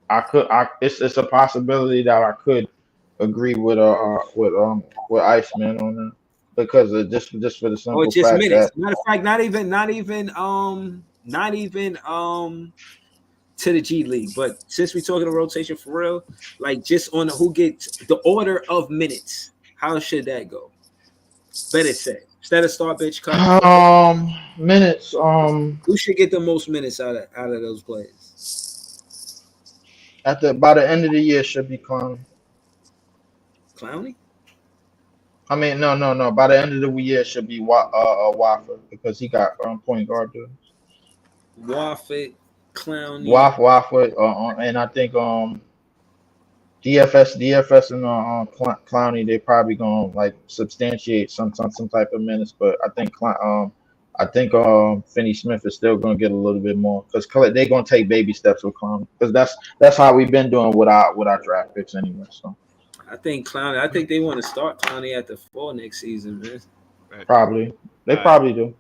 I could. It's a possibility that I could agree with Iceman on that because of just for the simple fact minutes. That, matter of fact, not even to the G League. But since we're talking a rotation for real, like just on who gets the order of minutes, how should that go? Better say instead of start, bench, cut. Minutes. Who should get the most minutes out of those players? By the end of the year, should be Clowney. Clowney? I mean, no. By the end of the year, it should be Watford because he got point guard duties. Watford, Clowney. Watford, and I think DFS and Clowney, they probably gonna like substantiate some type of minutes, but I think Finney Smith is still gonna get a little bit more because they're gonna take baby steps with Clowney because that's how we've been doing with our draft picks anyway. So I think they want to start Clowney at the 4 next season, man. Right. They probably do.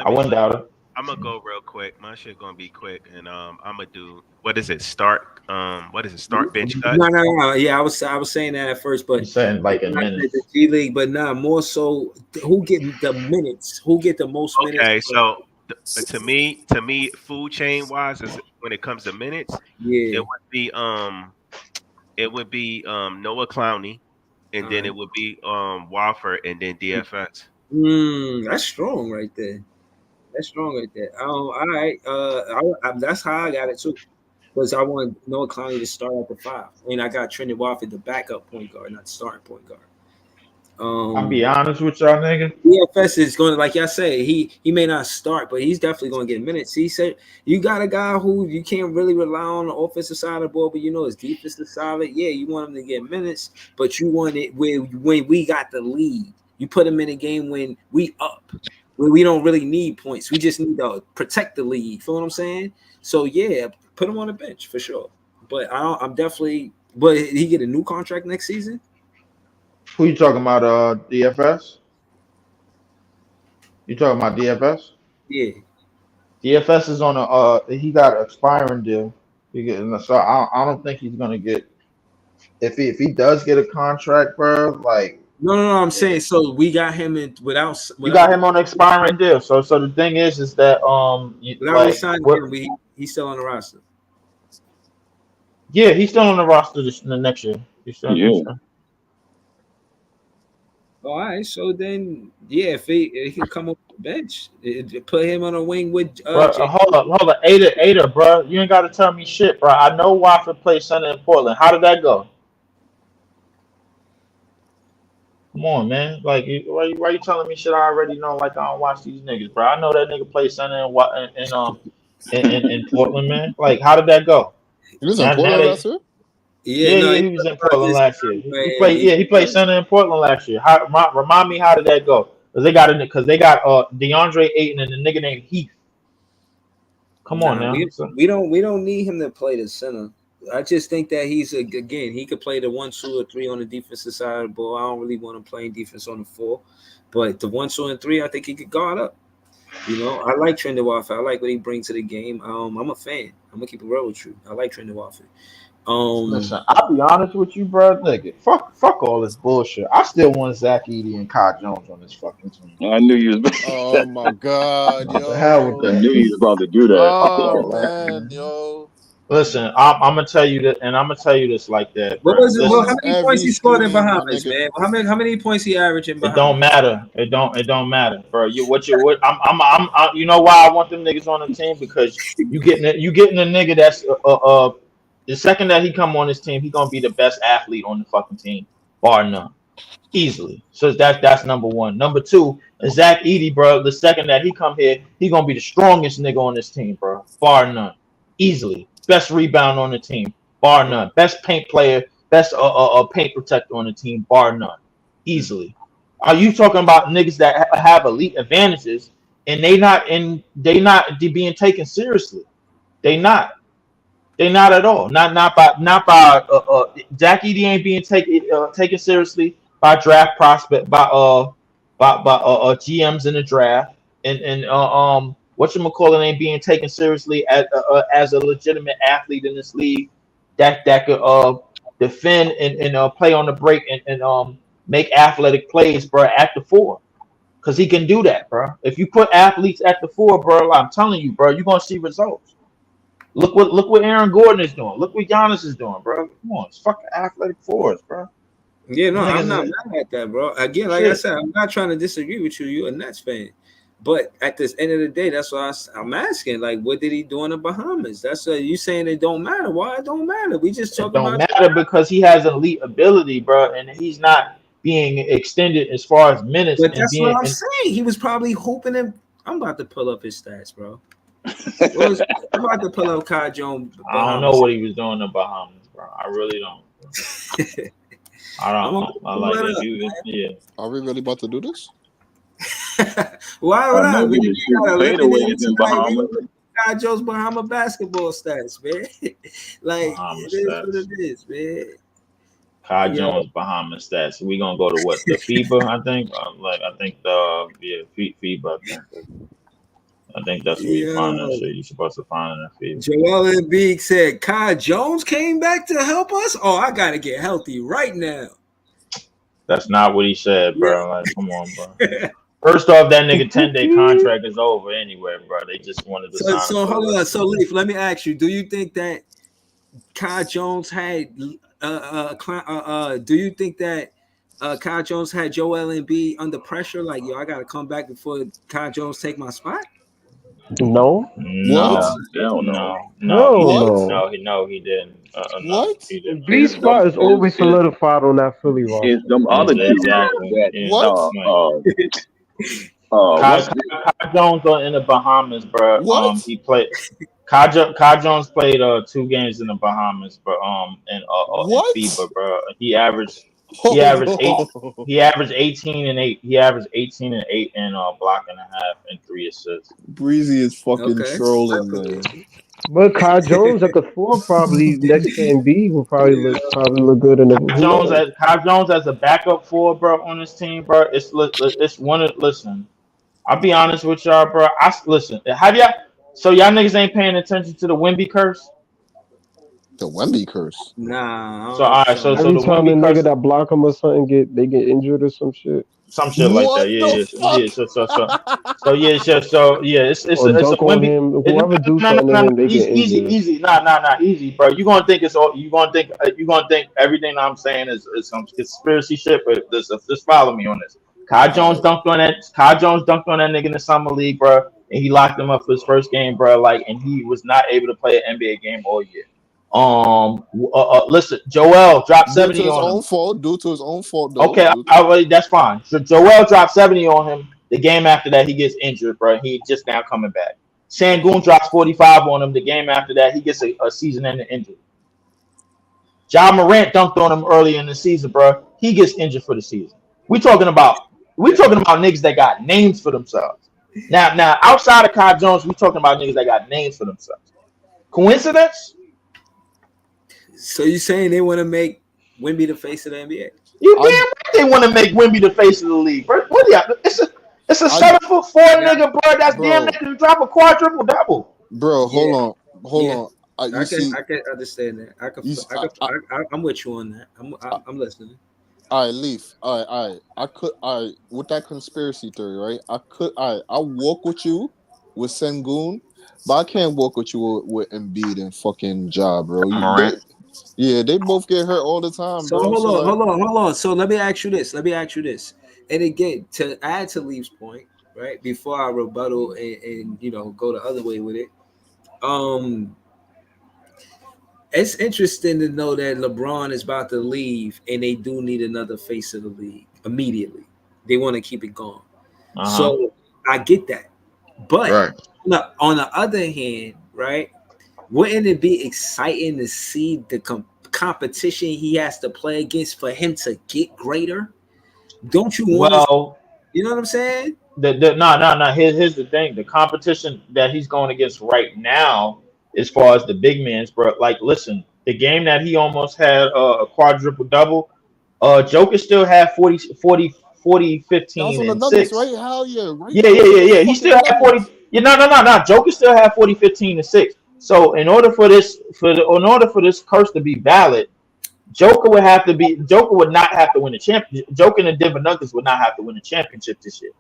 I wouldn't doubt it. I'm gonna go real quick. My shit gonna be quick, and I'm gonna do what is it? Start bench cut. No. Yeah, I was saying that at first, but saying like a minute. The G League, but more so who get the minutes? Who get the most minutes? Okay, so to me, food chain wise, is when it comes to minutes, yeah, it would be Noah Clowney, and then it would be Watford, and then DFS. That's strong right there. All right. That's how I got it too. Because I want Noah Clowney to start at the 5. I mean, I got Trendon Watford, the backup point guard, not the starting point guard. I'll be honest with y'all, nigga. DFS is going to, like y'all say, he may not start, but he's definitely going to get minutes. He said you got a guy who you can't really rely on the offensive side of the ball, but you know his defense is solid. Yeah, you want him to get minutes, but you want it when we got the lead. You put him in a game when we up. We don't really need points. We just need to protect the lead. Feel what I'm saying? So yeah, put him on the bench for sure. But I'm definitely. But he get a new contract next season. Who you talking about? DFS? You talking about DFS? Yeah. DFS is on he got an expiring deal. So I don't think he's gonna get. If he does get a contract, bro, like. No. I'm saying so we got him in without. You got him on an expiring deal. So the thing is that he's still on the roster. Yeah, he's still on the roster the next year. All right, so then if he can come off the bench, put him on a wing with. Hold up, Ada, bro. You ain't got to tell me shit, bro. I know Watford plays center in Portland. How did that go? Come on, man. Like, why you telling me shit I already know? Like, I don't watch these niggas, bro. I know that nigga plays center in Portland, man. Like, how did that go? He was in Portland last year? Yeah, he was in Portland last year. He played center in Portland last year. Remind me, how did that go? Because they got DeAndre Ayton and the nigga named Heath. Come on now. We don't need him to play the center. I just think that again, he could play the 1, 2, or 3 on the defensive side of the ball. I don't really want him playing defense on the 4, but the 1, 2, and 3, I think he could guard up. You know, I like Trendon Watford. I like what he brings to the game. I'm a fan. I'm gonna keep it real with you. I like Trendon Watford. Listen, I'll be honest with you, bro. Nigga, fuck all this bullshit. I still want Zach Edey and Kai Jones on this fucking team. I knew you was. Oh my god, yo! The hell with that. I knew you was about to do that. Oh man, yo! Listen, I'm gonna tell you that, and I'm gonna tell you this like that. What was it? Well, how many points he scored in stream, Bahamas, man? How many points he averaging? It don't matter. It don't matter, bro. You know why I want them niggas on the team, because you getting a nigga that's the second that he come on this team, he gonna be the best athlete on the fucking team, bar none, easily. So that's number one. Number two, Zach Edey, bro. The second that he come here, he gonna be the strongest nigga on this team, bro, bar none, easily. Best rebound on the team, bar none. Best paint player, best paint protector on the team, bar none, easily. Are you talking about niggas that have elite advantages and they not being taken seriously? They not at all. Not by Zach Edey ain't being taken seriously by draft prospect by GMs in the draft, and whatchamacallit ain't being taken seriously as a legitimate athlete in this league that could defend and play on the break and make athletic plays, bro, at the 4. Because he can do that, bro. If you put athletes at the 4, bro, I'm telling you, bro, you're gonna see results. Look what Aaron Gordon is doing. Look what Giannis is doing, bro. Come on, it's fucking athletic 4s, bro. Yeah, no, I'm not mad at that, bro. Again, like I said, I'm not trying to disagree with you. You're a Nets fan. But at this end of the day, that's why I'm asking. Like, what did he do in the Bahamas? That's you saying it don't matter. Why it don't matter? We just talking about it don't matter because he has elite ability, bro, and he's not being extended as far as minutes. But that's what I'm saying. He was probably hoping him. I'm about to pull up his stats, bro. I'm about to pull up Kai Jones. I don't know what he was doing in the Bahamas, bro. I really don't. I don't. I like it. Yeah. Are we really about to do this? Why would I? Kai Jones Bahama basketball stats, man. Like it is what it is, man. Kai Jones Bahama stats. We gonna go to what, the FIBA? I think. FIBA. I think that's where you find that shit. You're supposed to find in that FIBA. Joel Embiid said Kai Jones came back to help us. Oh, I gotta get healthy right now. That's not what he said, bro. Like, come on, bro. First off, that nigga 10-day contract is over anyway, bro. They just wanted to sign. So hold on. So Leaf, let me ask you: do you think that Kai Jones had? Do you think that Kai Jones had Joel Embiid under pressure? Like, yo, I gotta come back before Kai Jones take my spot. No. No, he didn't. What? B spot is always solidified on that Philly roster. It's them other Kai Jones in the Bahamas, bro. He played. Kai Jones played 2 games in the Bahamas, bro. In FIBA, bro. He averaged 18 and 8. He averaged 18 and 8 and block and a half and 3 assists. Breezy is fucking trolling, man. But Kai Jones at the 4 probably next to Embiid will probably look good in the Kai Jones as a backup 4, bro, on this team, bro. It's one of listen. I'll be honest with y'all, bro. Listen. Have y'all? So y'all niggas ain't paying attention to the Wemby curse? The Wemby curse? Nah. So all right. So every the time Wemby a nigga curse, that block him or something they get injured or some shit. Some shit like that. Yeah. It's a Wemby. Whoever do something to him, they get injured. Easy. Nah, easy, bro. You gonna think everything I'm saying is some conspiracy shit, but just follow me on this. Kai Jones dunked on that nigga in the summer league, bro, and he locked him up for his first game, bro. Like, and he was not able to play an NBA game all year. Listen, Joel dropped 70 on him. Due to his own fault, though. Okay, that's fine. So Joel dropped 70 on him. The game after that, he gets injured, bro. He just now coming back. Sengun drops 45 on him. The game after that, he gets a season-ending injury. Ja Morant dunked on him early in the season, bro. He gets injured for the season. We talking about niggas that got names for themselves. Now, outside of Kai Jones, we talking about niggas that got names for themselves. Coincidence? So you saying they want to make Wemby the face of the NBA? You damn right they want to make Wemby the face of the league, bro. What are y'all? It's a 7'4" nigga, bro. That's damn near can drop a quadruple double. Bro, hold on. I can understand that. I'm with you on that. I'm listening. All right, Leaf. All right. With that conspiracy theory, right? I'll walk with you with Sengun, but I can't walk with you with Embiid and fucking Ja, bro. They both get hurt all the time, so bro. Hold on. So let me ask you this. And again, to add to Leaf's point, right? Before I rebuttal and go the other way with it. It's interesting to know that LeBron is about to leave, and they do need another face of the league immediately. They want to keep it going. So I get that. But on the other hand, right, wouldn't it be exciting to see the competition he has to play against for him to get greater? Don't you want you know what I'm saying? No. Here's the thing. The competition that he's going against right now, as far as the big man's, bro, like, listen, the game that he almost had a quadruple double, Joker still had 40, 15, and 6. Right? Hell yeah. Right? Yeah. He still had 40. No. Joker still had 40, 15, and 6. So in order for this curse to be valid, Joker would not have to win the championship. Joker and the Denver Nuggets would not have to win the championship this year.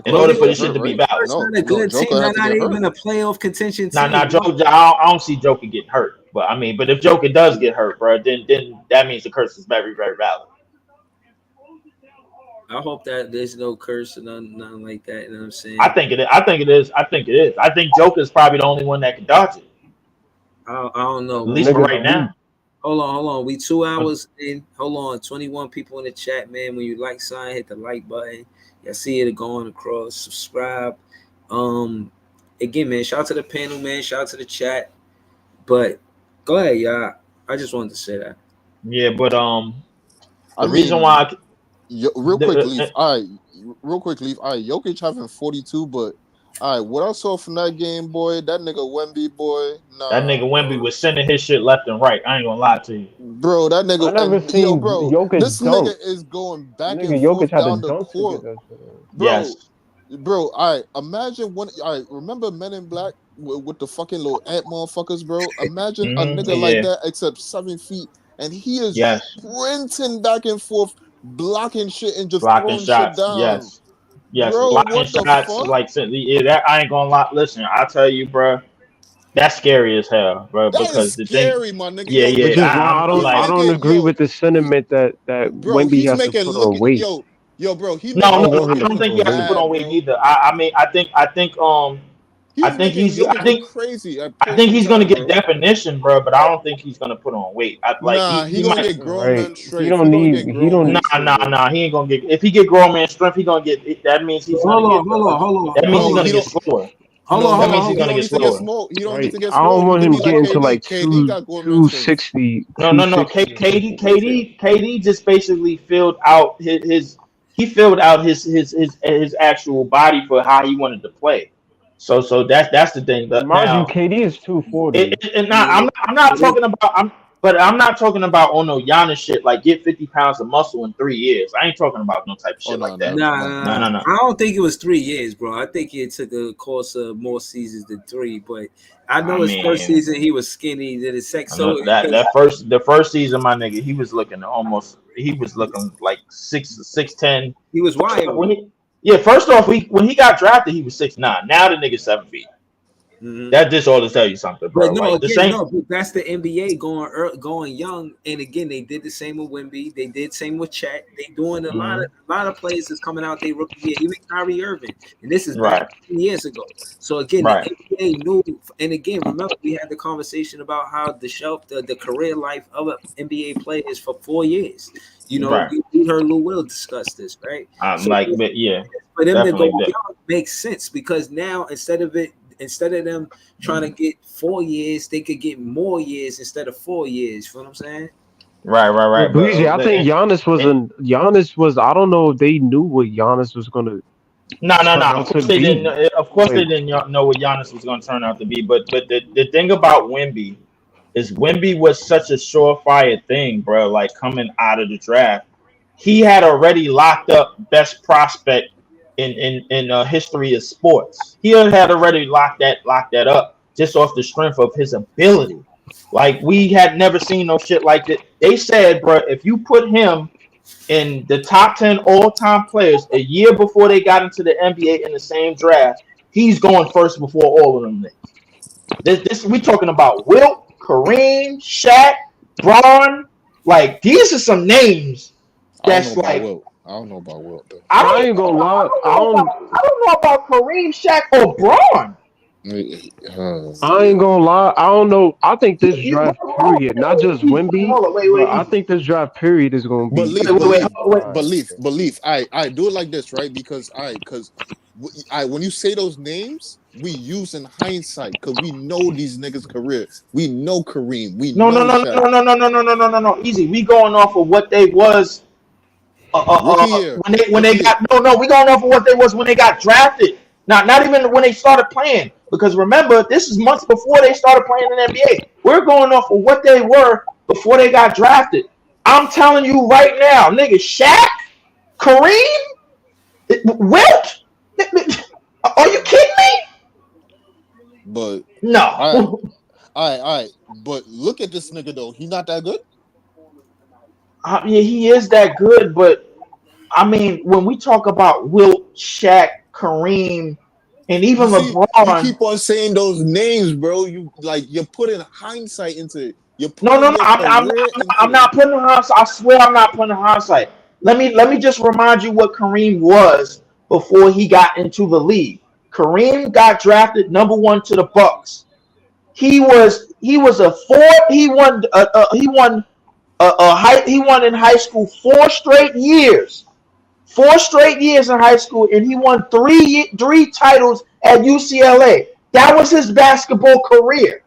In order for this shit to be valid. Not a good team. Not even a playoff contention team. Joker. I don't see Joker getting hurt. But if Joker does get hurt, bro, then that means the curse is very, very valid. I hope that there's no curse or nothing like that. You know what I'm saying? I think it is. I think Joker is probably the only one that can dodge it. I don't know. At least for right now. Hold on. We 2 hours in. Hold on. 21 people in the chat, man. When you like sign, hit the like button. I see it going across. Subscribe. Again, man, shout out to the panel, man. Shout out to the chat. But go ahead, y'all. I just wanted to say that. Yeah, but reason why real quick, Leaf. All right, Jokic having 42, but all right, what I saw from that game, boy, that nigga Wemby, boy, nah. That nigga Wemby was sending his shit left and right. I ain't gonna lie to you. Bro, that nigga, Jokic this dunk. nigga is going back Nigga, and Jokic forth had down the the dunk court. Yes. Bro, all right, imagine remember Men in Black with the fucking little ant motherfuckers, bro? Imagine a nigga like that except 7 feet, and he is sprinting back and forth, blocking shit and just throwing shit down. Yes, bro, blocking shots like that. I ain't gonna lie. Listen, I tell you, bro, that's scary as hell, bro. That because is the scary, thing, my nigga. I don't agree with the sentiment that Wemby has to put on weight. Yo, bro, I don't think he has to put on weight either. I think he's gonna get definition, bro. But I don't think he's gonna put on weight. He gonna get grown man strength. He don't need. Nah. He ain't gonna get. If he get grown man strength, he gonna get. That means he's gonna get. That means he's gonna get slower. That means he's gonna get slower. He don't need to get slower. I don't want him getting to like 260. No. KD just basically filled out his actual body for how he wanted to play. So that's the thing. But mind you, KD is 240. I'm not talking about. I'm not talking about no Giannis shit like get 50 pounds of muscle in 3 years. I ain't talking about no type of shit like that. No. I don't think it was 3 years, bro. I think it took a course of more seasons than 3. But I know his first season he was skinny. Then his second, the first season, my nigga, he was looking like 6'10". He was wild. First off, when he got drafted, he was 6'9". Now the nigga's 7 feet. Mm-hmm. That just ought to tell you something, bro. But that's the NBA going young. And again, they did the same with Wemby. They did same with Chet. They doing a lot of players is coming out. They rookie year, even Kyrie Irving, and this is back 10 years ago. So again, the NBA knew. And again, remember we had the conversation about how the career life of NBA players for 4 years. You know, we heard Lou Will discuss this, right? For them to go young makes sense because now instead of them trying to get 4 years, they could get more years instead of 4 years. You know what I'm saying? Right. Breezy, I think Giannis was. I don't know if they knew what Giannis was gonna. No. Of course they didn't. Of course they didn't know what Giannis was gonna turn out to be. But the thing about Wemby is Wemby was such a surefire thing, bro. Like coming out of the draft, he had already locked up best prospect in history of sports. He had already locked that up just off the strength of his ability. Like we had never seen no shit like that. They said, bro, if you put him in the top 10 all-time players a year before they got into the NBA in the same draft, he's going first before all of them niggas. This we talking about Wilt, Kareem, Shaq, Braun. Like these are some names that's like. I don't know about Wilt though. I ain't gonna lie. I don't know about Kareem, Shaq, or Braun. I ain't gonna lie. I don't know. I think this draft period, not just Wemby, but I think this draft period is gonna be. Belief. I do it like this, right? Because when you say those names, we use in hindsight because we know these niggas' career. We know Kareem. We know No. Easy. We going off of what they was. When they got we going off of what they was when they got drafted. Not even when they started playing. Because remember, this is months before they started playing in the NBA. We're going off of what they were before they got drafted. I'm telling you right now, nigga, Shaq, Kareem, Wilt. Are you kidding me? But no. All right. But look at this nigga though. He not that good. Yeah, he is that good, but I mean, when we talk about Wilt, Shaq, Kareem, and even LeBron, you keep on saying those names, bro. You're putting hindsight into it. No. I'm not putting hindsight. I swear, I'm not putting hindsight. Let me just remind you what Kareem was before he got into the league. Kareem got drafted number 1 to the Bucks. He was a fourth. He won in high school 4 straight years. 4 straight years in high school, and he won three titles at UCLA. That was his basketball career.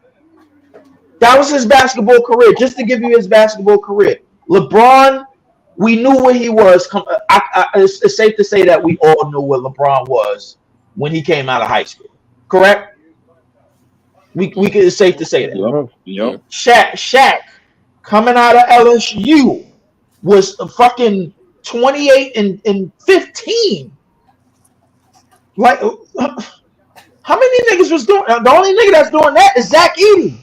Just to give you his basketball career. LeBron, we knew what he was. It's safe to say that we all knew what LeBron was when he came out of high school. Correct? It's safe to say that. Yep. Shaq coming out of LSU was a fucking 28 and 15. Like, how many niggas was doing? The only nigga that's doing that is Zach Edey.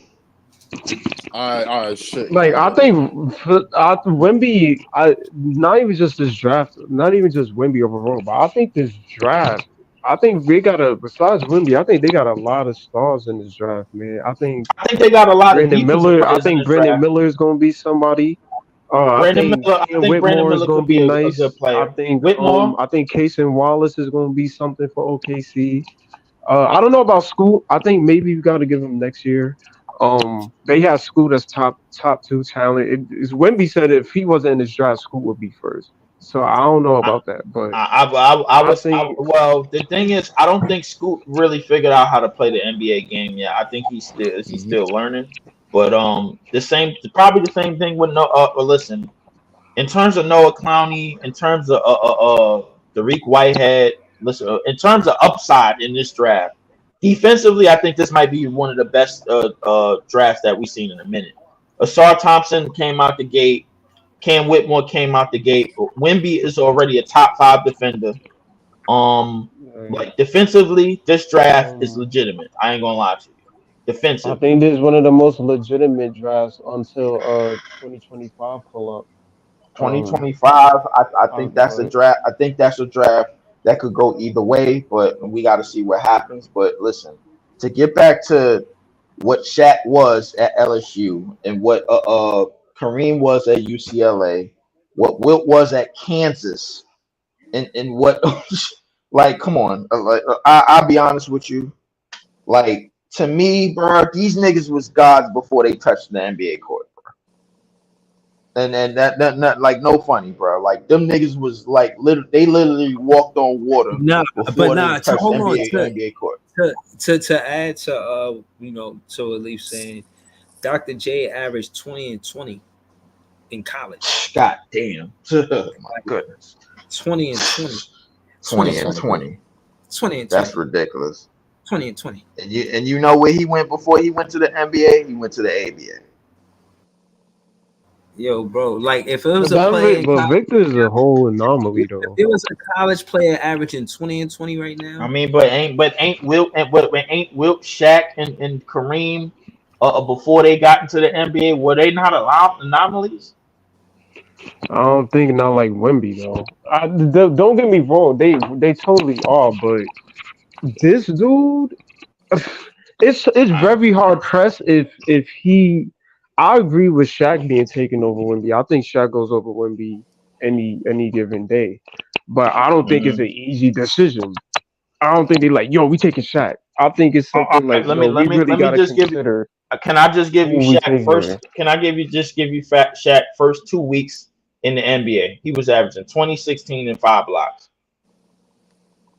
All right, shit. Like I think Wemby, not even just this draft, not even just Wemby overall, but I think this draft. I think they got besides Wemby, I think they got a lot of stars in this draft, man. I think they got a lot Brandon Miller. I think Brandon Miller is going to be somebody. I think Whitmore is going to be nice. A good player. I think Cason Wallace is going to be something for OKC. I don't know about Scoot. I think maybe you got to give him next year. They have Scoot as top 2 talent. Wemby said if he wasn't in this draft, Scoot would be first. So I don't know about that, but well, the thing is, I don't think Scoot really figured out how to play the NBA game yet. I think he's still learning. But probably the same thing with listen, in terms of Noah Clowney, in terms of Dariq Whitehead, listen, in terms of upside in this draft, defensively, I think this might be one of the best drafts that we've seen in a minute. Asar Thompson came out the gate. Cam Whitmore came out the gate. Wemby is already a top 5 defender. Like defensively, this draft is legitimate. I ain't gonna lie to you. Defensive. I think this is one of the most legitimate drafts until 2025 pull up. 2025, I think that's a draft. I think that's a draft that could go either way, but we got to see what happens. But listen, to get back to what Shaq was at LSU and what Kareem was at UCLA, what Wilt was at Kansas, and what like, come on, I'll be honest with you, like to me, bro, these niggas was gods before they touched the NBA court, bro. And that like no funny, bro. Like them niggas was like they literally walked on water. NBA court. To add to to at least saying, Dr. J averaged 20 and 20 in college. God damn. My goodness. 20 and 20. 20 and 20. 20 and 20. That's ridiculous. 20 and 20. And you know where he went before he went to the NBA? He went to the ABA. Yo, bro, like if it was a player, but Victor is a whole anomaly though. If it was a college player averaging 20 and 20 right now, I mean, but ain't Wilt, Shaq, and Kareem before they got into the NBA, were they not anomalies? I don't think not like Wemby though. Don't get me wrong, they totally are, but this dude, it's very hard pressed if he. I agree with Shaq being taken over Wemby. I think Shaq goes over Wemby any given day, but I don't think it's an easy decision. I don't think they like, yo, we taking Shaq. I think it's something like, let me just consider. Can I just give you Shaq first? Can I give you Shaq first 2 weeks in the NBA? He was averaging 20, 16, and 5 blocks.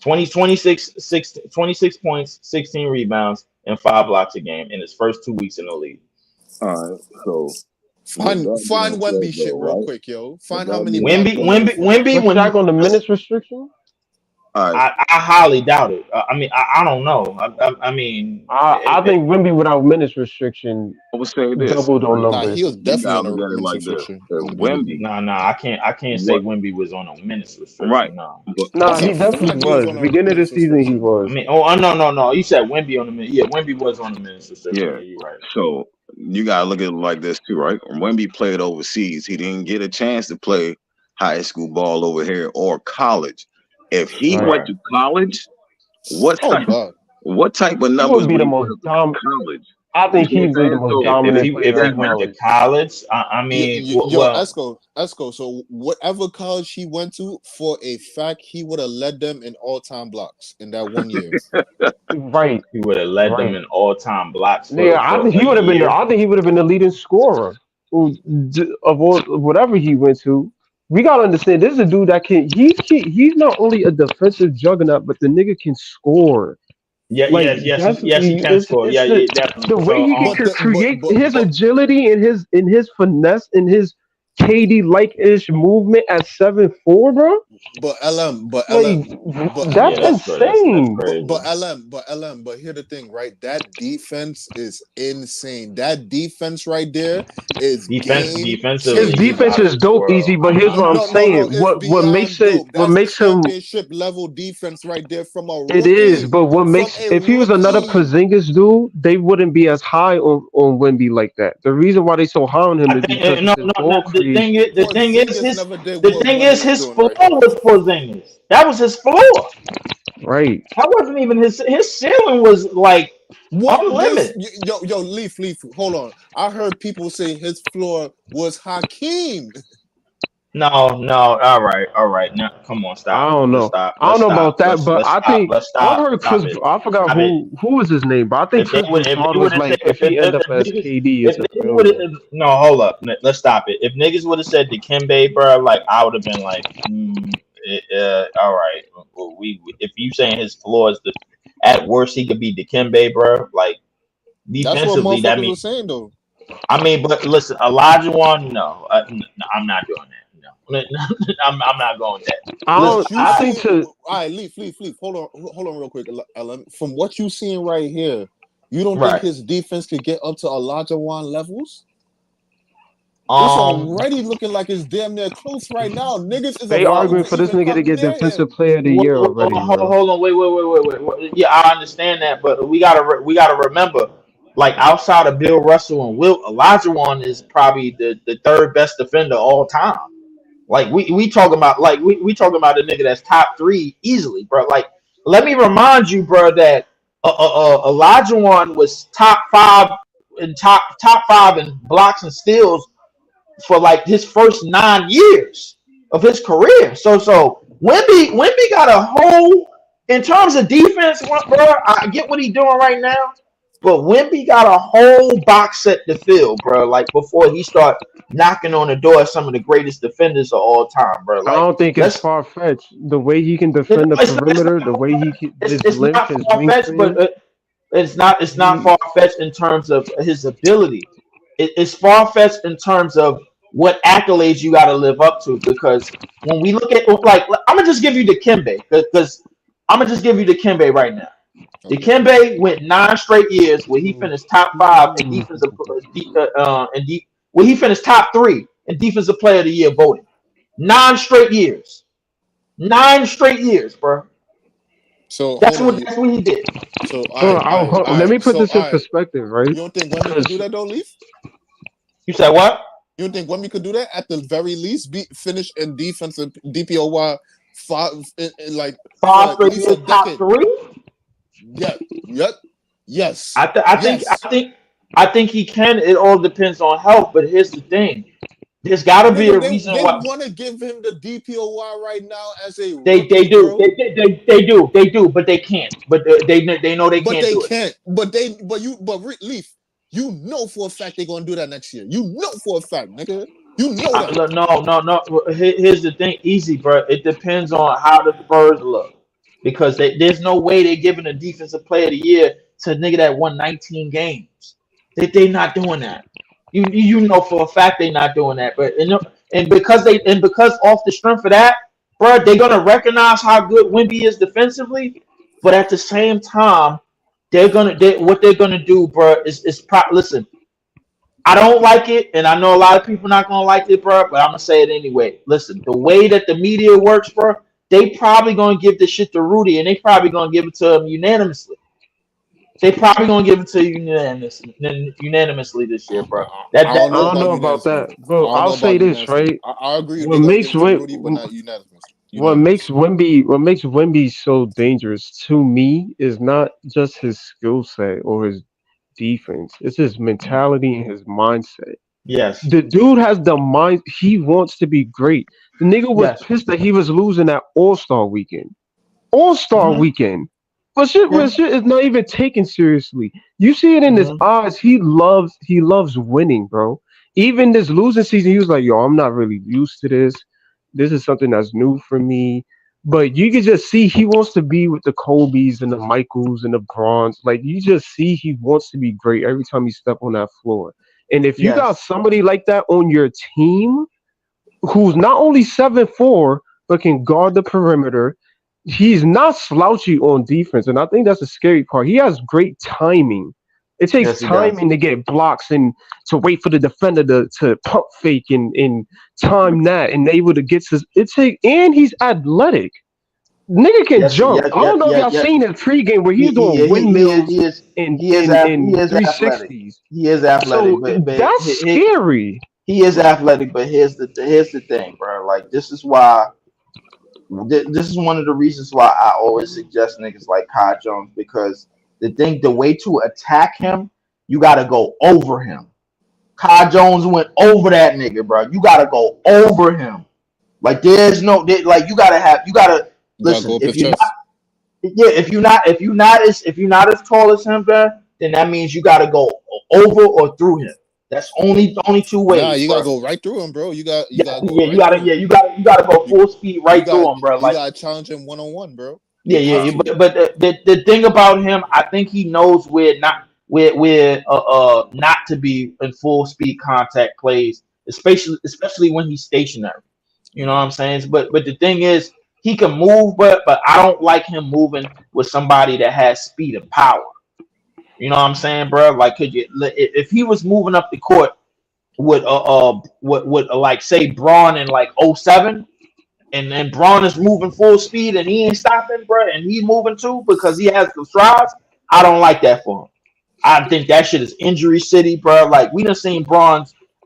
26 points, 16 rebounds, and 5 blocks a game in his first 2 weeks in the league. All right, so find Wemby shit real quick, yo. Find how many Wemby when Shaq on the minutes restriction. I highly doubt it. I mean, I don't know. I mean, I think Wemby without minutes restriction, I would say this. Doubled on numbers. Nah, he was definitely on a minutes like restriction. Wemby. Nah, I can't say Wemby was on a minutes restriction. Right. No. Nah, he definitely was. Beginning of the season, he was. I mean, no. You said Wemby on the minutes. Yeah, Wemby was on the minutes restriction. Yeah, you're right. So you gotta look at it like this too, right? When Wemby played overseas, he didn't get a chance to play high school ball over here or college. If he went to college, what type of numbers would be the most college? I think he'd be the most dominant. If he went to college, I mean, Esco. So whatever college he went to, for a fact, he would have led them in all-time blocks in that 1 year. Right, he would have led them in all-time blocks. I think he would have been. I think he would have been the leading scorer of whatever he went to. We gotta understand, this is a dude that he's not only a defensive juggernaut, but the nigga can score. Yes, he can score. Definitely. The way he can create his agility and his finesse and his KD like-ish movement at 7'4", bro. But LM, that's insane. But here's the thing, right? That defense is insane. That defense right there is defensive. His defense is dope, easy. But here's what I'm saying. What makes it? What makes him? Championship level defense right there from a. It is, but what makes? If he was another Porzingis dude, they wouldn't be as high on Wemby like that. The reason why they so high on him is because the thing is his floor was Porzingis. That was his floor. Right. That wasn't even his ceiling was like unlimited. Yo, Leaf, hold on. I heard people say his floor was Hakeem. No, all right. Now, come on, stop. I don't know. I don't know about that, but I think I heard Chris. I forgot who was his name, but I think Chris Paul was like, if he end up as KD, no, hold up. Let's stop it. If niggas would have said Dikembe, bro, like I would have been like, all right. If you saying his floor is at worst he could be Dikembe, bro, like defensively, that means saying though. I mean, but listen, Olajuwon, no, I'm not doing that. I'm not going that. All right, Leaf. Hold on, real quick, Ellen. From what you seeing right here, you don't think his defense could get up to Olajuwon levels? It's already looking like it's damn near close right now. Niggas is they arguing for this nigga to get defensive player of the year already. Hold on, wait. Yeah, I understand that, but we gotta remember. Like outside of Bill Russell and Wilt, Olajuwon is probably the third best defender all time. Like we talking about we talking about a nigga that's top 3 easily, bro. Like let me remind you, bro, that Olajuwon was top 5 in blocks and steals for like his first 9 years of his career. So Wemby got a whole in terms of defense, bro. I get what he's doing right now. But Wemby got a whole box set to fill, bro. Like before he start knocking on the door of some of the greatest defenders of all time, bro. Like, I don't think it's far fetched. The way he can defend the perimeter, the way he can his length, his wingspan. But it's not far fetched in terms of his ability. It's far fetched in terms of what accolades you got to live up to. Because when we look at I'm gonna just give you Dikembe because I'm gonna just give you Dikembe right now. Dikembe went 9 straight years where he finished top 5 in defensive, he finished top 3 in Defensive Player of the Year voting. 9 straight years. 9 straight years, bro. So that's what he did. So let me put this in perspective, right? You don't think Wemby could do that though, Leaf? You said what? You don't think Wemby could do that at the very least? Finish in defensive DPOY 5 straight years, top 3? Yep. Yes. I think he can. It all depends on health. But here's the thing: there's got to be a reason why they want to give him the DPOY right now as a they do. They do, but they can't. But they know they can't. But they can't. But Leaf, you know for a fact they're gonna do that next year. You know for a fact, nigga. You know that. No. Here's the thing, easy, bro. It depends on how the Spurs look, because there's no way they're giving a Defensive Player of the Year to a nigga that won 19 games. They not doing that. You know for a fact they not doing that. But and because off the strength of that, bro, they're gonna recognize how good Wemby is defensively. But at the same time, what they're gonna do, bro, is listen. I don't like it, and I know a lot of people not gonna like it, bro. But I'm gonna say it anyway. Listen, the way that the media works, bro, they probably gonna give this shit to Rudy, and they probably gonna give it to him unanimously. They probably gonna give it to you unanimously this year, bro. I don't know about that, bro. I'll say this, right? I agree. What makes Wemby so dangerous to me is not just his skill set or his defense; it's his mentality and his mindset. Yes, the dude has the mind. He wants to be great. The nigga was pissed that he was losing that All-Star weekend. Weekend. But shit is not even taken seriously. You see it in his eyes. He loves winning, bro. Even this losing season, he was like, "Yo, I'm not really used to this. This is something that's new for me." But you can just see he wants to be with the Kobe's and the Michaels and the Bronze. Like, you just see he wants to be great every time he step on that floor. And if you got somebody like that on your team, who's not only 7'4", but can guard the perimeter. He's not slouchy on defense, and I think that's the scary part. He has great timing. It takes timing to get blocks and to wait for the defender to pump fake and time that and able to get his. And he's athletic. Nigga can jump. I don't know if y'all seen his pregame where he's doing windmills and 360s. He is athletic. So that's scary. He is athletic, but here's the thing, bro. Like, this is why. This is one of the reasons why I always suggest niggas like Kai Jones, because the way to attack him, you gotta go over him. Kai Jones went over that nigga, bro. You gotta go over him. Like, there's no like you gotta listen. If you're not as tall as him, bro, then that means you gotta go over or through him. That's only 2 ways. Nah, you gotta go right through him, bro. You gotta go full speed right through him, bro. Like, you gotta challenge him 1-on-1, bro. Yeah. But the thing about him, I think he knows where not to be in full speed contact plays, especially when he's stationary. You know what I'm saying? But the thing is, he can move, but I don't like him moving with somebody that has speed and power. You know what I'm saying, bro? Like, if he was moving up the court with like, say, Braun in like 07, and then Braun is moving full speed and he ain't stopping, bro, and he's moving too because he has the strides, I don't like that for him. I think that shit is injury city, bro. Like, we done seen Braun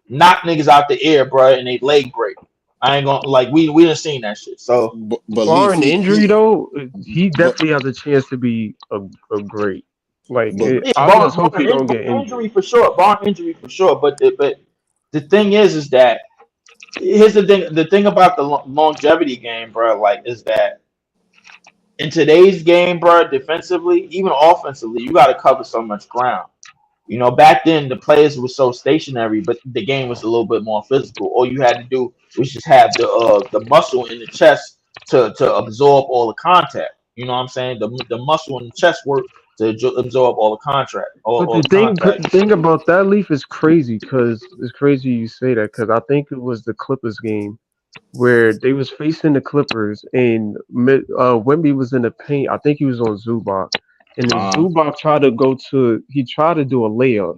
knock niggas out the air, bro, and they leg break. I ain't gonna, like, we done seen that shit. So, barring injury though, he definitely has a chance to be a great. Like, I just hope he don't get injury for sure. Barn injury for sure. But the thing is that here's the thing. The thing about the longevity game, bro, like, is that in today's game, bro, defensively, even offensively, you got to cover so much ground. You know, back then the players were so stationary, but the game was a little bit more physical. All you had to do was just have the muscle in the chest to absorb all the contact. You know what I'm saying? The muscle in the chest work to absorb all the contract. The thing about that, Leaf, is crazy, because it's crazy you say that, because I think it was the Clippers game where they was facing the Clippers and Wemby was in the paint. I think he was on Zubac, and then Zubac tried to do a layup,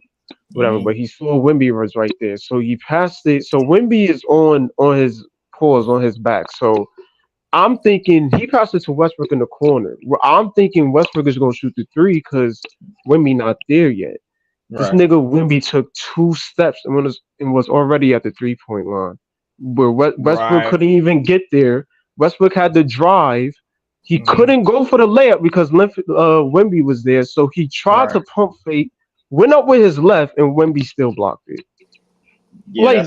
whatever. But he saw Wemby was right there, so he passed it. So Wemby is on his paws, on his back. So I'm thinking he passed it to Westbrook in the corner. I'm thinking Westbrook is gonna shoot the three because Wemby not there yet. This nigga Wemby took 2 steps and was already at the 3-point line. Where Westbrook couldn't even get there. Westbrook had to drive. He couldn't go for the layup because Wemby was there. So he tried to pump fake, went up with his left, and Wemby still blocked it. Yeah,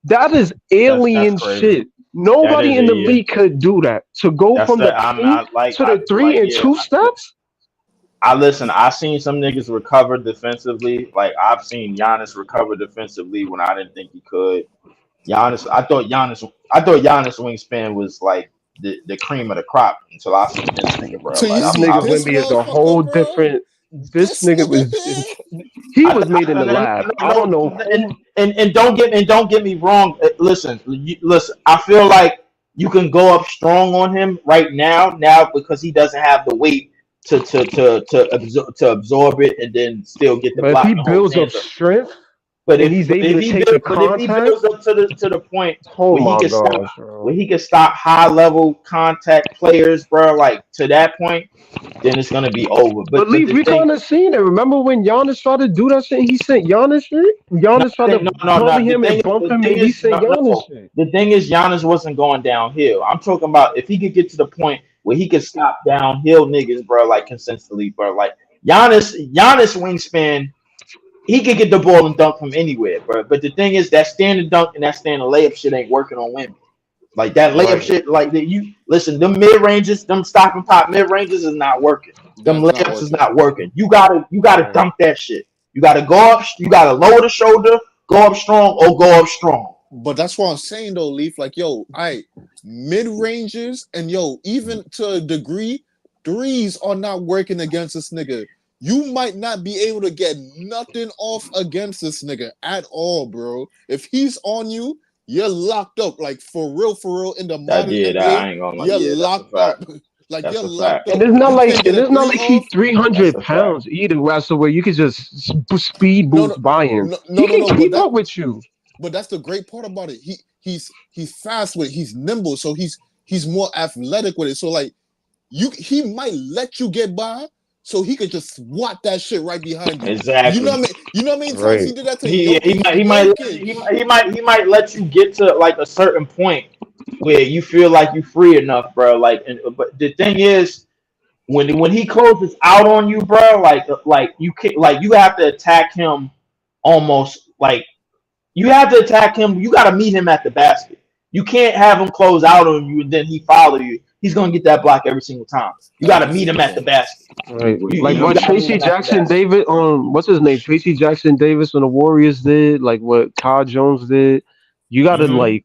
that is alien shit. Nobody in the league could do that. To go from the paint to the 3 in 2 steps? I seen some niggas recover defensively. Like I've seen Giannis recover defensively when I didn't think he could. I thought Giannis wingspan was like the cream of the crop until I seen this nigga, bro. So like, this nigga Wemby is a whole different. This nigga was made in the lab. I don't know. And don't get me wrong. Listen. I feel like you can go up strong on him right now because he doesn't have the weight to absorb it and then still get the block. If he builds up strength, but if he's able to take the contact, if he builds up to the point where he can stop high level contact players, bro, like to that point, then it's gonna be over. But we kind of seen it. Remember when Giannis tried to do that shit? He sent Giannis shit. Giannis tried to bully him and bump him, and he sent Giannis shit. The thing is, Giannis wasn't going downhill. I'm talking about if he could get to the point where he could stop downhill niggas, bro, like consistently, bro. Like Giannis wingspan, he could get the ball and dunk from anywhere, bro. But the thing is, that standing dunk and that standing layup shit ain't working on Wemby. Like that layup shit, like that. You listen, them mid ranges, them stop and pop mid ranges is not working. Them layups is not working. You gotta dunk that shit. You gotta go up. You gotta lower the shoulder, go up strong, or go up strong. But that's what I'm saying though, Leaf. Like, yo, mid ranges and even to a degree, threes are not working against this nigga. You might not be able to get nothing off against this nigga at all, bro. If he's on you, you're locked up. Like for real, in the modern NBA, I ain't gonna you're locked up. Like that's you're locked up. And it's not like he's 300 pounds either, so where you could just speed boost by him. He can keep up with you. But that's the great part about it. He's fast with it. He's nimble, so he's more athletic with it. So like he might let you get by, so he could just swat that shit right behind you. Exactly. You know what I mean? Right. He did that to he might let you get to like a certain point where you feel like you're free enough, bro. Like, but the thing is, when he closes out on you, bro, like you can you have to attack him almost like. You have to attack him. You got to meet him at the basket. You can't have him close out on you and then he follow you. He's going to get that block every single time. You got to meet him at the basket. Right. Like what Tracy Jackson Davis what's his name? Tracy Jackson Davis on the Warriors did, like what Todd Jones did. You got to like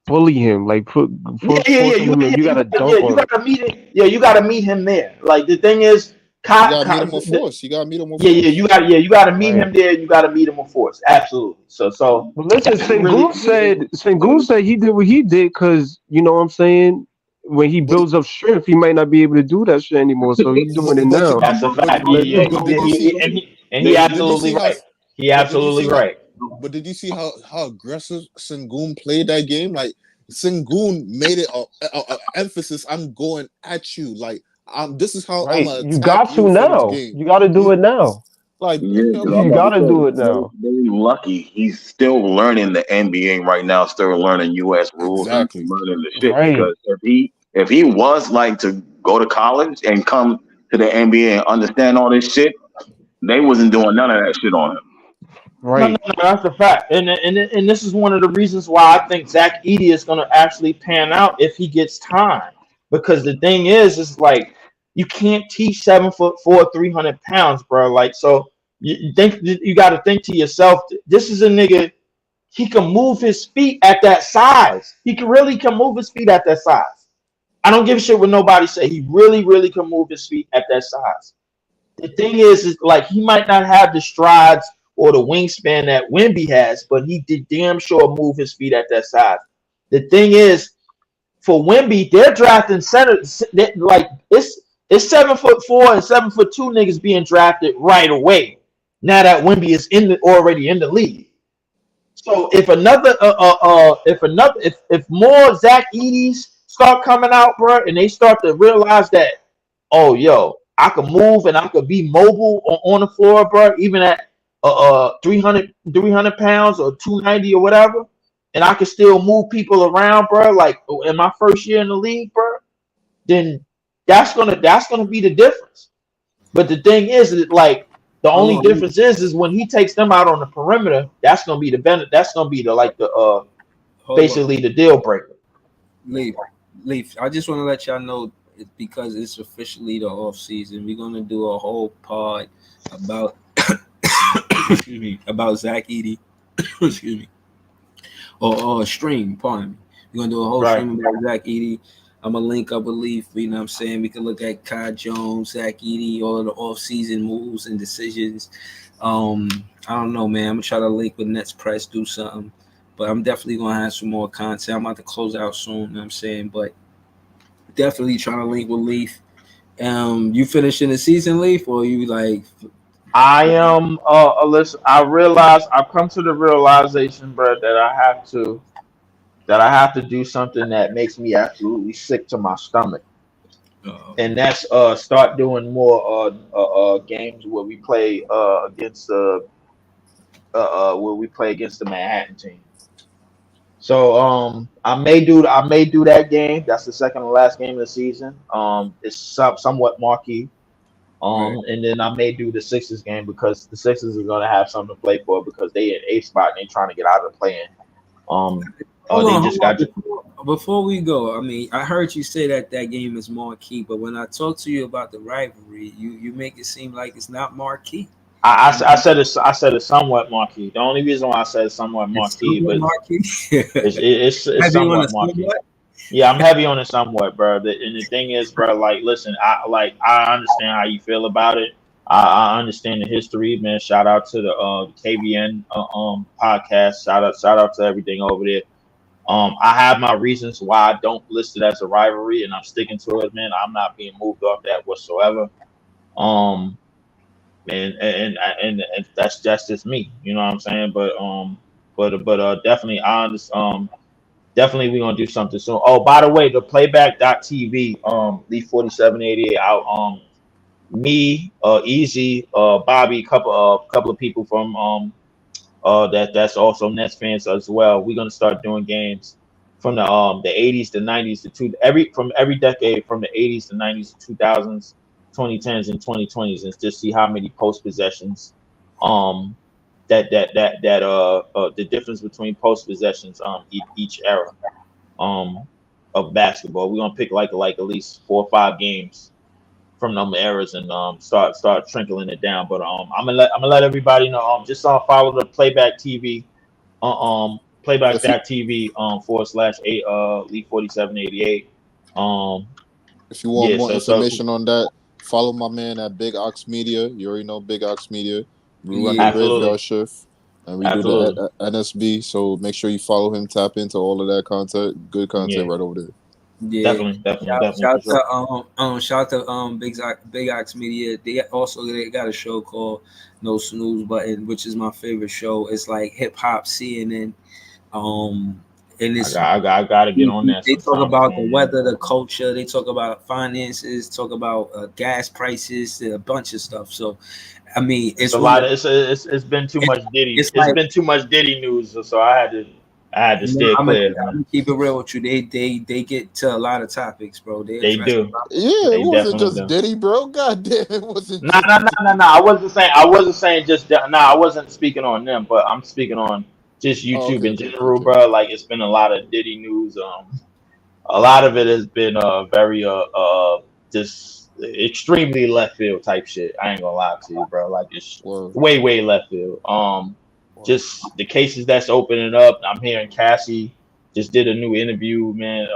bully him, like you got to dunk on him. You got to meet him. Yeah, you got to meet him there. Like the thing is, you gotta meet him with force. You gotta meet him with force. You gotta meet him there. You gotta meet him with force. Absolutely. So. But listen, Sengun said he did what he did because you know what I'm saying. When he builds up strength, he might not be able to do that shit anymore. So he's doing it now. That's a fact. And he absolutely right. He absolutely right. But did you see how aggressive Sengun played that game? Like Sengun made it an emphasis. I'm going at you. Like. This is how I'm you got to now. You got to do it now. Like you got to do it now. Very lucky. He's still learning the NBA right now. Still learning U.S. rules. Exactly. And learning the shit. Right. Because if he was like to go to college and come to the NBA and understand all this shit, they wasn't doing none of that shit on him. Right. No, that's a fact. And this is one of the reasons why I think Zach Edey is going to actually pan out if he gets time. Because the thing is like you can't teach 7'4", 300 pounds, bro. Like so, you got to think to yourself. This is a nigga. He can move his feet at that size. He can move his feet at that size. I don't give a shit what nobody say. He really can move his feet at that size. The thing is like he might not have the strides or the wingspan that Wemby has, but he did damn sure move his feet at that size. The thing is. For Wemby, they're drafting center like it's 7'4" and 7'2" niggas being drafted right away. now that Wemby is already in the league. So if more Zach Edey's start coming out, bro, and they start to realize that, oh, yo, I can move and I could be mobile on the floor, bro, even at 300 pounds or 290 or whatever, and I can still move people around, bro, like in my first year in the league, bro, then that's gonna be the difference. But the thing is that, like, the only difference is when he takes them out on the perimeter, that's gonna be the basically the deal breaker. Leaf. I just want to let y'all know, because it's officially the off season, we're gonna do a whole pod about excuse me, about Zach Edey. Excuse me. Or a stream, pardon me. We're gonna do a whole stream about Zach Edey. I'm gonna link up with Leaf, you know what I'm saying? We can look at Kai Jones, Zach Edey, all of the off-season moves and decisions. I don't know, man. I'm gonna try to link with Nets Press, do something. But I'm definitely gonna have some more content. I'm about to close out soon, you know what I'm saying? But definitely trying to link with Leaf. You finishing the season, Leaf, or you like? I am. Listen, I've come to the realization, bro, that I have to do something that makes me absolutely sick to my stomach. And that's start doing more games where we play against the Manhattan team. So I may do that game. That's the second to last game of the season. It's somewhat marquee. And then I may do the Sixers game, because the Sixers are gonna have something to play for, because they in 8th spot and they trying to get out of the play-in. Before we go, I mean, I heard you say that game is marquee, but when I talk to you about the rivalry, you make it seem like it's not marquee. I said it's somewhat marquee. The only reason why I said it's somewhat marquee, it's somewhat marquee. Yeah, I'm heavy on it somewhat, bro. And the thing is, bro, like, listen, I understand how you feel about it. I understand the history, man. Shout out to the KVN podcast. Shout out to everything over there. I have my reasons why I don't list it as a rivalry, and I'm sticking to it, man. I'm not being moved off that whatsoever. And that's just me, you know what I'm saying? But definitely, I understand. Definitely, we're gonna do something soon. Oh, by the way, the playback.tv, Leaf 4788 out. Me, Easy, Bobby, couple of people from that's also Nets fans as well. We're gonna start doing games from the 80s, the 90s, from every decade, from the 80s, the 90s, the 2000s, 2010s, and 2020s, and just see how many post possessions. The difference between post possessions each era of basketball. We're gonna pick like at least 4 or 5 games from them eras and start trickling it down. But I'm gonna let everybody know. Just follow the Playback TV playback.tv / Leaf 4788. If you want more information on that, follow my man at Big Ox Media. You already know Big Ox Media. We run the graveyard shift, and we do the NSB. So make sure you follow him. Tap into all of that content. Good content right over there. Yeah, definitely. Shout to Big Ox Media. They got a show called No Snooze Button, which is my favorite show. It's like hip hop CNN. And it's I gotta get on that. They talk about the weather, the culture. They talk about finances. Talk about gas prices, a bunch of stuff. So, I mean, it's a lot. It's been too much Diddy. It's been too much Diddy news. So I had to stay clear. I'm gonna keep it real with you. They get to a lot of topics, bro. They do. Yeah, it wasn't just Diddy, bro. God damn, it wasn't. No. I wasn't saying just. I wasn't speaking on them, but I'm speaking on just YouTube in general, bro. Like, it's been a lot of Diddy news. A lot of it has been very just extremely left field type shit. I ain't gonna lie to you, bro. Like, it's way left field. Just the cases that's opening up. I'm hearing Cassie just did a new interview, man.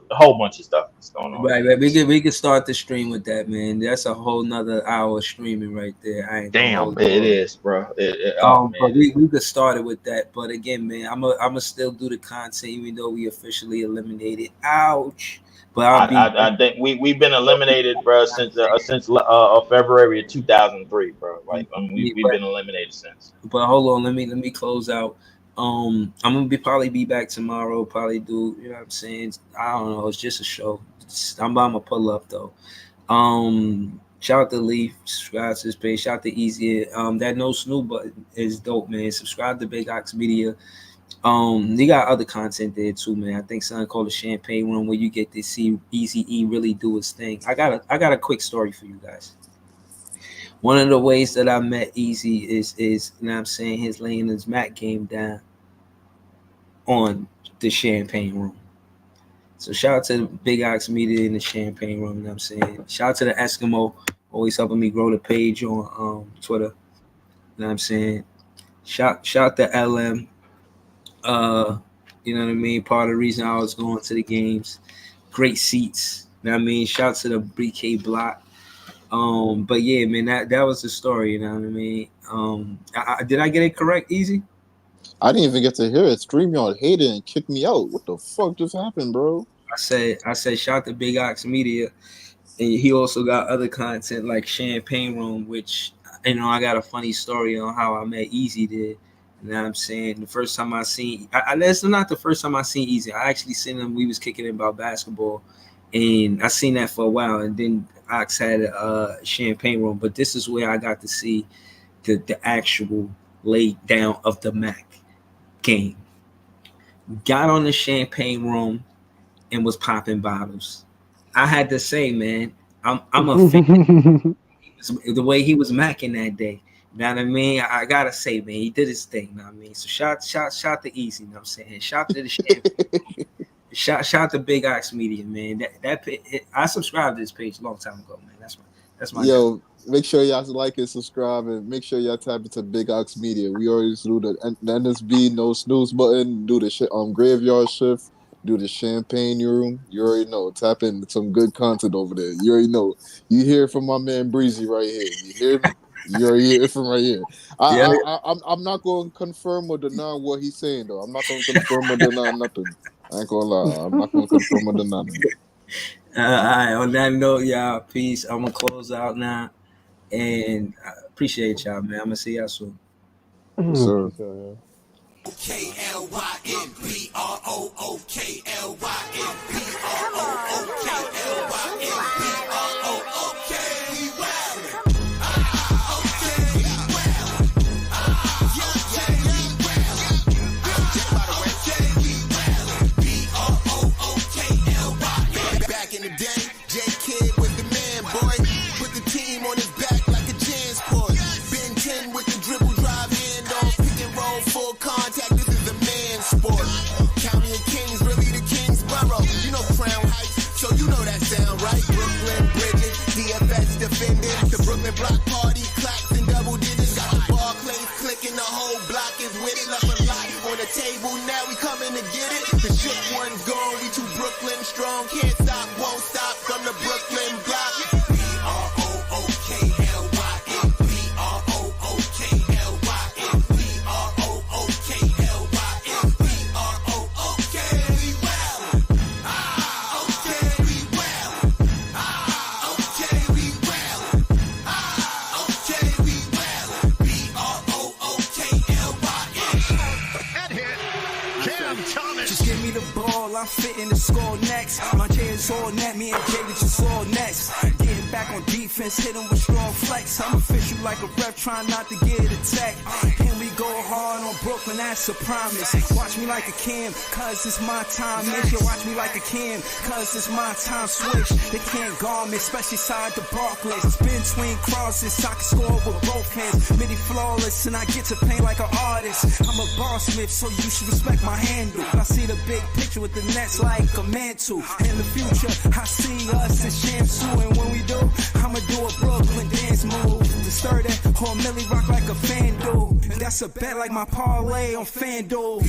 A whole bunch of stuff that's going on. Right. We could start the stream with that, man. That's a whole nother hour streaming right there. I ain't Damn, it is, bro. But we could start it with that. But again, man, I'ma still do the content even though we officially eliminated. Ouch. But I think we've been eliminated, bro, since February of 2003, bro. Like we've been eliminated since. But hold on, let me close out. I'm gonna probably be back tomorrow. Probably do, you know what I'm saying? I don't know. It's just a show. I'm gonna pull up though. Shout out to Leaf, subscribe to his page. Shout out to Easy. That no snooze button is dope, man. Subscribe to Big Ox Media. They got other content there too, man. I think something called the Champagne Room where you get to see Easy E really do his thing. I got a quick story for you guys. One of the ways that I met Easy is you know what I'm saying, his laying his mat game down on the Champagne Room. So shout out to Big Ox Media in the Champagne Room, you know what I'm saying? Shout out to the Eskimo, always helping me grow the page on Twitter. You know what I'm saying? Shout out to LM. You know what I mean? Part of the reason I was going to the games. Great seats. You know what I mean? Shout out to the BK block. But yeah, man, that was the story, you know what I mean? Did I get it correct, Easy? I didn't even get to hear it. StreamYard hated and kicked me out. What the fuck just happened, bro? I said shout out to Big Ox Media. And he also got other content like Champagne Room, which, you know, I got a funny story on how I met Easy there. You know what I'm saying? The first time I seen, that's not the first time I seen Easy. I actually seen him. We was kicking it about basketball, and I seen that for a while. And then Ox had a Champagne Room, but this is where I got to see the actual lay down of the Mac game. Got on the Champagne Room and was popping bottles. I had to say, man, I'm a fan. The way he was macking that day. You know what I mean? I gotta say, man, he did his thing. You know what I mean? So shout to Easy, you know what I'm saying? Shout to the Champagne. shout to Big Ox Media, man. I subscribed to this page a long time ago, man. That's my Yo, make sure y'all like and subscribe, and make sure y'all tap into Big Ox Media. We always do the NSB no snooze button, do the graveyard shift, do the Champagne Room. You already know. Tap in some good content over there. You already know. You hear from my man Breezy right here. You hear me? You already hear it from right here. I'm not going to confirm or deny what he's saying, though. I'm not going to confirm or deny nothing. I ain't going to lie. I'm not going to confirm or deny nothing. All right. On that note, y'all, peace. I'm going to close out now. And I appreciate y'all, man. I'm going to see y'all soon. Yes, sir. Block party, claps and double digits. Got the Barclays clicking, the whole block is with it. Left a lot on the table, now we coming to get it. The shook one's gone, we too Brooklyn strong. Can't stop, won't stop from the Brooklyn block. I'm fitting the score next. My J is all net, me and David just all next. Getting back on defense, hit him with strong flex. I'm official like a rep, trying not to get attacked. And we go hard on Brooklyn, that's a promise. Watch me like a Cam, cause it's my time. Make you watch me like a Cam, cause it's my time. Switch, they can't guard me, especially side the Barclays. Spin between crosses, I can score with both hands. Midi flawless, and I get to paint like an artist. I'm a boss smith, so you should respect my handle. I see the big picture with the nets like a mantle. In the future, I see us as Shamsu, and when we do, I'ma do a Brooklyn dance move. To stir that whole Millie rock like a fan do. That's a bet like my parlay on FanDuel.